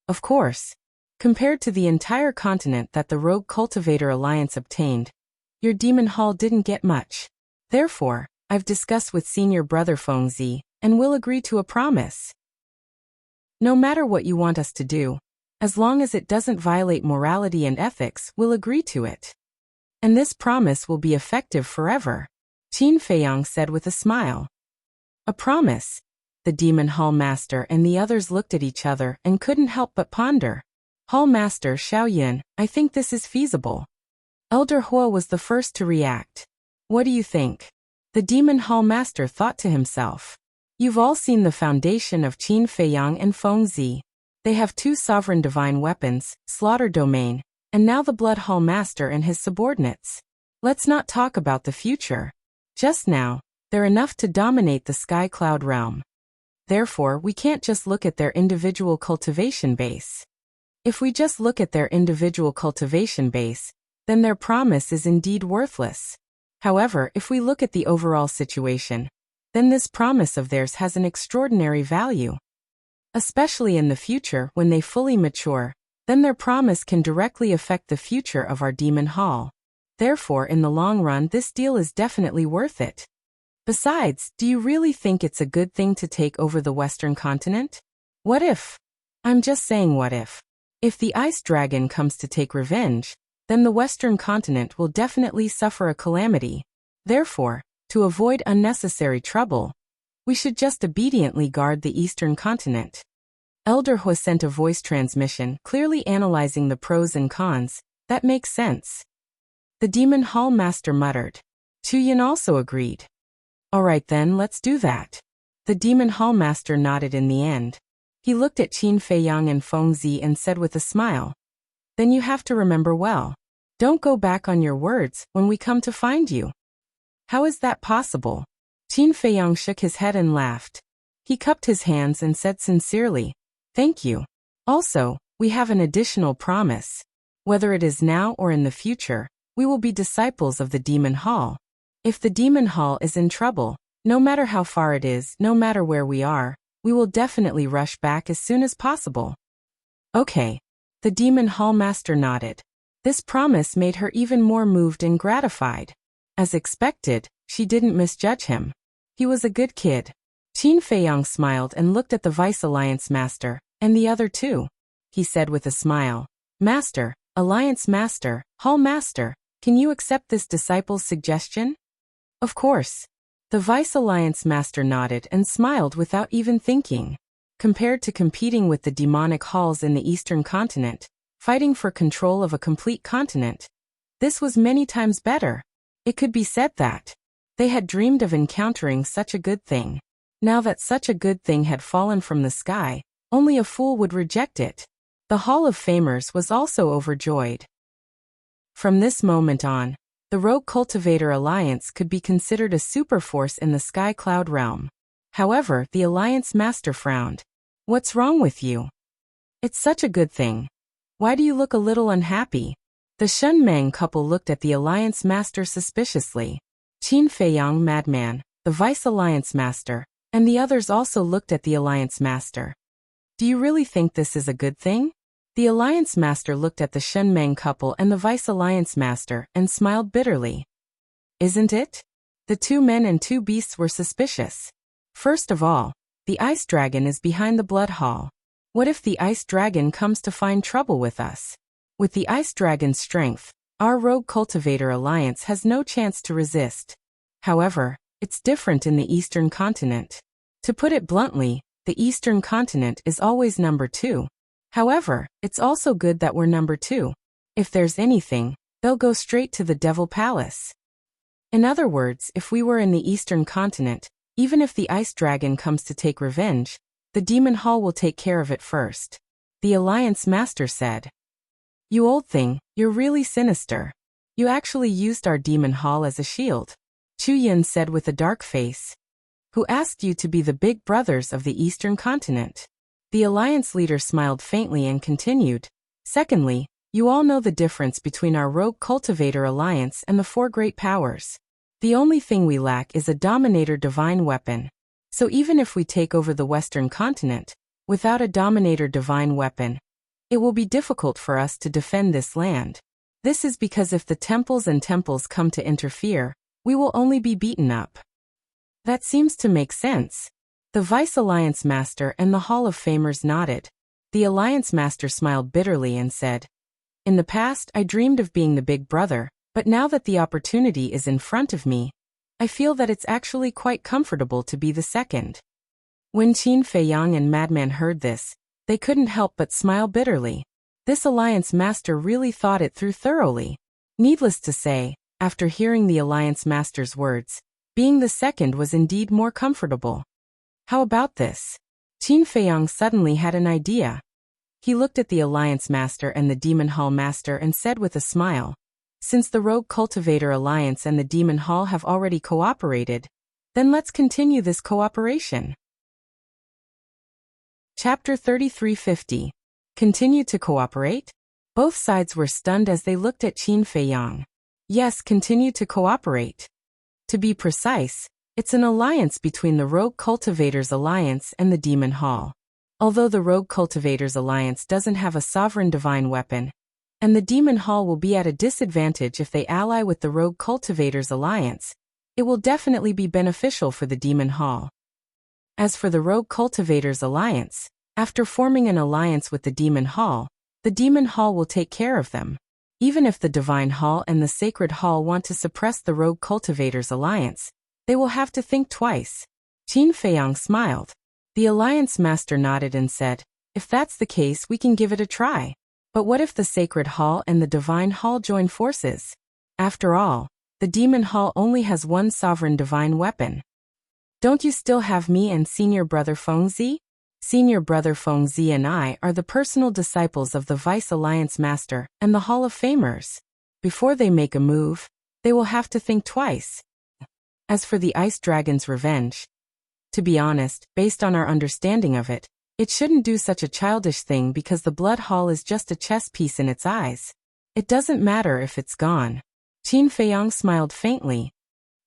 Of course, compared to the entire continent that the Rogue Cultivator Alliance obtained, your Demon Hall didn't get much. Therefore, I've discussed with Senior Brother Fengzi, and will agree to a promise. No matter what you want us to do, as long as it doesn't violate morality and ethics, we'll agree to it. And this promise will be effective forever, Qin Feiyang said with a smile. A promise? The Demon Hall Master and the others looked at each other and couldn't help but ponder. Hall Master Xiaoyan, I think this is feasible. Elder Hua was the first to react. What do you think? The Demon Hall Master thought to himself. You've all seen the foundation of Qin Feiyang and Fengzi. They have 2 sovereign divine weapons, Slaughter Domain, and now the Blood Hall Master and his subordinates. Let's not talk about the future. Just now, they're enough to dominate the Sky Cloud realm. Therefore, we can't just look at their individual cultivation base. If we just look at their individual cultivation base, then their promise is indeed worthless. However, if we look at the overall situation, then this promise of theirs has an extraordinary value. Especially in the future when they fully mature, then their promise can directly affect the future of our Demon Hall. Therefore, in the long run, this deal is definitely worth it. Besides, do you really think it's a good thing to take over the Western continent? What if? I'm just saying what if. If the Ice Dragon comes to take revenge, then the Western continent will definitely suffer a calamity. Therefore, to avoid unnecessary trouble, we should just obediently guard the Eastern continent. Elder Hua sent a voice transmission, clearly analyzing the pros and cons. That makes sense. The Demon Hall Master muttered. Chu Yin also agreed. All right then, let's do that. The Demon Hall Master nodded in the end. He looked at Qin Feiyang and Fengzi and said with a smile. Then you have to remember well. Don't go back on your words when we come to find you. How is that possible? Qin Feiyang shook his head and laughed. He cupped his hands and said sincerely, Thank you. Also, we have an additional promise. Whether it is now or in the future, we will be disciples of the Demon Hall. If the Demon Hall is in trouble, no matter how far it is, no matter where we are, we will definitely rush back as soon as possible. Okay. The Demon Hall Master nodded. This promise made her even more moved and gratified. As expected, she didn't misjudge him. He was a good kid. Qin Feiyang smiled and looked at the Vice Alliance Master, and the other two. He said with a smile, Master, Alliance Master, Hall Master, can you accept this disciple's suggestion? Of course. The Vice Alliance Master nodded and smiled without even thinking. Compared to competing with the demonic halls in the Eastern continent, fighting for control of a complete continent, this was many times better. It could be said that they had dreamed of encountering such a good thing. Now that such a good thing had fallen from the sky, only a fool would reject it. The Hall of Famers was also overjoyed. From this moment on, the Rogue Cultivator Alliance could be considered a superforce in the Sky Cloud realm. However, the Alliance Master frowned. What's wrong with you? It's such a good thing. Why do you look a little unhappy? The Shun Meng couple looked at the Alliance Master suspiciously. Qin Feiyang Madman, the Vice Alliance Master, and the others also looked at the Alliance Master. Do you really think this is a good thing? The Alliance Master looked at the Shun Meng couple and the Vice Alliance Master and smiled bitterly. Isn't it? The two men and two beasts were suspicious. First of all, the Ice Dragon is behind the Blood Hall. What if the Ice Dragon comes to find trouble with us? With the Ice Dragon's strength, our Rogue Cultivator Alliance has no chance to resist. However, it's different in the Eastern Continent. To put it bluntly, the Eastern Continent is always number 2. However, it's also good that we're number 2. If there's anything, they'll go straight to the Devil Palace. In other words, if we were in the Eastern Continent, even if the Ice Dragon comes to take revenge, the Demon Hall will take care of it first. The Alliance Master said. You old thing, you're really sinister. You actually used our Demon Hall as a shield. Chu Yun said with a dark face. Who asked you to be the big brothers of the Eastern Continent? The Alliance leader smiled faintly and continued. Secondly, you all know the difference between our Rogue Cultivator Alliance and the 4 great powers. The only thing we lack is a Dominator Divine weapon. So even if we take over the Western Continent, without a Dominator Divine weapon, it will be difficult for us to defend this land. This is because if the temples and temples come to interfere, we will only be beaten up. That seems to make sense. The Vice Alliance Master and the Hall of Famers nodded. The Alliance Master smiled bitterly and said, In the past, I dreamed of being the big brother, but now that the opportunity is in front of me, I feel that it's actually quite comfortable to be the second. When Qin Feiyang and Madman heard this, they couldn't help but smile bitterly. This Alliance Master really thought it through thoroughly. Needless to say, after hearing the Alliance Master's words, being the second was indeed more comfortable. How about this? Qin Feiyang suddenly had an idea. He looked at the Alliance Master and the Demon Hall Master and said with a smile, Since the Rogue Cultivator Alliance and the Demon Hall have already cooperated, then let's continue this cooperation. Chapter 3350. Continue to cooperate? Both sides were stunned as they looked at Qin Feiyang. Yes, continue to cooperate. To be precise, it's an alliance between the Rogue Cultivators Alliance and the Demon Hall. Although the Rogue Cultivators Alliance doesn't have a sovereign divine weapon, and the Demon Hall will be at a disadvantage if they ally with the Rogue Cultivators Alliance, it will definitely be beneficial for the Demon Hall. As for the Rogue Cultivators Alliance, after forming an alliance with the Demon Hall will take care of them. Even if the Divine Hall and the Sacred Hall want to suppress the Rogue Cultivators Alliance, they will have to think twice. Qin Feiyang smiled. The Alliance Master nodded and said, If that's the case, we can give it a try. But what if the Sacred Hall and the Divine Hall join forces? After all, the Demon Hall only has one sovereign divine weapon. Don't you still have me and Senior Brother Fengzi? Senior Brother Fengzi and I are the personal disciples of the Vice Alliance Master and the Hall of Famers. Before they make a move, they will have to think twice. As for the Ice Dragon's revenge, to be honest, based on our understanding of it, it shouldn't do such a childish thing because the Blood Hall is just a chess piece in its eyes. It doesn't matter if it's gone. Qin Feiyang smiled faintly.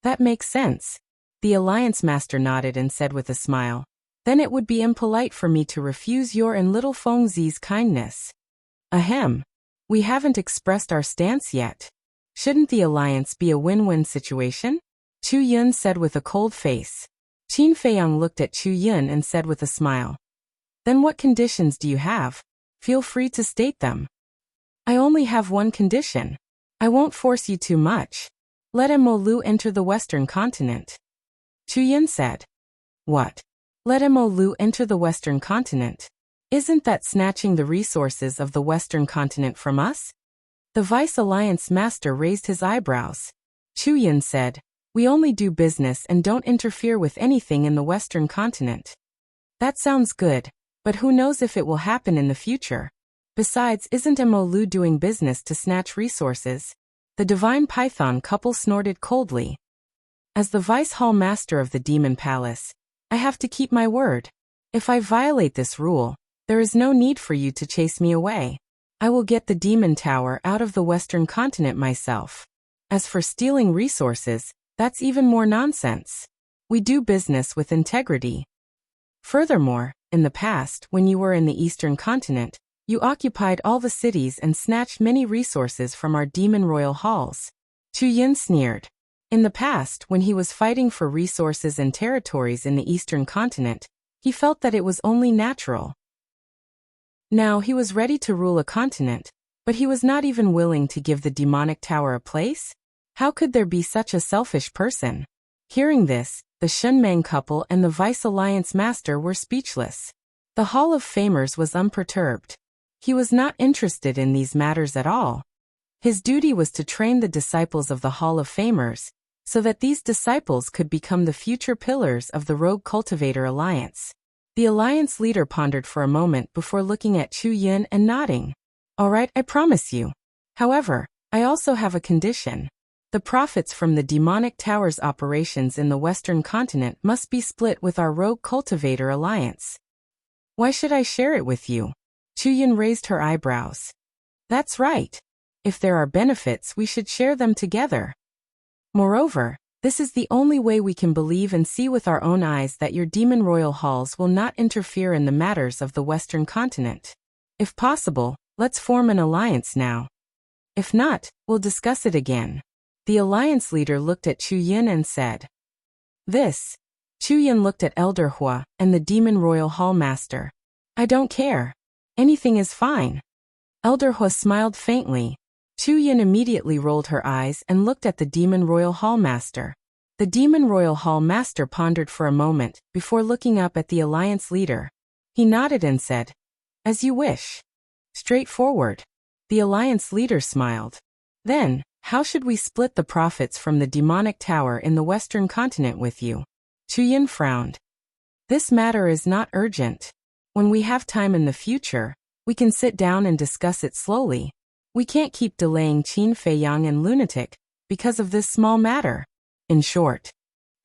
That makes sense. The Alliance Master nodded and said with a smile, Then it would be impolite for me to refuse your and little Fengzi's kindness. Ahem. We haven't expressed our stance yet. Shouldn't the alliance be a win-win situation? Chu Yun said with a cold face. Qin Feiyang looked at Chu Yun and said with a smile, Then what conditions do you have? Feel free to state them. I only have one condition. I won't force you too much. Let Mo Lu enter the Western Continent. Chu Yun said. What? Let Mo Lu enter the Western Continent? Isn't that snatching the resources of the Western Continent from us? The Vice Alliance Master raised his eyebrows. Chu Yun said, We only do business and don't interfere with anything in the Western Continent. That sounds good, but who knows if it will happen in the future? Besides, isn't Mo doing business to snatch resources? The divine python couple snorted coldly. As the vice hall master of the demon palace, I have to keep my word. If I violate this rule, there is no need for you to chase me away. I will get the demon tower out of the western continent myself. As for stealing resources, that's even more nonsense. We do business with integrity. Furthermore, in the past, when you were in the eastern continent, you occupied all the cities and snatched many resources from our demon royal halls. Chu Yin sneered. In the past, when he was fighting for resources and territories in the eastern continent, he felt that it was only natural. Now he was ready to rule a continent, but he was not even willing to give the demonic tower a place? How could there be such a selfish person? Hearing this, the Shunmang couple and the Vice Alliance Master were speechless. The Hall of Famers was unperturbed. He was not interested in these matters at all. His duty was to train the disciples of the Hall of Famers, so that these disciples could become the future pillars of the Rogue Cultivator Alliance. The alliance leader pondered for a moment before looking at Chu Yin and nodding. All right, I promise you. However, I also have a condition. The profits from the demonic tower's operations in the western continent must be split with our Rogue Cultivator Alliance. Why should I share it with you? Chu Yin raised her eyebrows. That's right. If there are benefits, we should share them together. Moreover, this is the only way we can believe and see with our own eyes that your demon royal halls will not interfere in the matters of the western continent. If possible, let's form an alliance now. If not, we'll discuss it again. The alliance leader looked at Chu Yin and said. This. Chu Yin looked at Elder Hua and the demon royal hall master. I don't care. Anything is fine. Elder Hua smiled faintly. Chu Yin immediately rolled her eyes and looked at the demon royal hall master. The demon royal hall master pondered for a moment before looking up at the alliance leader. He nodded and said, As you wish. Straightforward. The alliance leader smiled. Then, how should we split the profits from the demonic tower in the western continent with you? Chu Yin frowned. This matter is not urgent. When we have time in the future, we can sit down and discuss it slowly. We can't keep delaying Qin Feiyang and Lunatic because of this small matter. In short,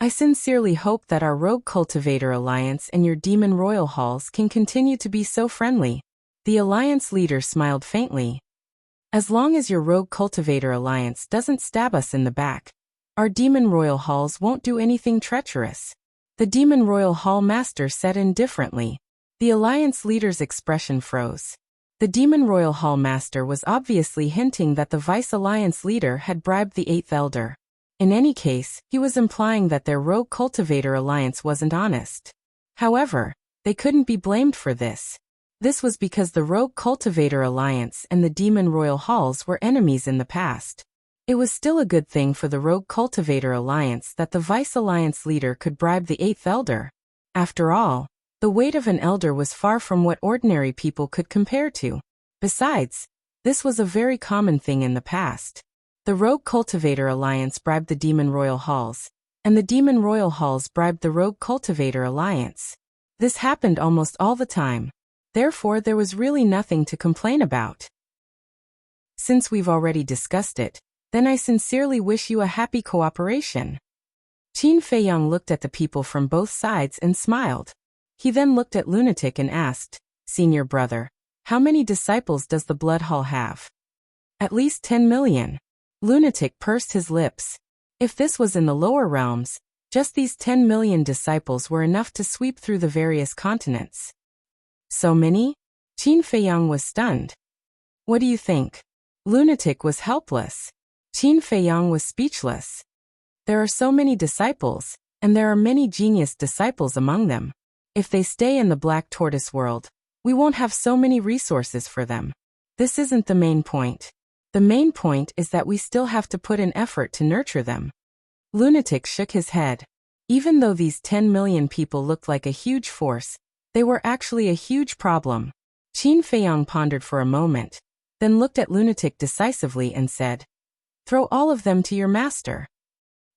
I sincerely hope that our Rogue Cultivator Alliance and your Demon Royal Halls can continue to be so friendly. The Alliance leader smiled faintly. As long as your Rogue Cultivator Alliance doesn't stab us in the back, our Demon Royal Halls won't do anything treacherous. The Demon Royal Hall Master said indifferently. The Alliance leader's expression froze. The Demon Royal Hall Master was obviously hinting that the Vice Alliance leader had bribed the Eighth Elder. In any case, he was implying that their Rogue Cultivator Alliance wasn't honest. However, they couldn't be blamed for this. This was because the Rogue Cultivator Alliance and the Demon Royal Halls were enemies in the past. It was still a good thing for the Rogue Cultivator Alliance that the Vice Alliance leader could bribe the Eighth Elder. After all, the weight of an elder was far from what ordinary people could compare to. Besides, this was a very common thing in the past. The Rogue Cultivator Alliance bribed the Demon Royal Halls, and the Demon Royal Halls bribed the Rogue Cultivator Alliance. This happened almost all the time. Therefore, there was really nothing to complain about. Since we've already discussed it, then I sincerely wish you a happy cooperation. Qin Feiyang looked at the people from both sides and smiled. He then looked at Lunatic and asked, Senior brother, how many disciples does the Blood Hall have? At least 10 million. Lunatic pursed his lips. If this was in the lower realms, just these 10 million disciples were enough to sweep through the various continents. So many? Qin Feiyang was stunned. What do you think? Lunatic was helpless. Qin Feiyang was speechless. There are so many disciples, and there are many genius disciples among them. If they stay in the Black Tortoise world, we won't have so many resources for them. This isn't the main point. The main point is that we still have to put in effort to nurture them. Lunatic shook his head. Even though these 10 million people looked like a huge force, they were actually a huge problem. Qin Feiyang pondered for a moment, then looked at Lunatic decisively and said, Throw all of them to your master.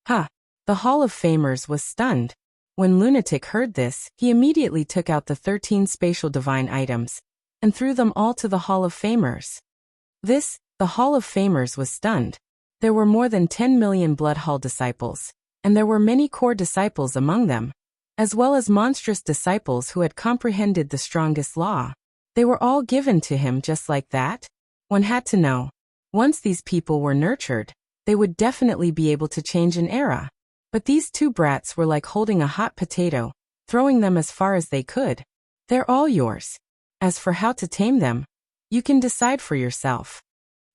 Ha! The Hall of Famers was stunned. When Lunatic heard this, he immediately took out the 13 spatial divine items. and threw them all to the Hall of Famers. The Hall of Famers was stunned. There were more than 10 million Blood Hall disciples, and there were many core disciples among them, as well as monstrous disciples who had comprehended the strongest law. They were all given to him just like that? One had to know. Once these people were nurtured, they would definitely be able to change an era. But these two brats were like holding a hot potato, throwing them as far as they could. They're all yours. As for how to tame them, you can decide for yourself.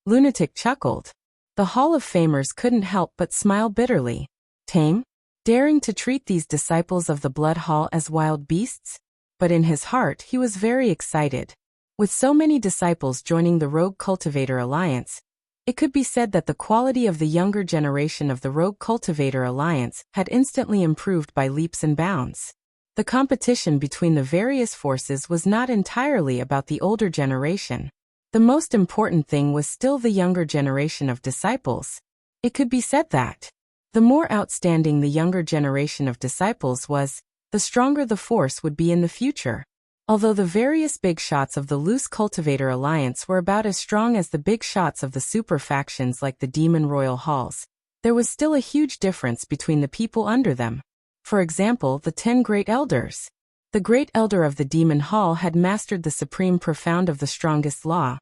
Lunatic chuckled. The Hall of Famers couldn't help but smile bitterly. Tame? Daring to treat these disciples of the Blood Hall as wild beasts? But in his heart he was very excited. With so many disciples joining the Rogue Cultivator Alliance, it could be said that the quality of the younger generation of the Rogue Cultivator Alliance had instantly improved by leaps and bounds. The competition between the various forces was not entirely about the older generation. The most important thing was still the younger generation of disciples. It could be said that the more outstanding the younger generation of disciples was, the stronger the force would be in the future. Although the various big shots of the Loose Cultivator Alliance were about as strong as the big shots of the super factions like the Demon Royal Halls, there was still a huge difference between the people under them. For example, the 10 Great Elders. The Great Elder of the Demon Hall had mastered the supreme profound of the strongest law,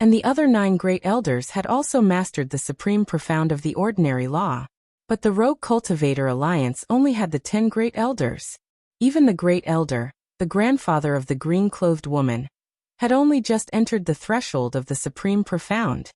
and the other 9 Great Elders had also mastered the supreme profound of the ordinary law. But the Rogue Cultivator Alliance only had the 10 Great Elders. Even the Great Elder, the grandfather of the green-clothed woman, had only just entered the threshold of the supreme profound.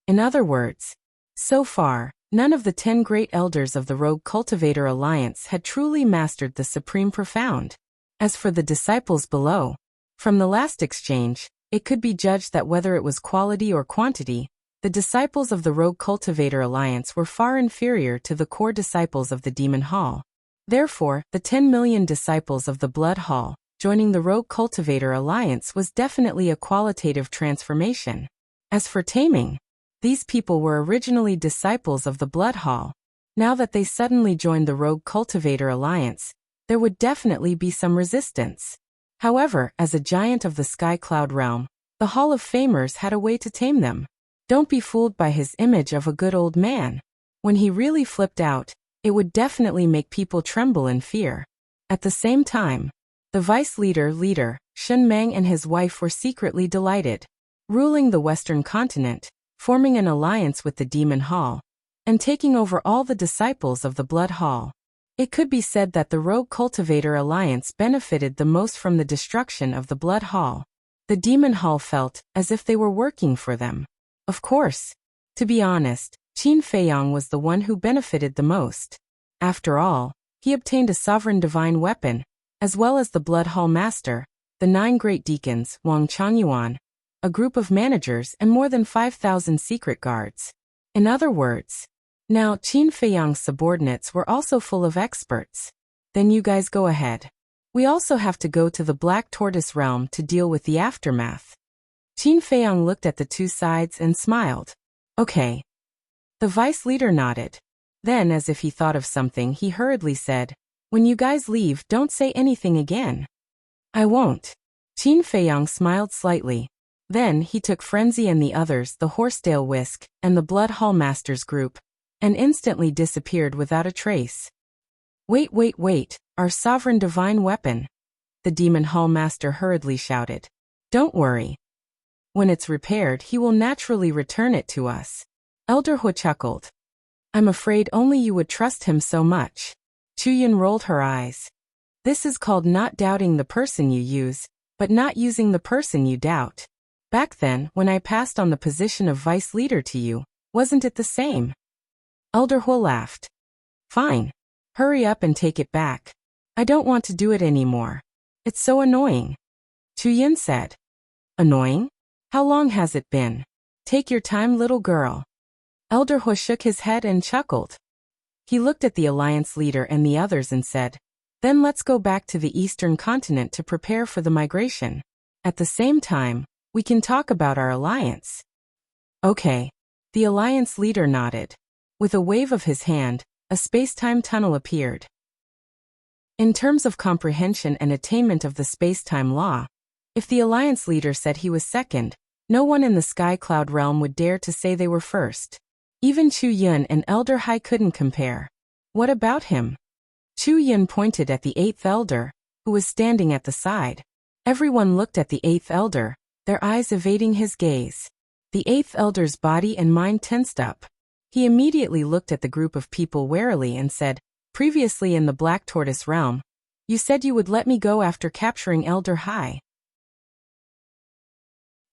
In other words, so far, none of the 10 Great Elders of the Rogue Cultivator Alliance had truly mastered the supreme profound. As for the disciples below, from the last exchange, it could be judged that whether it was quality or quantity, the disciples of the Rogue Cultivator Alliance were far inferior to the core disciples of the Demon Hall. Therefore, the 10 million disciples of the Blood Hall joining the Rogue Cultivator Alliance was definitely a qualitative transformation. As for taming, these people were originally disciples of the Blood Hall. Now that they suddenly joined the Rogue Cultivator Alliance, there would definitely be some resistance. However, as a giant of the Sky Cloud realm, the Hall of Famers had a way to tame them. Don't be fooled by his image of a good old man. When he really flipped out, it would definitely make people tremble in fear. At the same time, the vice leader, Shun Meng and his wife were secretly delighted. Ruling the Western continent, forming an alliance with the Demon Hall, and taking over all the disciples of the Blood Hall. It could be said that the Rogue Cultivator Alliance benefited the most from the destruction of the Blood Hall. The Demon Hall felt as if they were working for them. Of course. To be honest, Qin Feiyang was the one who benefited the most. After all, he obtained a sovereign divine weapon, as well as the Blood Hall Master, the 9 Great Deacons, Wang Changyuan, a group of managers and more than 5,000 secret guards. In other words, now Qin Feiyang's subordinates were also full of experts. Then you guys go ahead. We also have to go to the Black Tortoise realm to deal with the aftermath. Qin Feiyang looked at the two sides and smiled. Okay. The vice leader nodded. Then, as if he thought of something, he hurriedly said, "When you guys leave, don't say anything again." "I won't." Qin Feiyang smiled slightly. Then he took Frenzy and the others, the Horsedale Whisk, and the Blood Hall Masters group, and instantly disappeared without a trace. Wait, our sovereign divine weapon," the Demon Hall Master hurriedly shouted. "Don't worry. When it's repaired, he will naturally return it to us." Elder Hu chuckled. "I'm afraid only you would trust him so much." Chuyin rolled her eyes. "This is called not doubting the person you use, but not using the person you doubt. Back then, when I passed on the position of vice leader to you, wasn't it the same?" Elder Hu laughed. "Fine. Hurry up and take it back. I don't want to do it anymore. It's so annoying." Chuyin said. "Annoying? How long has it been? Take your time, little girl." Elder Hu shook his head and chuckled. He looked at the alliance leader and the others and said, "Then let's go back to the eastern continent to prepare for the migration. At the same time, we can talk about our alliance." "Okay." The alliance leader nodded. With a wave of his hand, a space-time tunnel appeared. In terms of comprehension and attainment of the space-time law, If the alliance leader said he was second, no one in the Sky Cloud realm would dare to say they were first. Even Chu Yun and Elder Hai couldn't compare. What about him? Chu Yun pointed at the 8th elder, who was standing at the side. Everyone looked at the 8th elder, their eyes evading his gaze. The 8th elder's body and mind tensed up. He immediately looked at the group of people warily and said, "Previously in the Black Tortoise realm, you said you would let me go after capturing Elder Hai."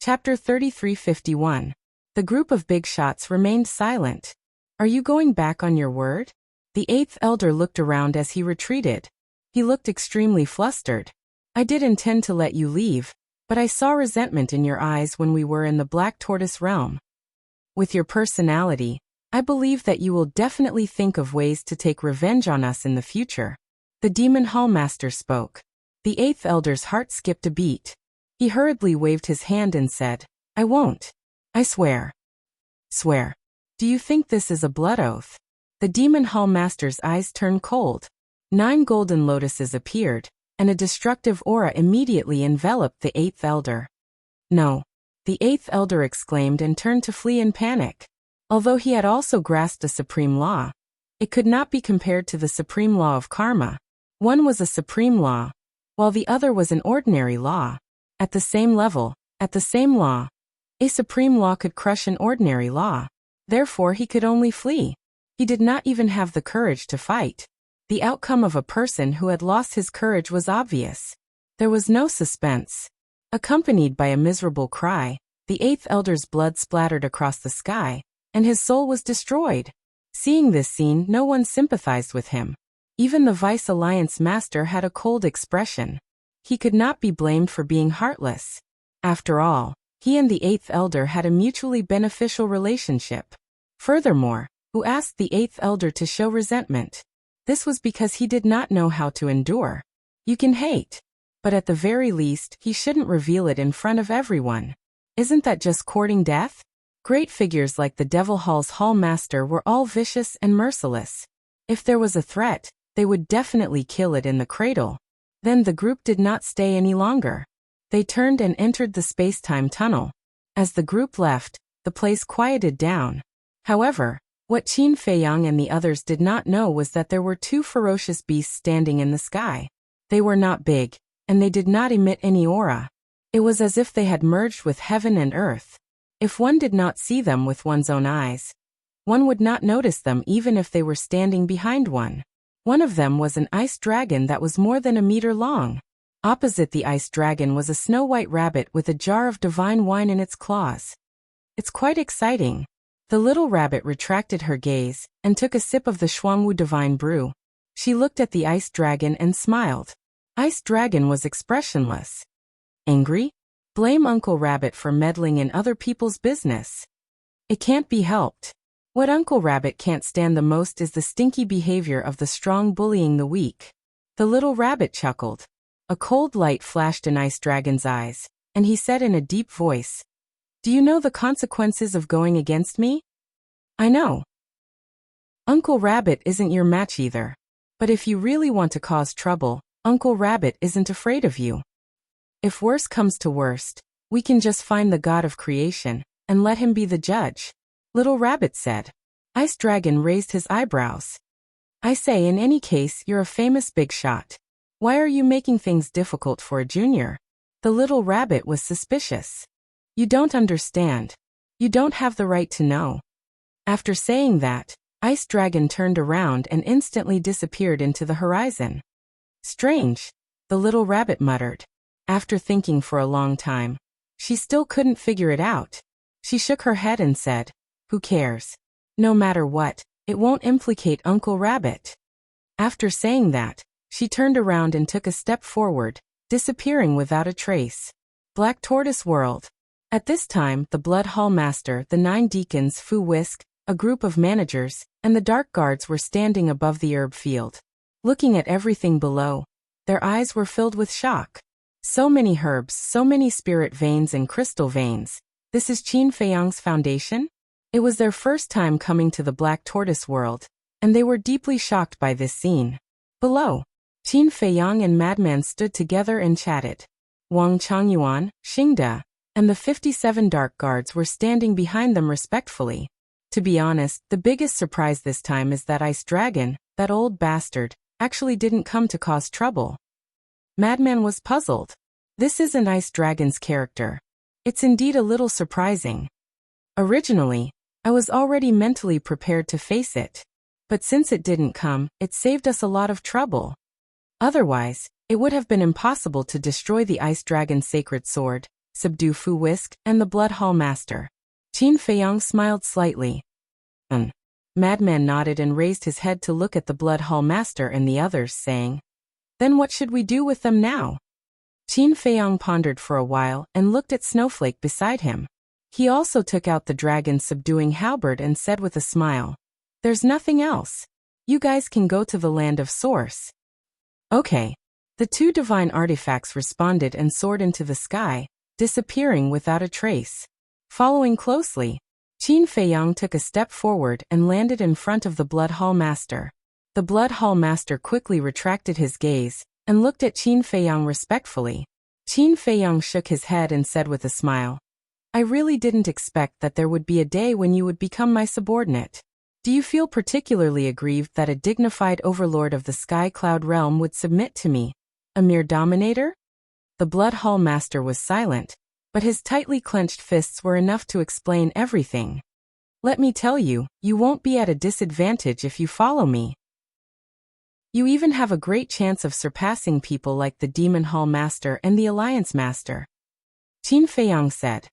Chapter 3351. The group of big shots remained silent. "Are you going back on your word?" The 8th elder looked around as he retreated. He looked extremely flustered. "I did intend to let you leave, but I saw resentment in your eyes when we were in the Black Tortoise realm. With your personality, I believe that you will definitely think of ways to take revenge on us in the future." The Demon Hall Master spoke. The 8th elder's heart skipped a beat. He hurriedly waved his hand and said, "I won't. I swear." "Swear? Do you think this is a blood oath?" The Demon Hall Master's eyes turned cold. 9 golden lotuses appeared, and a destructive aura immediately enveloped the 8th elder. "No," the 8th elder exclaimed and turned to flee in panic. Although he had also grasped a supreme law, it could not be compared to the supreme law of karma. One was a supreme law, while the other was an ordinary law. At the same level, at the same law, a supreme law could crush an ordinary law. Therefore he could only flee. He did not even have the courage to fight. The outcome of a person who had lost his courage was obvious. There was no suspense. Accompanied by a miserable cry, the 8th elder's blood splattered across the sky, and his soul was destroyed. Seeing this scene, no one sympathized with him. Even the Vice Alliance Master had a cold expression. He could not be blamed for being heartless. After all, he and the 8th elder had a mutually beneficial relationship. Furthermore, who asked the 8th elder to show resentment? This was because he did not know how to endure. You can hate, but at the very least, he shouldn't reveal it in front of everyone. Isn't that just courting death? Great figures like the Devil Hall's Hall Master were all vicious and merciless. If there was a threat, they would definitely kill it in the cradle. Then the group did not stay any longer. They turned and entered the space-time tunnel. As the group left, the place quieted down. However, what Qin Feiyang and the others did not know was that there were 2 ferocious beasts standing in the sky. They were not big, and they did not emit any aura. It was as if they had merged with heaven and earth. If one did not see them with one's own eyes, one would not notice them even if they were standing behind one. One of them was an ice dragon that was more than a meter long. Opposite the ice dragon was a snow-white rabbit with a jar of divine wine in its claws. "It's quite exciting." The little rabbit retracted her gaze and took a sip of the Shuangwu divine brew. She looked at the ice dragon and smiled. Ice dragon was expressionless. Angry? Blame Uncle Rabbit for meddling in other people's business. It can't be helped. What Uncle Rabbit can't stand the most is the stinky behavior of the strong bullying the weak. The little rabbit chuckled. A cold light flashed in Ice Dragon's eyes, and he said in a deep voice, "Do you know the consequences of going against me?" "I know. Uncle Rabbit isn't your match either. But if you really want to cause trouble, Uncle Rabbit isn't afraid of you. If worse comes to worst, we can just find the God of creation and let him be the judge," Little Rabbit said. Ice Dragon raised his eyebrows. "I say, in any case, you're a famous big shot. Why are you making things difficult for a junior?" The little rabbit was suspicious. "You don't understand. You don't have the right to know." After saying that, Ice Dragon turned around and instantly disappeared into the horizon. "Strange," the little rabbit muttered. After thinking for a long time, she still couldn't figure it out. She shook her head and said, "Who cares? No matter what, it won't implicate Uncle Rabbit." After saying that, she turned around and took a step forward, disappearing without a trace. Black Tortoise World. At this time, the Blood Hall Master, the 9 deacons, Fu Whisk, a group of managers, and the Dark Guards were standing above the herb field. Looking at everything below, their eyes were filled with shock. So many herbs, so many spirit veins and crystal veins. This is Qin Feiyang's foundation? It was their first time coming to the Black Tortoise World, and they were deeply shocked by this scene. Below, Qin Feiyang and Madman stood together and chatted. Wang Changyuan, Xingde, and the 57 dark guards were standing behind them respectfully. To be honest, the biggest surprise this time is that Ice Dragon, that old bastard, actually didn't come to cause trouble. Madman was puzzled. This isn't Ice Dragon's character. It's indeed a little surprising. Originally, I was already mentally prepared to face it. But since it didn't come, it saved us a lot of trouble. Otherwise, it would have been impossible to destroy the Ice Dragon's sacred sword, subdue Fu Whisk, and the Blood Hall Master. Qin Feiyang smiled slightly. Madman nodded and raised his head to look at the Blood Hall Master and the others, saying, "Then what should we do with them now?" Qin Feiyang pondered for a while and looked at Snowflake beside him. He also took out the dragon's subduing halberd and said with a smile, "There's nothing else. You guys can go to the land of Source." Okay. The two divine artifacts responded and soared into the sky, disappearing without a trace. Following closely, Qin Feiyang took a step forward and landed in front of the Blood Hall Master. The Blood Hall Master quickly retracted his gaze and looked at Qin Feiyang respectfully. Qin Feiyang shook his head and said with a smile, "I really didn't expect that there would be a day when you would become my subordinate. Do you feel particularly aggrieved that a dignified overlord of the Sky Cloud realm would submit to me, a mere dominator?" The Blood Hall Master was silent, but his tightly clenched fists were enough to explain everything. "Let me tell you, you won't be at a disadvantage if you follow me. You even have a great chance of surpassing people like the Demon Hall Master and the Alliance Master," Qin Feiyang said.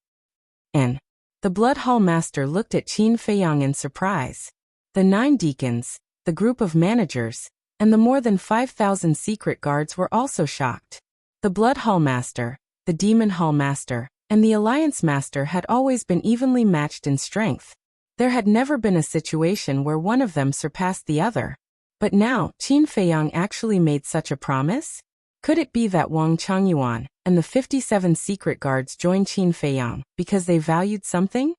And the Blood Hall Master looked at Qin Feiyang in surprise. The 9 deacons, the group of managers, and the more than 5,000 secret guards were also shocked. The Blood Hall Master, the Demon Hall Master, and the Alliance Master had always been evenly matched in strength. There had never been a situation where one of them surpassed the other. But now, Qin Feiyang actually made such a promise? Could it be that Wang Changyuan and the 57 secret guards joined Qin Feiyang because they valued something?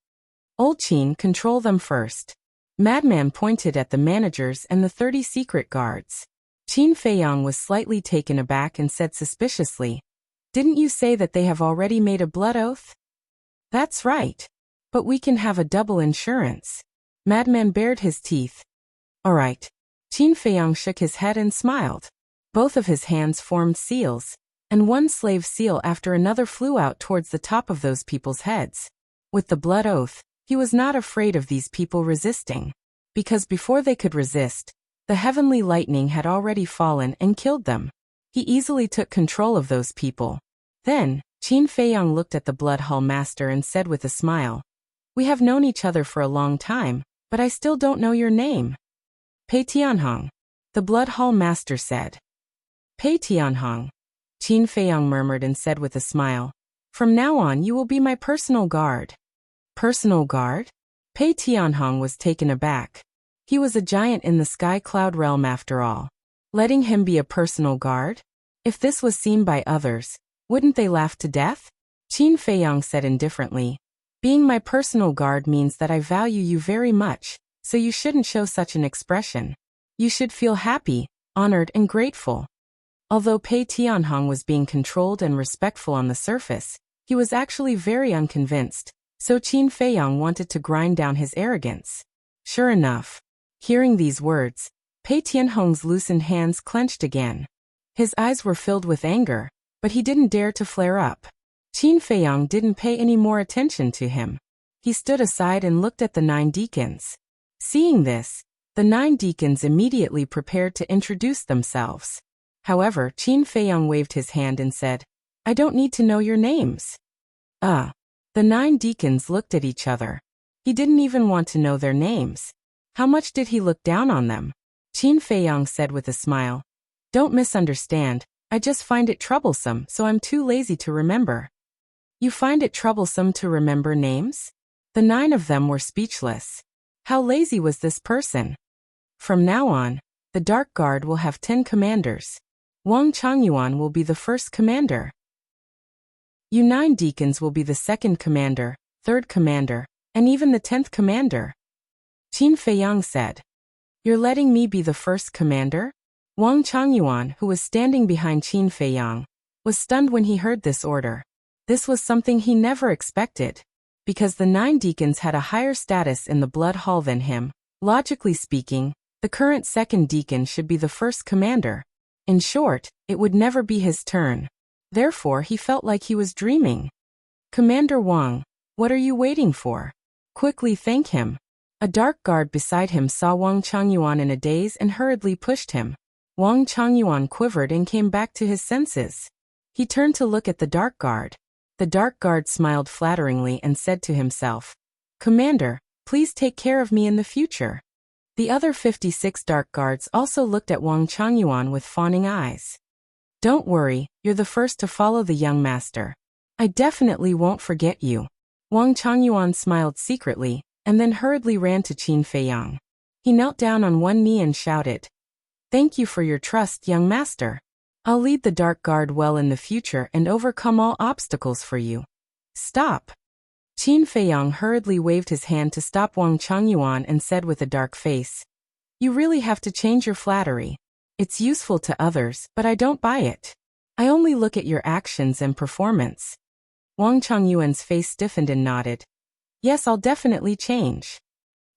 Old Qin, control them first. Madman pointed at the managers and the 30 secret guards. Qin Feiyang was slightly taken aback and said suspiciously, "Didn't you say that they have already made a blood oath?" "That's right. But we can have a double insurance." Madman bared his teeth. "All right." Qin Feiyang shook his head and smiled. Both of his hands formed seals, and one slave seal after another flew out towards the top of those people's heads. With the blood oath, he was not afraid of these people resisting, because before they could resist, the heavenly lightning had already fallen and killed them. He easily took control of those people. Then, Qin Feiyang looked at the Blood Hall Master and said with a smile, "We have known each other for a long time, but I still don't know your name." "Pei Tianhong," the Blood Hall Master said. "Pei Tianhong," Qin Feiyang murmured and said with a smile, "From now on you will be my personal guard." Personal guard? Pei Tianhong was taken aback. He was a giant in the Sky Cloud realm after all. Letting him be a personal guard? If this was seen by others, wouldn't they laugh to death? Qin Feiyang said indifferently, "Being my personal guard means that I value you very much, so you shouldn't show such an expression. You should feel happy, honored and grateful." Although Pei Tianhong was being controlled and respectful on the surface, he was actually very unconvinced, so Qin Feiyang wanted to grind down his arrogance. Sure enough, hearing these words, Pei Tianhong's loosened hands clenched again. His eyes were filled with anger, but he didn't dare to flare up. Qin Feiyang didn't pay any more attention to him. He stood aside and looked at the 9 deacons. Seeing this, the 9 deacons immediately prepared to introduce themselves. However, Qin Feiyang waved his hand and said, "I don't need to know your names." The 9 deacons looked at each other. He didn't even want to know their names. How much did he look down on them? Qin Feiyang said with a smile, "Don't misunderstand, I just find it troublesome, so I'm too lazy to remember." "You find it troublesome to remember names?" The 9 of them were speechless. How lazy was this person? From now on, the Dark Guard will have 10 commanders. Wang Changyuan will be the first commander. You 9 deacons will be the second commander, third commander, and even the 10th commander. Qin Feiyang said, "You're letting me be the first commander?" Wang Changyuan, who was standing behind Qin Feiyang, was stunned when he heard this order. This was something he never expected. Because the 9 deacons had a higher status in the blood hall than him, logically speaking, the current second deacon should be the first commander. In short, it would never be his turn. Therefore, he felt like he was dreaming. Commander Wang, what are you waiting for? Quickly thank him. A dark guard beside him saw Wang Changyuan in a daze and hurriedly pushed him. Wang Changyuan quivered and came back to his senses. He turned to look at the dark guard. The dark guard smiled flatteringly and said to himself, Commander, please take care of me in the future. The other 56 dark guards also looked at Wang Changyuan with fawning eyes. Don't worry, you're the first to follow the young master. I definitely won't forget you. Wang Changyuan smiled secretly, and then hurriedly ran to Qin Feiyang. He knelt down on one knee and shouted, Thank you for your trust, young master. I'll lead the dark guard well in the future and overcome all obstacles for you. Stop. Qin Feiyang hurriedly waved his hand to stop Wang Changyuan and said with a dark face, You really have to change your flattery. It's useful to others, but I don't buy it. I only look at your actions and performance. Wang Changyuan's face stiffened and nodded. Yes, I'll definitely change.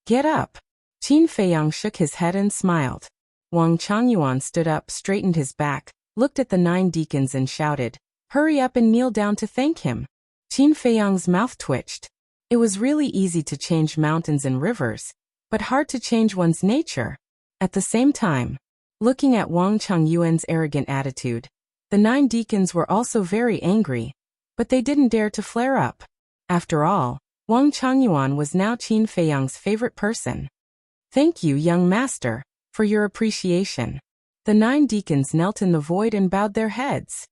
Get up. Qin Feiyang shook his head and smiled. Wang Changyuan stood up, straightened his back, looked at the 9 deacons and shouted, Hurry up and kneel down to thank him. Qin Feiyang's mouth twitched. It was really easy to change mountains and rivers, but hard to change one's nature. At the same time, looking at Wang Changyuan's arrogant attitude, the 9 deacons were also very angry, but they didn't dare to flare up. After all, Wang Changyuan was now Qin Feiyang's favorite person. Thank you, young master, for your appreciation. The 9 deacons knelt in the void and bowed their heads.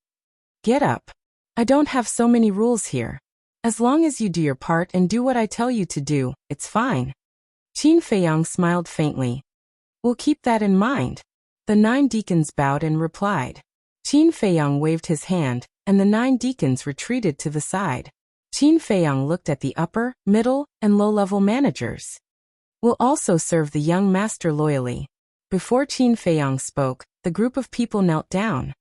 Get up. I don't have so many rules here. As long as you do your part and do what I tell you to do, it's fine. Qin Feiyang smiled faintly. We'll keep that in mind. The 9 deacons bowed and replied. Qin Feiyang waved his hand, and the 9 deacons retreated to the side. Qin Feiyang looked at the upper, middle, and low-level managers. We'll also serve the young master loyally. Before Qin Feiyang spoke, the group of people knelt down.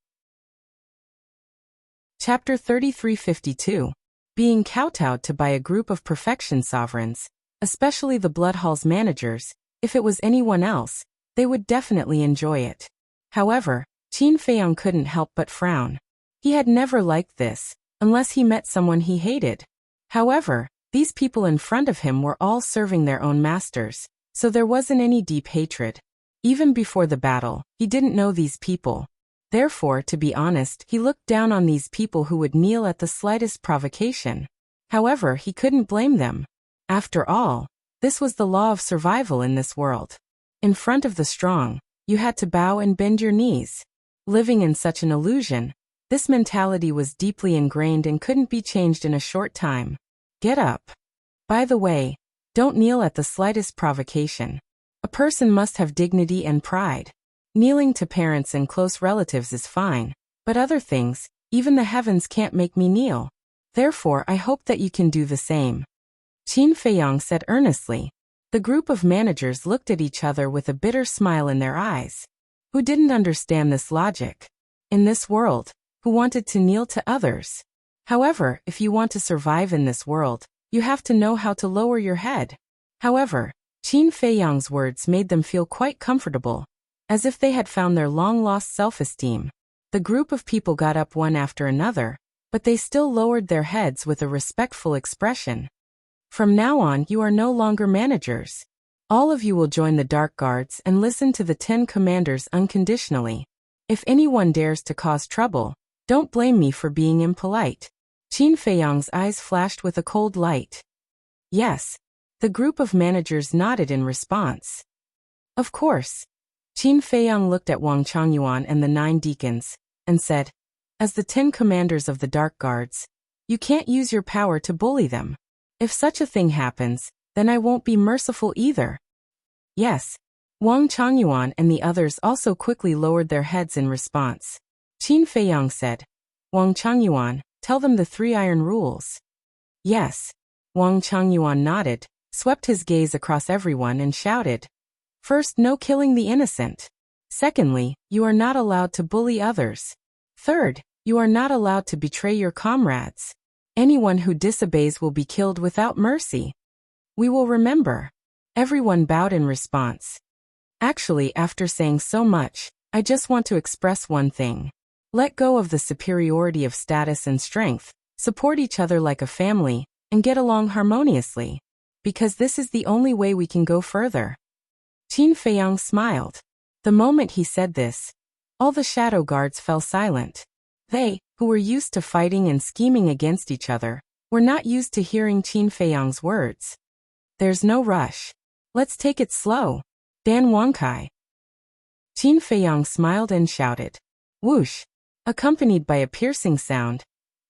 Chapter 3352. Being kowtowed to by a group of perfection sovereigns, especially the Blood Hall's managers. If it was anyone else, they would definitely enjoy it. However, Qin Feiyang couldn't help but frown. He had never liked this, unless he met someone he hated. However, these people in front of him were all serving their own masters, so there wasn't any deep hatred. Even before the battle, he didn't know these people. Therefore, to be honest, he looked down on these people who would kneel at the slightest provocation. However, he couldn't blame them. After all, this was the law of survival in this world. In front of the strong, you had to bow and bend your knees. Living in such an illusion, this mentality was deeply ingrained and couldn't be changed in a short time. Get up. By the way, don't kneel at the slightest provocation. A person must have dignity and pride. Kneeling to parents and close relatives is fine, but other things, even the heavens can't make me kneel. Therefore, I hope that you can do the same. Qin Feiyang said earnestly. The group of managers looked at each other with a bitter smile in their eyes. Who didn't understand this logic? In this world, who wanted to kneel to others? However, if you want to survive in this world, you have to know how to lower your head. However, Qin Feiyang's words made them feel quite comfortable, as if they had found their long-lost self-esteem. The group of people got up one after another, but they still lowered their heads with a respectful expression. From now on, you are no longer managers. All of you will join the Dark Guards and listen to the 10 commanders unconditionally. If anyone dares to cause trouble, don't blame me for being impolite. Qin Feiyang's eyes flashed with a cold light. Yes. The group of managers nodded in response. Of course. Qin Feiyang looked at Wang Changyuan and the 9 deacons, and said, As the 10 commanders of the Dark Guards, you can't use your power to bully them. If such a thing happens, then I won't be merciful either. Yes. Wang Changyuan and the others also quickly lowered their heads in response. Qin Feiyang said, Wang Changyuan, tell them the 3 iron rules. Yes. Wang Changyuan nodded, swept his gaze across everyone and shouted. First, no killing the innocent. Secondly, you are not allowed to bully others. Third, You are not allowed to betray your comrades. Anyone who disobeys will be killed without mercy. We will remember. Everyone bowed in response. Actually, after saying so much, I just want to express one thing. Let go of the superiority of status and strength, support each other like a family, and get along harmoniously. Because this is the only way we can go further. Qin Feiyang smiled. The moment he said this, all the shadow guards fell silent. They, who were used to fighting and scheming against each other, were not used to hearing Qin Feiyang's words. There's no rush. Let's take it slow. Dan Wangkai. Qin Feiyang smiled and shouted. Whoosh! Accompanied by a piercing sound,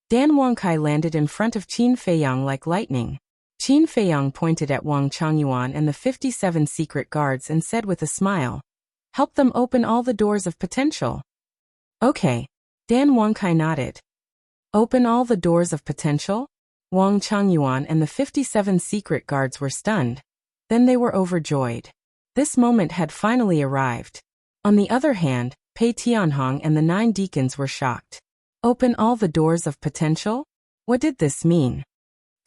Dan Wangkai landed in front of Qin Feiyang like lightning. Qin Feiyang pointed at Wang Changyuan and the 57 secret guards and said with a smile, help them open all the doors of potential. Okay. Dan Wangkai nodded. Open all the doors of potential? Wang Changyuan and the 57 secret guards were stunned. Then they were overjoyed. This moment had finally arrived. On the other hand, Pei Tianhong and the 9 deacons were shocked. Open all the doors of potential? What did this mean?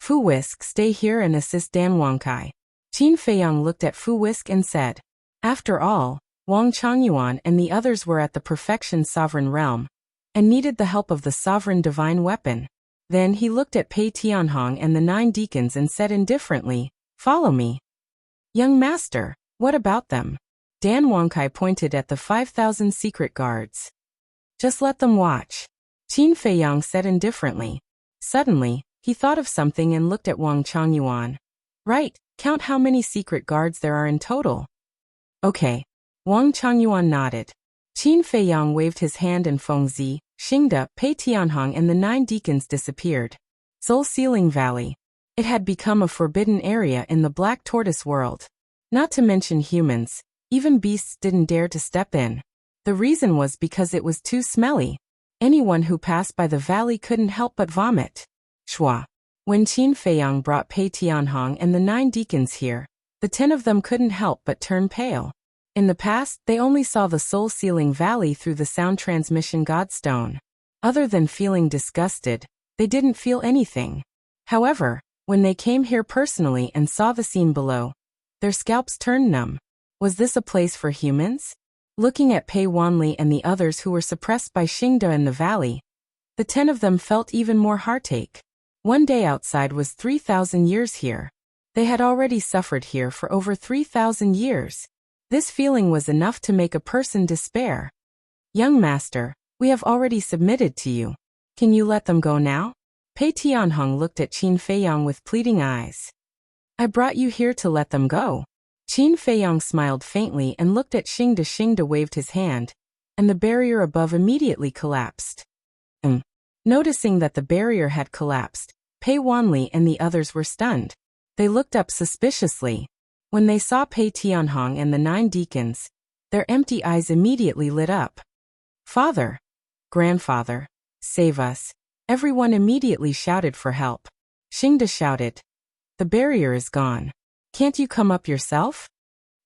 Fu Whisk, stay here and assist Dan Wangkai. Qin Feiyang looked at Fu Whisk and said, after all, Wang Changyuan and the others were at the perfection sovereign realm, and needed the help of the sovereign divine weapon. Then he looked at Pei Tianhong and the 9 deacons and said indifferently, follow me. Young master, what about them? Dan Wangkai pointed at the 5,000 secret guards. Just let them watch. Qin Feiyang said indifferently. Suddenly, he thought of something and looked at Wang Changyuan. Right, count how many secret guards there are in total. Okay. Wang Changyuan nodded. Qin Feiyang waved his hand and Fengzi, Xingde, Pei Tianhong and the 9 deacons disappeared. Soul Ceiling Valley. It had become a forbidden area in the Black Tortoise world. Not to mention humans, even beasts didn't dare to step in. The reason was because it was too smelly. Anyone who passed by the valley couldn't help but vomit. Shua. When Qin Feiyang brought Pei Tianhong and the 9 deacons here, the 10 of them couldn't help but turn pale. In the past, they only saw the Soul Ceiling Valley through the sound transmission Godstone. Other than feeling disgusted, they didn't feel anything. However, when they came here personally and saw the scene below, their scalps turned numb. Was this a place for humans? Looking at Pei Wanli and the others who were suppressed by Xingde in the valley, the 10 of them felt even more heartache. One day outside was 3,000 years here. They had already suffered here for over 3,000 years. This feeling was enough to make a person despair. Young master, we have already submitted to you. Can you let them go now? Pei Tianhong looked at Qin Feiyang with pleading eyes. I brought you here to let them go. Qin Feiyang smiled faintly and looked at Xingde. Xingde waved his hand, and the barrier above immediately collapsed. Noticing that the barrier had collapsed, Pei Wanli and the others were stunned. They looked up suspiciously. When they saw Pei Tianhong and the 9 deacons, their empty eyes immediately lit up. Father! Grandfather! Save us! Everyone immediately shouted for help. Xingde shouted. The barrier is gone. Can't you come up yourself?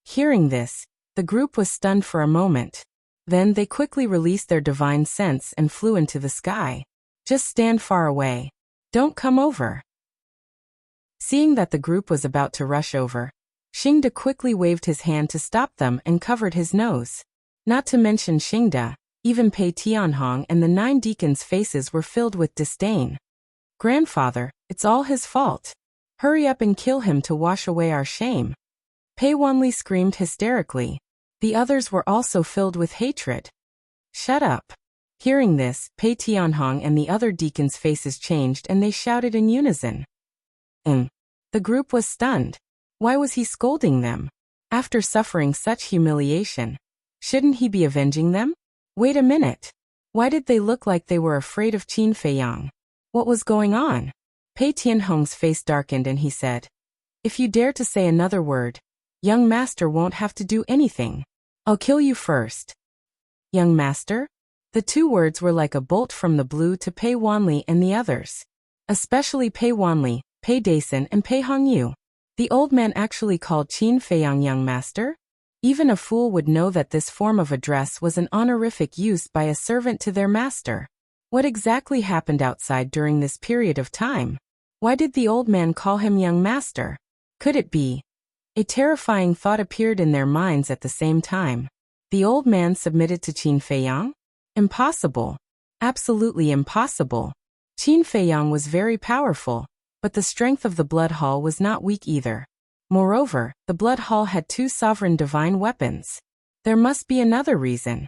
Hearing this, the group was stunned for a moment. Then they quickly released their divine sense and flew into the sky. Just stand far away. Don't come over. Seeing that the group was about to rush over, Xingde quickly waved his hand to stop them and covered his nose. Not to mention Xingde, even Pei Tianhong and the 9 deacons' faces were filled with disdain. Grandfather, it's all his fault. Hurry up and kill him to wash away our shame. Pei Wanli screamed hysterically. The others were also filled with hatred. Shut up. Hearing this, Pei Tianhong and the other deacons' faces changed and they shouted in unison. The group was stunned. Why was he scolding them? After suffering such humiliation, shouldn't he be avenging them? Wait a minute. Why did they look like they were afraid of Qin Feiyang? What was going on? Pei Tianhong's face darkened and he said, if you dare to say another word, young master won't have to do anything. I'll kill you first. Young master? The 2 words were like a bolt from the blue to Pei Wanli and the others. Especially Pei Wanli, Pei Daisen and Pei Hongyu. The old man actually called Qin Feiyang young master? Even a fool would know that this form of address was an honorific used by a servant to their master. What exactly happened outside during this period of time? Why did the old man call him young master? Could it be? A terrifying thought appeared in their minds at the same time. The old man submitted to Qin Feiyang? Impossible. Absolutely impossible. Qin Feiyang was very powerful, but the strength of the Blood Hall was not weak either. Moreover, the Blood Hall had 2 sovereign divine weapons. There must be another reason.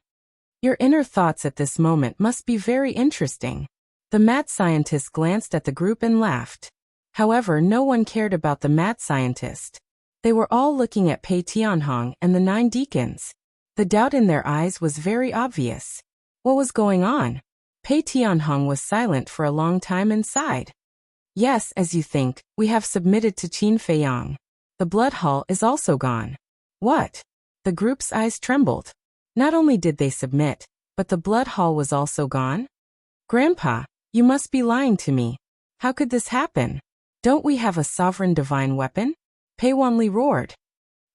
Your inner thoughts at this moment must be very interesting. The mad scientist glanced at the group and laughed. However, no one cared about the mad scientist. They were all looking at Pei Tianhong and the 9 deacons. The doubt in their eyes was very obvious. What was going on? Pei Tianhong was silent for a long time and sighed. Yes, as you think, we have submitted to Qin Feiyang. The Blood Hall is also gone. What? The group's eyes trembled. Not only did they submit, but the Blood Hall was also gone? Grandpa, you must be lying to me. How could this happen? Don't we have a sovereign divine weapon? Pei Wanli roared.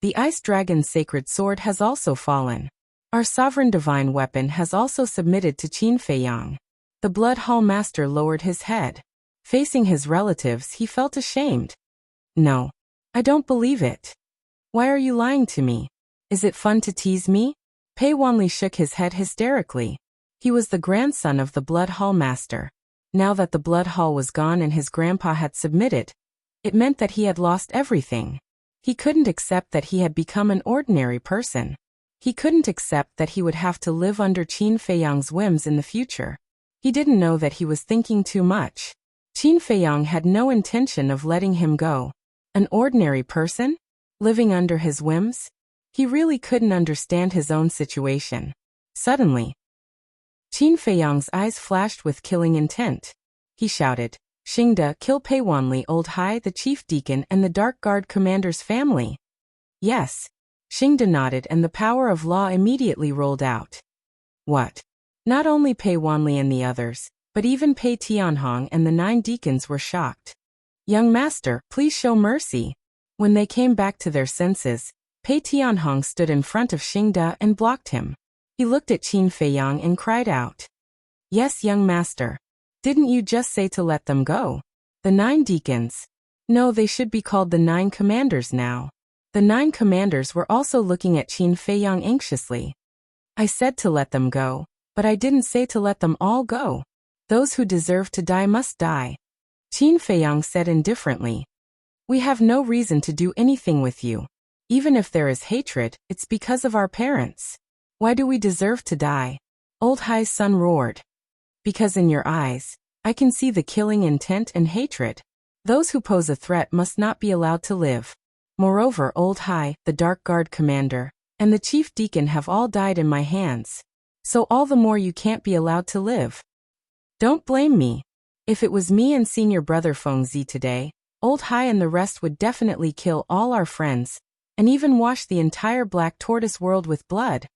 The Ice Dragon's sacred sword has also fallen. Our sovereign divine weapon has also submitted to Qin Feiyang. The Blood Hall master lowered his head. Facing his relatives, he felt ashamed. No. I don't believe it. Why are you lying to me? Is it fun to tease me? Pei Wanli shook his head hysterically. He was the grandson of the Blood Hall master. Now that the Blood Hall was gone and his grandpa had submitted, it meant that he had lost everything. He couldn't accept that he had become an ordinary person. He couldn't accept that he would have to live under Qin Feiyang's whims in the future. He didn't know that he was thinking too much. Qin Feiyang had no intention of letting him go. An ordinary person? Living under his whims? He really couldn't understand his own situation. Suddenly, Qin Feiyang's eyes flashed with killing intent. He shouted, Xingde, kill Pei Wanli, Old Hai, the chief deacon, and the Dark Guard commander's family. Yes. Xingde nodded and the power of law immediately rolled out. What? Not only Pei Wanli and the others, but even Pei Tianhong and the 9 deacons were shocked. Young master, please show mercy. When they came back to their senses, Pei Tianhong stood in front of Xingde and blocked him. He looked at Qin Feiyang and cried out. Yes, young master. Didn't you just say to let them go? The 9 deacons. No, they should be called the 9 commanders now. The 9 commanders were also looking at Qin Feiyang anxiously. I said to let them go, but I didn't say to let them all go. Those who deserve to die must die. Qin Feiyang said indifferently. We have no reason to do anything with you. Even if there is hatred, it's because of our parents. Why do we deserve to die? Old Hai's son roared. Because in your eyes, I can see the killing intent and hatred. Those who pose a threat must not be allowed to live. Moreover, Old Hai, the Dark Guard commander, and the chief deacon have all died in my hands. So all the more you can't be allowed to live. Don't blame me. If it was me and senior brother Feng Zi today, Old Hai and the rest would definitely kill all our friends, and even wash the entire Black Tortoise world with blood.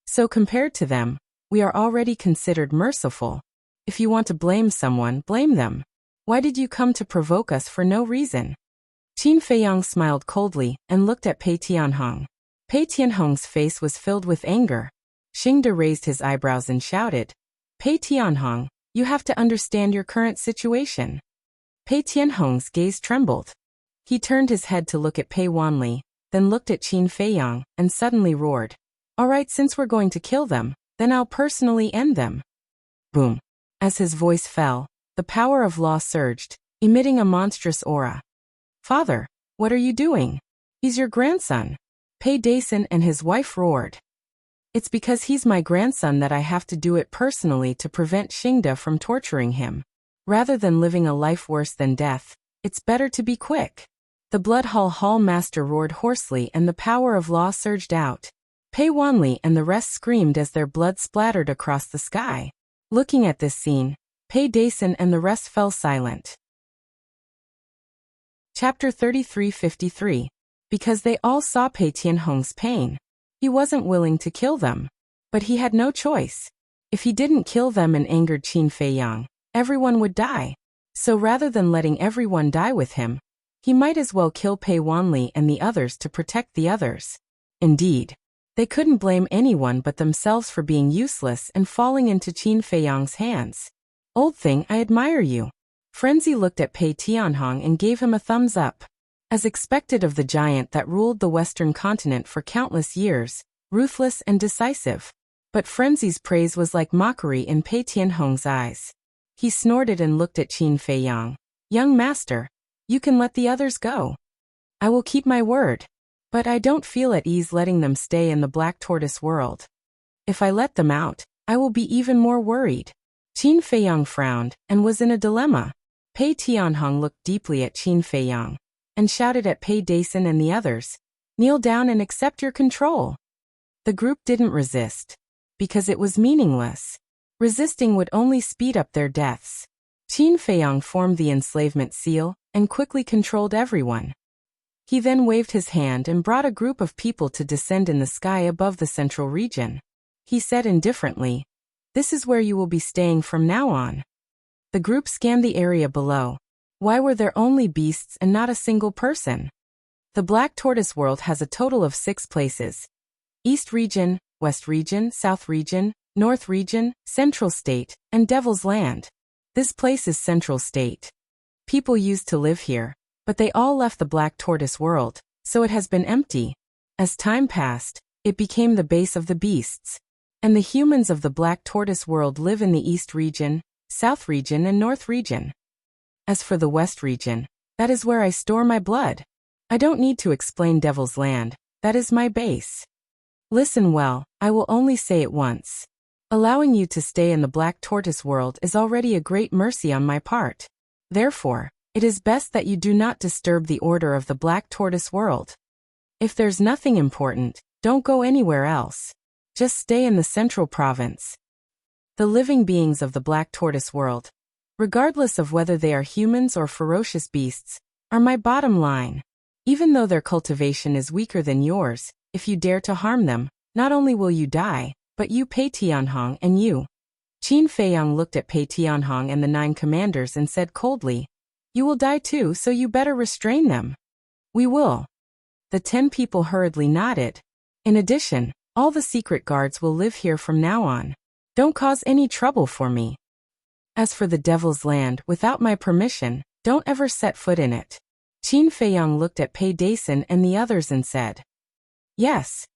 So compared to them, we are already considered merciful. If you want to blame someone, blame them. Why did you come to provoke us for no reason? Qin Feiyang smiled coldly and looked at Pei Tianhong. Pei Tianhong's face was filled with anger. Xingde raised his eyebrows and shouted, Pei Tianhong, you have to understand your current situation. Pei Tianhong's gaze trembled. He turned his head to look at Pei Wanli, then looked at Qin Feiyang, and suddenly roared. All right, since we're going to kill them, then I'll personally end them. Boom. As his voice fell, the power of law surged, emitting a monstrous aura. Father, what are you doing? He's your grandson. Pei Dason and his wife roared. It's because he's my grandson that I have to do it personally to prevent Xingde from torturing him. Rather than living a life worse than death, it's better to be quick. The Blood Hall master roared hoarsely and the power of law surged out. Pei Wanli and the rest screamed as their blood splattered across the sky. Looking at this scene, Pei Dason and the rest fell silent. Chapter 33:53. Because they all saw Pei Tianhong's pain. He wasn't willing to kill them. But he had no choice. If he didn't kill them and angered Qin Feiyang, everyone would die. So rather than letting everyone die with him, he might as well kill Pei Wanli and the others to protect the others. Indeed, they couldn't blame anyone but themselves for being useless and falling into Qin Feiyang's hands. Old thing, I admire you. Frenzy looked at Pei Tianhong and gave him a thumbs up. As expected of the giant that ruled the Western continent for countless years, ruthless and decisive. But Frenzy's praise was like mockery in Pei Tianhong's eyes. He snorted and looked at Qin Feiyang. Young master, you can let the others go. I will keep my word. But I don't feel at ease letting them stay in the Black Tortoise world. If I let them out, I will be even more worried. Qin Feiyang frowned and was in a dilemma. Pei Tianhong looked deeply at Qin Feiyang and shouted at Pei Dason and the others, kneel down and accept your control. The group didn't resist, because it was meaningless. Resisting would only speed up their deaths. Qin Feiyang formed the enslavement seal and quickly controlled everyone. He then waved his hand and brought a group of people to descend in the sky above the central region. He said indifferently, "This is where you will be staying from now on." The group scanned the area below. Why were there only beasts and not a single person? The Black Tortoise world has a total of 6 places. East Region, West Region, South Region, North Region, Central State, and Devil's Land. This place is Central State. People used to live here, but they all left the Black Tortoise world, so it has been empty. As time passed, it became the base of the beasts. And the humans of the Black Tortoise world live in the East Region, South Region, and North Region. As for the West Region, that is where I store my blood. I don't need to explain Devil's Land, that is my base. Listen well, I will only say it once. Allowing you to stay in the Black Tortoise world is already a great mercy on my part. Therefore, it is best that you do not disturb the order of the Black Tortoise world. If there's nothing important, don't go anywhere else. Just stay in the Central Province. The living beings of the Black Tortoise world, regardless of whether they are humans or ferocious beasts, are my bottom line. Even though their cultivation is weaker than yours, if you dare to harm them, not only will you die, but you Pei Tianhong and you. Qin Feiyang looked at Pei Tianhong and the 9 commanders and said coldly, "You will die too, so you better restrain them." "We will." The 10 people hurriedly nodded. In addition, all the secret guards will live here from now on. Don't cause any trouble for me. As for the Devil's Land, without my permission, don't ever set foot in it. Qin Feiyang looked at Pei Dason and the others and said, "Yes."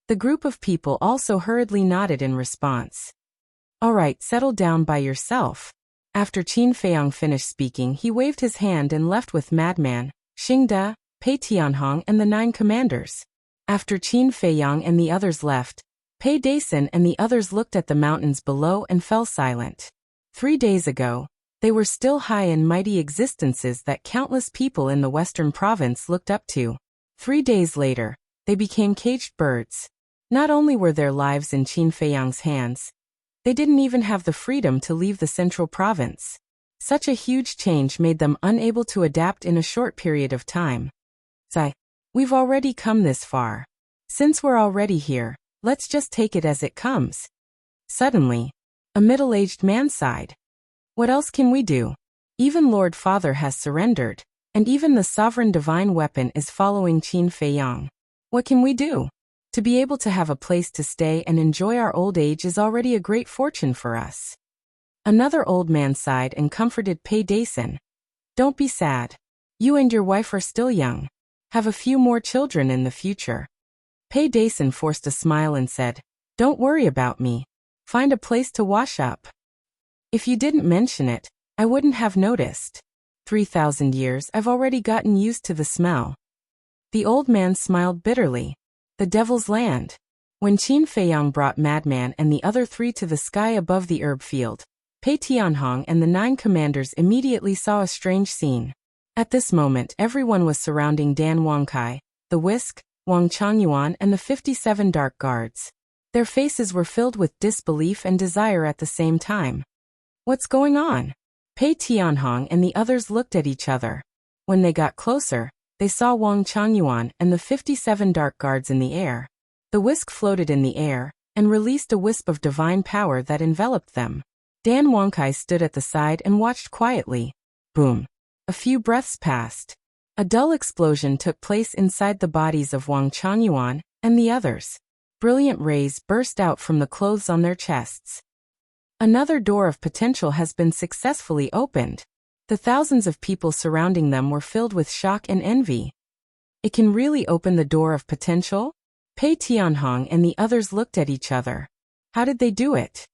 The group of people also hurriedly nodded in response. "All right, settle down by yourself." After Qin Feiyang finished speaking, he waved his hand and left with Madman, Xingde, Pei Tianhong and the 9 commanders. After Qin Feiyang and the others left, Pei Dason and the others looked at the mountains below and fell silent. 3 days ago, they were still high and mighty existences that countless people in the Western province looked up to. 3 days later, they became caged birds. Not only were their lives in Qin Feiyang's hands, they didn't even have the freedom to leave the Central Province. Such a huge change made them unable to adapt in a short period of time. We've already come this far. Since we're already here, let's just take it as it comes. Suddenly, a middle-aged man sighed. What else can we do? Even Lord Father has surrendered, and even the sovereign divine weapon is following Qin Feiyang. What can we do? To be able to have a place to stay and enjoy our old age is already a great fortune for us. Another old man sighed and comforted Pei Dason. Don't be sad. You and your wife are still young. Have a few more children in the future. Pei Dason forced a smile and said, "Don't worry about me. Find a place to wash up." If you didn't mention it, I wouldn't have noticed. 3,000 years I've already gotten used to the smell. The old man smiled bitterly. The Devil's Land. When Qin Feiyang brought Madman and the other 3 to the sky above the herb field, Pei Tianhong and the 9 commanders immediately saw a strange scene. At this moment everyone was surrounding Dan Wangkai, the Whisk, Wang Changyuan and the 57 dark guards. Their faces were filled with disbelief and desire at the same time. What's going on? Pei Tianhong and the others looked at each other. When they got closer, they saw Wang Changyuan and the 57 dark guards in the air. The whisk floated in the air and released a wisp of divine power that enveloped them. Dan Wangkai stood at the side and watched quietly. Boom. A few breaths passed. A dull explosion took place inside the bodies of Wang Changyuan and the others. Brilliant rays burst out from the clothes on their chests. Another door of potential has been successfully opened. The thousands of people surrounding them were filled with shock and envy. It can really open the door of potential? Pei Tianhong and the others looked at each other. How did they do it?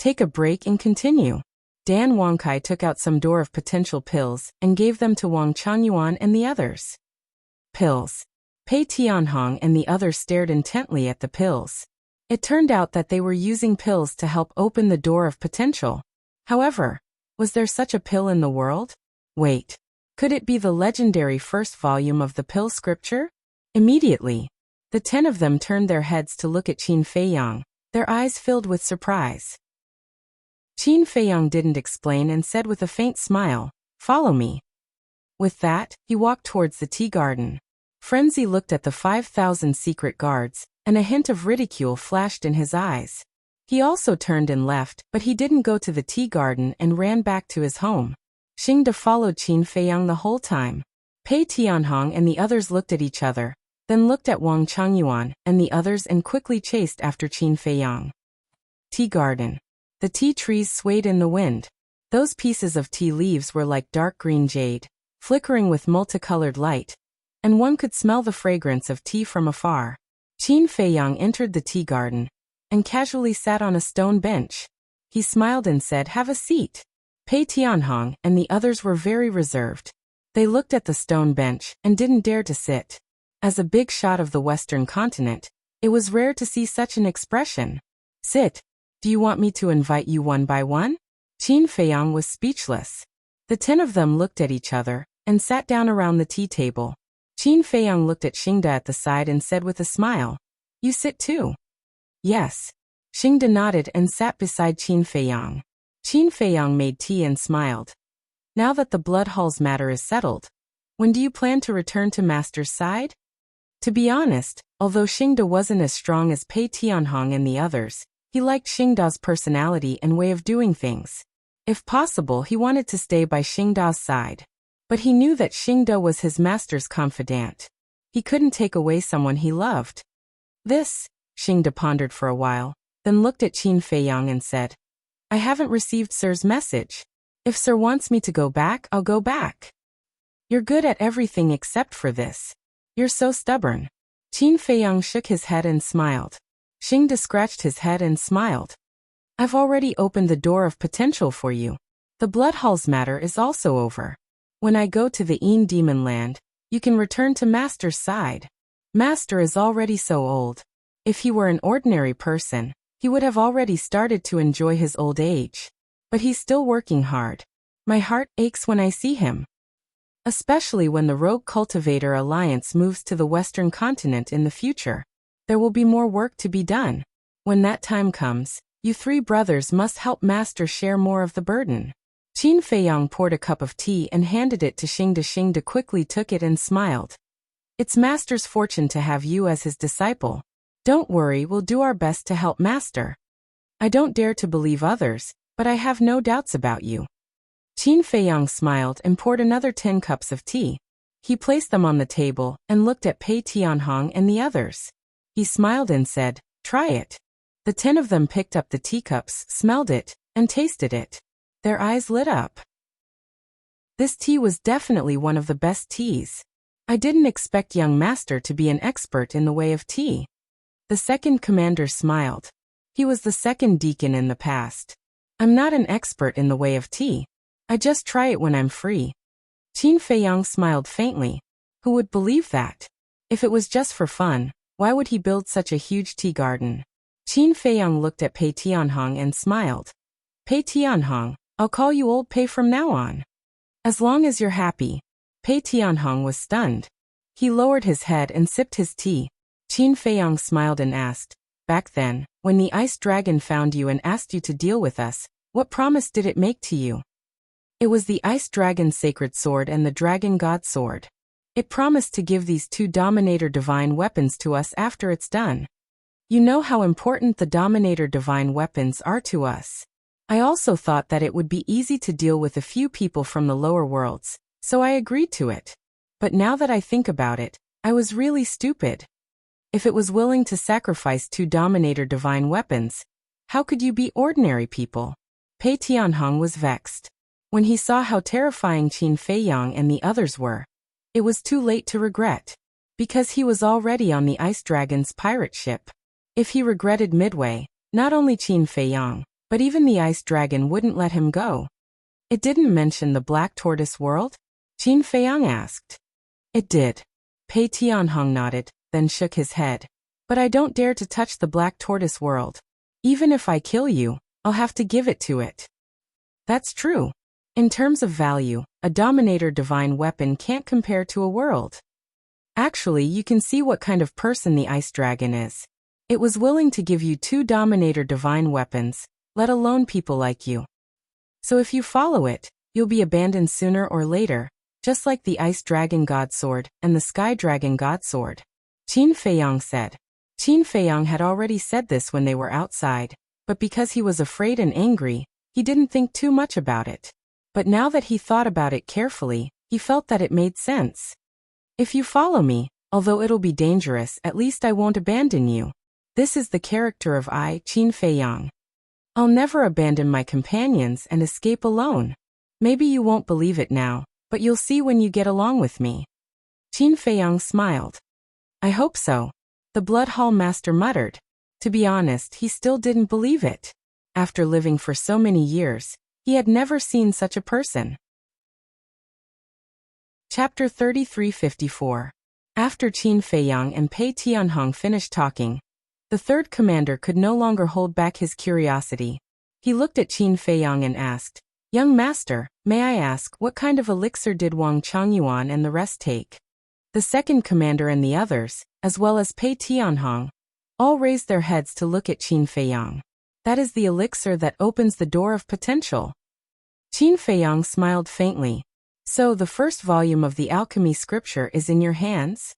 Take a break and continue. Dan Wangkai took out some door of potential pills and gave them to Wang Changyuan and the others. Pills. Pei Tianhong and the others stared intently at the pills. It turned out that they were using pills to help open the door of potential. However, was there such a pill in the world? Wait. Could it be the legendary first volume of the pill scripture? Immediately, the 10 of them turned their heads to look at Qin Feiyang, their eyes filled with surprise. Qin Feiyang didn't explain and said with a faint smile, "Follow me." With that, he walked towards the tea garden. Frenzy looked at the 5,000 secret guards, and a hint of ridicule flashed in his eyes. He also turned and left, but he didn't go to the tea garden and ran back to his home. Xingde followed Qin Feiyang the whole time. Pei Tianhong and the others looked at each other, then looked at Wang Changyuan and the others and quickly chased after Qin Feiyang. Tea garden. The tea trees swayed in the wind. Those pieces of tea leaves were like dark green jade, flickering with multicolored light, and one could smell the fragrance of tea from afar. Qin Feiyang entered the tea garden and casually sat on a stone bench. He smiled and said, "Have a seat." Pei Tianhong and the others were very reserved. They looked at the stone bench and didn't dare to sit. As a big shot of the Western continent, it was rare to see such an expression. "Sit. Do you want me to invite you one by one?" Qin Feiyang was speechless. The 10 of them looked at each other and sat down around the tea table. Qin Feiyang looked at Xingde at the side and said with a smile, "You sit too?" "Yes." Xingde nodded and sat beside Qin Feiyang. Qin Feiyang made tea and smiled. "Now that the blood halls matter is settled, when do you plan to return to Master's side?" To be honest, although Xingde wasn't as strong as Pei Tianhong and the others, he liked Xingde's personality and way of doing things. If possible, he wanted to stay by Xingde's side. But he knew that Xingde was his master's confidant. He couldn't take away someone he loved. "This," Xingde pondered for a while, then looked at Qin Feiyang and said, "I haven't received Sir's message. If Sir wants me to go back, I'll go back." "You're good at everything except for this. You're so stubborn." Qin Feiyang shook his head and smiled. Xingde scratched his head and smiled. "I've already opened the door of potential for you. The blood halls matter is also over. When I go to the Een Demon Land, you can return to Master's side. Master is already so old. If he were an ordinary person, he would have already started to enjoy his old age. But he's still working hard. My heart aches when I see him. Especially when the Rogue Cultivator Alliance moves to the Western continent in the future. There will be more work to be done. When that time comes, you 3 brothers must help Master share more of the burden." Qin Feiyang poured a cup of tea and handed it to Xingde. Xingde quickly took it and smiled. "It's Master's fortune to have you as his disciple. Don't worry, we'll do our best to help Master. I don't dare to believe others, but I have no doubts about you." Qin Feiyang smiled and poured another 10 cups of tea. He placed them on the table and looked at Pei Tianhong and the others. He smiled and said, "Try it." The 10 of them picked up the teacups, smelled it, and tasted it. Their eyes lit up. This tea was definitely one of the best teas. I didn't expect young Master to be an expert in the way of tea. The second commander smiled. He was the second deacon in the past. "I'm not an expert in the way of tea. I just try it when I'm free." Qin Feiyang smiled faintly. Who would believe that? If it was just for fun, why would he build such a huge tea garden? Qin Feiyang looked at Pei Tianhong and smiled. "Pei Tianhong, I'll call you Old Pei from now on. As long as you're happy." Pei Tianhong was stunned. He lowered his head and sipped his tea. Qin Feiyang smiled and asked, "Back then, when the ice dragon found you and asked you to deal with us, what promise did it make to you?" "It was the ice dragon's sacred sword and the dragon god sword. It promised to give these 2 Dominator divine weapons to us after it's done. You know how important the Dominator divine weapons are to us. I also thought that it would be easy to deal with a few people from the lower worlds, so I agreed to it. But now that I think about it, I was really stupid. If it was willing to sacrifice 2 Dominator divine weapons, How could you be ordinary people? Pei Tianhong was vexed. When he saw how terrifying Qin Feiyang and the others were, it was too late to regret, because he was already on the Ice Dragon's pirate ship. If he regretted midway, not only Qin Feiyang, but even the Ice Dragon wouldn't let him go. It didn't mention the Black Tortoise world? Qin Feiyang asked. It did. Pei Tianhong nodded, then shook his head. But I don't dare to touch the Black Tortoise world. Even if I kill you, I'll have to give it to it. That's true. In terms of value, a Dominator divine weapon can't compare to a world. Actually, you can see what kind of person the Ice Dragon is. It was willing to give you 2 Dominator divine weapons, let alone people like you. So if you follow it, you'll be abandoned sooner or later, just like the Ice Dragon God Sword and the Sky Dragon God Sword. Qin Feiyang said. Qin Feiyang had already said this when they were outside, but because he was afraid and angry, he didn't think too much about it. But now that he thought about it carefully, he felt that it made sense. If you follow me, although it'll be dangerous, at least I won't abandon you. This is the character of I, Qin Feiyang. I'll never abandon my companions and escape alone. Maybe you won't believe it now, but you'll see when you get along with me. Qin Feiyang smiled. I hope so. The Blood Hall Master muttered. To be honest, he still didn't believe it. After living for so many years, he had never seen such a person. Chapter 3354. After Qin Feiyang and Pei Tianhong finished talking, the third commander could no longer hold back his curiosity. He looked at Qin Feiyang and asked, Young master, may I ask, what kind of elixir did Wang Changyuan and the rest take? The second commander and the others, as well as Pei Tianhong, all raised their heads to look at Qin Feiyang. That is the elixir that opens the door of potential. Qin Feiyang smiled faintly. So the first volume of the alchemy scripture is in your hands?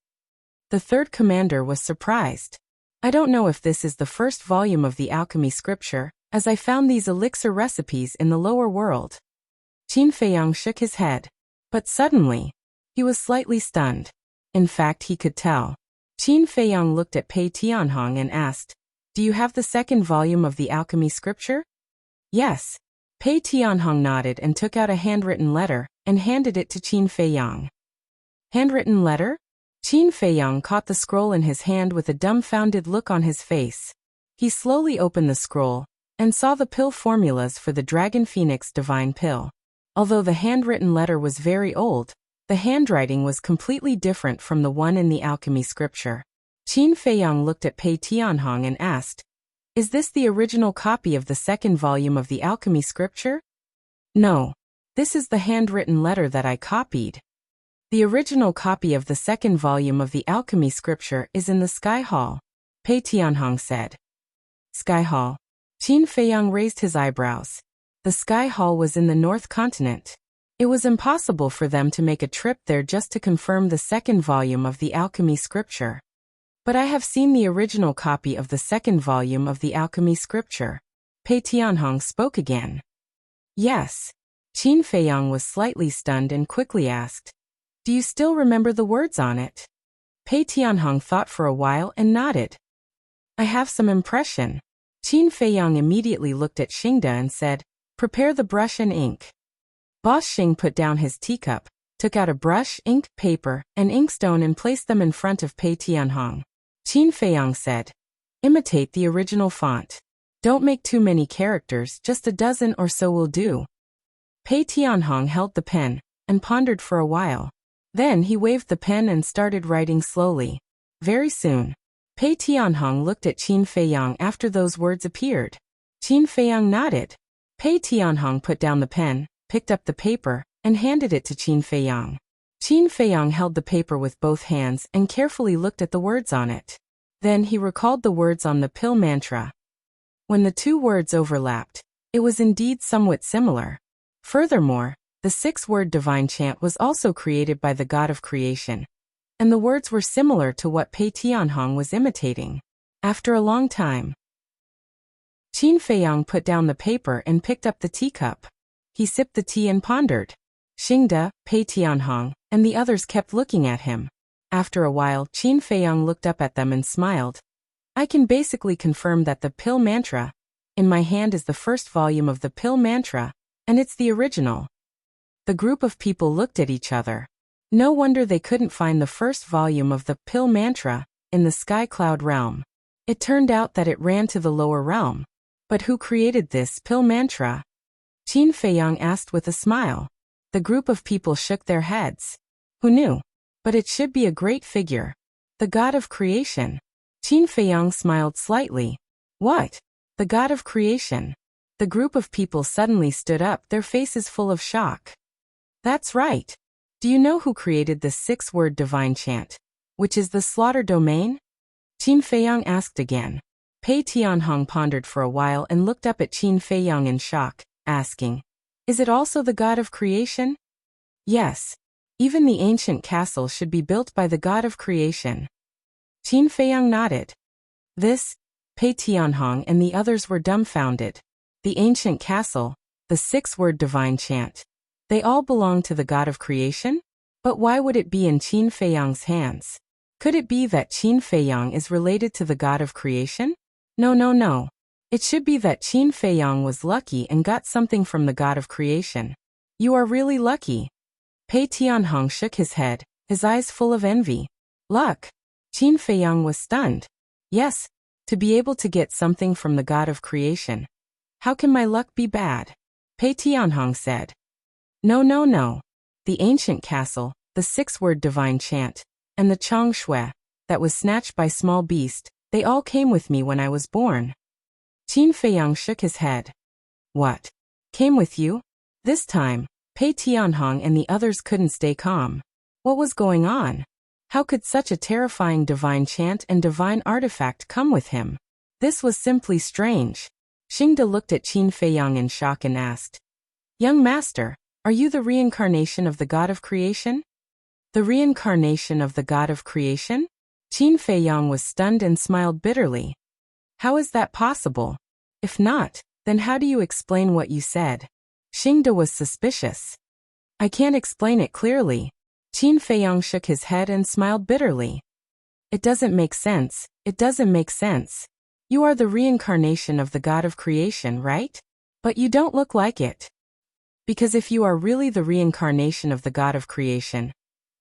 The third commander was surprised. I don't know if this is the first volume of the alchemy scripture, as I found these elixir recipes in the lower world. Qin Feiyang shook his head. But suddenly, he was slightly stunned. In fact, he could tell. Qin Feiyang looked at Pei Tianhong and asked, Do you have the second volume of the alchemy scripture? Yes. Pei Tianhong nodded and took out a handwritten letter and handed it to Qin Feiyang. Handwritten letter? Qin Feiyang caught the scroll in his hand with a dumbfounded look on his face. He slowly opened the scroll and saw the pill formulas for the Dragon Phoenix Divine Pill. Although the handwritten letter was very old, the handwriting was completely different from the one in the alchemy scripture. Qin Feiyang looked at Pei Tianhong and asked, Is this the original copy of the second volume of the alchemy scripture? No. This is the handwritten letter that I copied. The original copy of the second volume of the alchemy scripture is in the Sky Hall, Pei Tianhong said. Sky Hall. Qin Feiyang raised his eyebrows. The Sky Hall was in the North Continent. It was impossible for them to make a trip there just to confirm the second volume of the alchemy scripture. But I have seen the original copy of the second volume of the alchemy scripture. Pei Tianhong spoke again. Yes. Qin Feiyang was slightly stunned and quickly asked, Do you still remember the words on it? Pei Tianhong thought for a while and nodded. I have some impression. Qin Feiyang immediately looked at Xingde and said, Prepare the brush and ink. Boss Xing put down his teacup, took out a brush, ink, paper, and inkstone and placed them in front of Pei Tianhong. Qin Feiyang said, Imitate the original font. Don't make too many characters, just a dozen or so will do. Pei Tianhong held the pen and pondered for a while. Then he waved the pen and started writing slowly. Very soon, Pei Tianhong looked at Qin Feiyang after those words appeared. Qin Feiyang nodded. Pei Tianhong put down the pen, picked up the paper, and handed it to Qin Feiyang. Qin Feiyang held the paper with both hands and carefully looked at the words on it. Then he recalled the words on the pill mantra. When the two words overlapped, it was indeed somewhat similar. Furthermore, the 6-word divine chant was also created by the god of creation, and the words were similar to what Pei Tianhong was imitating. After a long time, Qin Feiyang put down the paper and picked up the teacup. He sipped the tea and pondered. Xingde, Pei Tianhong, and the others kept looking at him. After a while, Qin Feiyang looked up at them and smiled. I can basically confirm that the pill mantra In my hand is the first volume of the pill mantra, and it's the original. The group of people looked at each other. No wonder they couldn't find the first volume of the pill mantra in the sky cloud realm. It turned out that it ran to the lower realm. But who created this pill mantra? Qin Feiyang asked with a smile. The group of people shook their heads. Who knew? But it should be a great figure. The god of creation. Qin Feiyang smiled slightly. What? The god of creation? The group of people suddenly stood up, their faces full of shock. That's right. Do you know who created the 6-word divine chant, which is the slaughter domain? Qin Feiyang asked again. Pei Tianhong pondered for a while and looked up at Qin Feiyang in shock, asking, is it also the god of creation? Yes. Even the ancient castle should be built by the god of creation. Qin Feiyang nodded. This? Pei Tianhong and the others were dumbfounded. The ancient castle, the 6-word divine chant. They all belong to the god of creation? But why would it be in Qin Feiyang's hands? Could it be that Qin Feiyang is related to the god of creation? No. It should be that Qin Feiyang was lucky and got something from the god of creation. You are really lucky. Pei Tianhong shook his head, his eyes full of envy. Luck? Qin Feiyang was stunned. Yes, to be able to get something from the god of creation. How can my luck be bad? Pei Tianhong said. No. The ancient castle, the 6-word divine chant, and the Chang Shui, that was snatched by small beast, they all came with me when I was born. Qin Feiyang shook his head. What? Came with you? This time, Pei Tianhong and the others couldn't stay calm. What was going on? How could such a terrifying divine chant and divine artifact come with him? This was simply strange. Xingde looked at Qin Feiyang in shock and asked, Young master, are you the reincarnation of the god of creation? The reincarnation of the god of creation? Qin Feiyang was stunned and smiled bitterly. How is that possible? If not, then how do you explain what you said? Xingde was suspicious. I can't explain it clearly. Qin Feiyang shook his head and smiled bitterly. It doesn't make sense. You are the reincarnation of the god of creation, right? But you don't look like it. Because if you are really the reincarnation of the god of creation,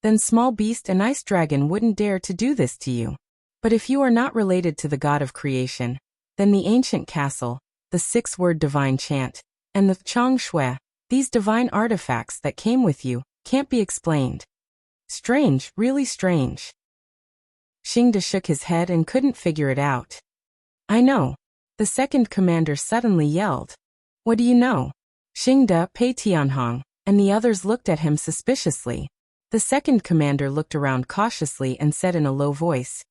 then small beast and ice dragon wouldn't dare to do this to you. But if you are not related to the god of creation, then the ancient castle, the 6-word divine chant, and the Chang Shui, these divine artifacts that came with you, can't be explained. Strange, really strange. Xingde shook his head and couldn't figure it out. I know. The second commander suddenly yelled. What do you know? Xingde, Pei Tianhong, and the others looked at him suspiciously. The second commander looked around cautiously and said in a low voice,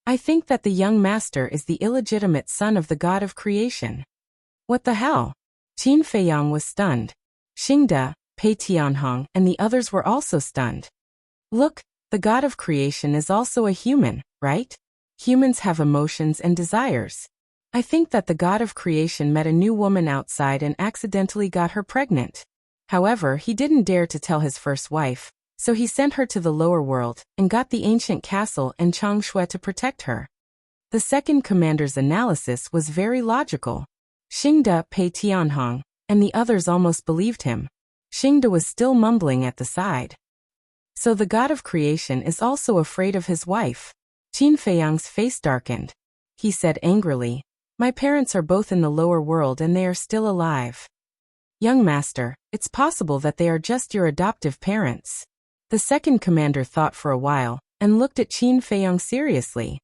I think that the young master is the illegitimate son of the god of creation. What the hell? Qin Feiyang was stunned. Xingde, Pei Tianhong, and the others were also stunned. Look, the god of creation is also a human, right? Humans have emotions and desires. I think that the god of creation met a new woman outside and accidentally got her pregnant. However, he didn't dare to tell his first wife, so he sent her to the lower world and got the ancient castle and Chang Shui to protect her. The second commander's analysis was very logical. Xingde, Pei Tianhong, and the others almost believed him. Xingde was still mumbling at the side. So the god of creation is also afraid of his wife. Qin Feiyang's face darkened. He said angrily, My parents are both in the lower world and they are still alive. Young master, it's possible that they are just your adoptive parents. The second commander thought for a while, and looked at Qin Feiyang seriously.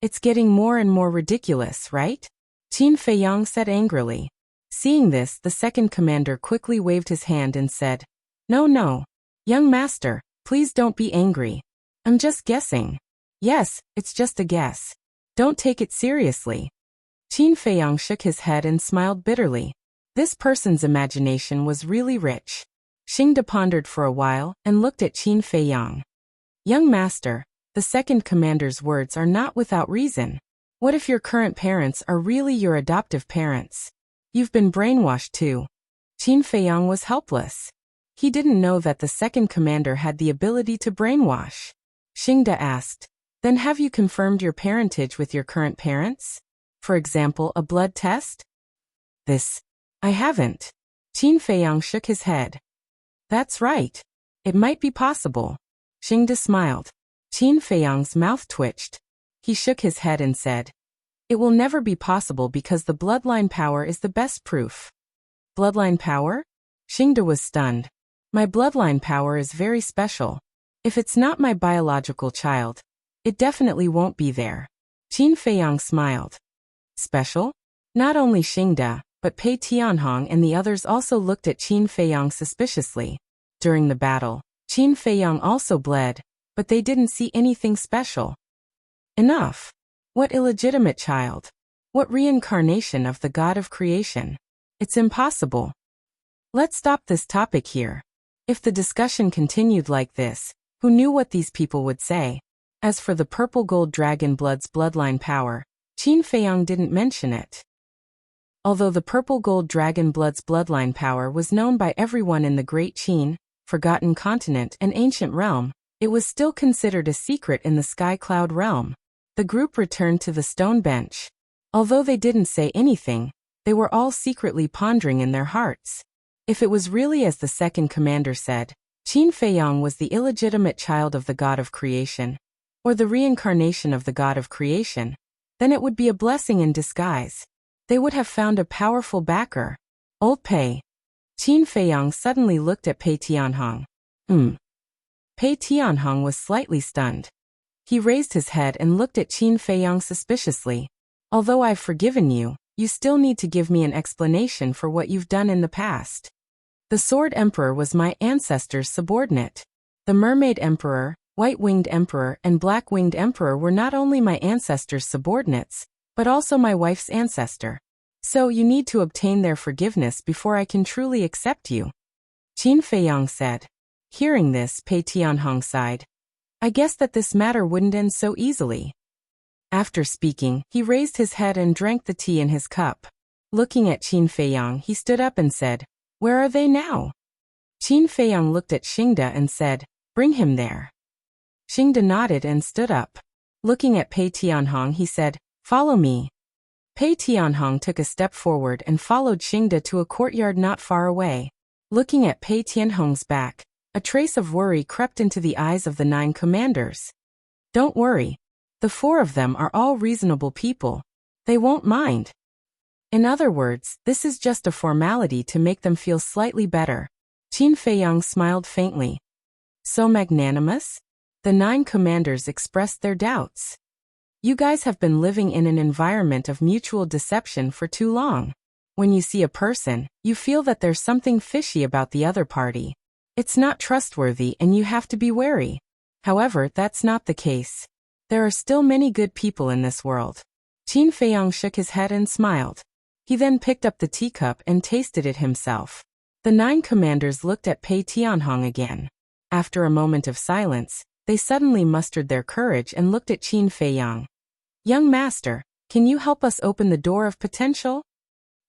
It's getting more and more ridiculous, right? Qin Feiyang said angrily. Seeing this, the second commander quickly waved his hand and said, No. Young master, please don't be angry. I'm just guessing. Yes, it's just a guess. Don't take it seriously. Qin Feiyang shook his head and smiled bitterly. This person's imagination was really rich. Xingde pondered for a while and looked at Qin Feiyang. Young master, the second commander's words are not without reason. What if your current parents are really your adoptive parents? You've been brainwashed too. Qin Feiyang was helpless. He didn't know that the second commander had the ability to brainwash. Xingde asked, Then have you confirmed your parentage with your current parents? For example, a blood test? I haven't. Qin Feiyang shook his head. That's right. It might be possible. Xingda smiled. Qin Feiyang's mouth twitched. He shook his head and said, it will never be possible because the bloodline power is the best proof. Bloodline power? Xingda was stunned. My bloodline power is very special. If it's not my biological child, it definitely won't be there. Qin Feiyang smiled. Special? Not only Xingda, but Pei Tianhong and the others also looked at Qin Feiyang suspiciously. During the battle, Qin Feiyang also bled, but they didn't see anything special. Enough. What illegitimate child? What reincarnation of the god of creation? It's impossible. Let's stop this topic here. If the discussion continued like this, who knew what these people would say? As for the purple gold dragon blood's bloodline power, Qin Feiyang didn't mention it. Although the purple gold dragon blood's bloodline power was known by everyone in the Great Qin, Forgotten Continent and Ancient Realm, it was still considered a secret in the Sky Cloud realm. The group returned to the stone bench. Although they didn't say anything, they were all secretly pondering in their hearts. If it was really as the second commander said, Qin Feiyang was the illegitimate child of the god of creation, or the reincarnation of the god of creation, then it would be a blessing in disguise. They would have found a powerful backer. Old Pei. Qin Feiyang suddenly looked at Pei Tianhong. Pei Tianhong was slightly stunned. He raised his head and looked at Qin Feiyang suspiciously. Although I've forgiven you, you still need to give me an explanation for what you've done in the past. The Sword Emperor was my ancestor's subordinate. The Mermaid Emperor, White-Winged Emperor, and Black-Winged Emperor were not only my ancestor's subordinates, but also my wife's ancestor. So you need to obtain their forgiveness before I can truly accept you. Qin Feiyang said. Hearing this, Pei Tianhong sighed. I guess that this matter wouldn't end so easily. After speaking, he raised his head and drank the tea in his cup. Looking at Qin Feiyang, he stood up and said, where are they now? Qin Feiyang looked at Xingda and said, bring him there. Xingda nodded and stood up. Looking at Pei Tianhong, he said, follow me. Pei Tianhong took a step forward and followed Xingda to a courtyard not far away. Looking at Pei Tianhong's back, a trace of worry crept into the eyes of the 9 commanders. Don't worry. The 4 of them are all reasonable people. They won't mind. In other words, this is just a formality to make them feel slightly better. Qin Feiyang smiled faintly. So magnanimous? The 9 commanders expressed their doubts. You guys have been living in an environment of mutual deception for too long. When you see a person, you feel that there's something fishy about the other party. It's not trustworthy and you have to be wary. However, that's not the case. There are still many good people in this world. Qin Feiyang shook his head and smiled. He then picked up the teacup and tasted it himself. The 9 commanders looked at Pei Tianhong again. After a moment of silence, they suddenly mustered their courage and looked at Qin Feiyang. Young master, can you help us open the door of potential?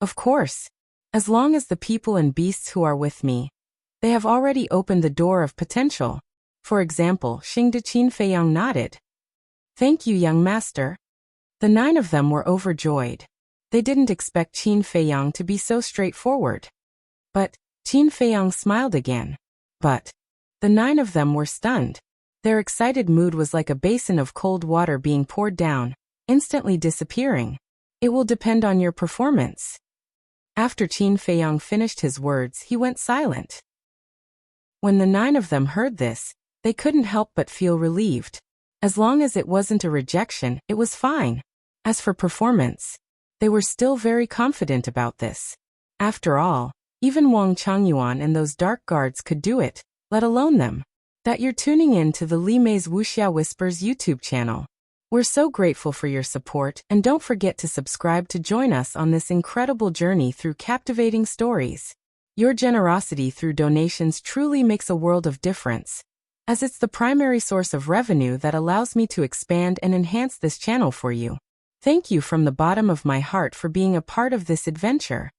Of course. As long as the people and beasts who are with me, they have already opened the door of potential. For example, Xingda. Qin Feiyang nodded. Thank you, young master. The 9 of them were overjoyed. They didn't expect Qin Feiyang to be so straightforward. But, Qin Feiyang smiled again. But, the 9 of them were stunned. Their excited mood was like a basin of cold water being poured down, instantly disappearing. It will depend on your performance. After Qin Feiyang finished his words, he went silent. When the 9 of them heard this, they couldn't help but feel relieved. As long as it wasn't a rejection, it was fine. As for performance, they were still very confident about this. After all, even Wang Changyuan and those dark guards could do it, let alone them. That you're tuning in to the Li Mei's Wuxia Whispers YouTube channel. We're so grateful for your support, and don't forget to subscribe to join us on this incredible journey through captivating stories. Your generosity through donations truly makes a world of difference, as it's the primary source of revenue that allows me to expand and enhance this channel for you. Thank you from the bottom of my heart for being a part of this adventure.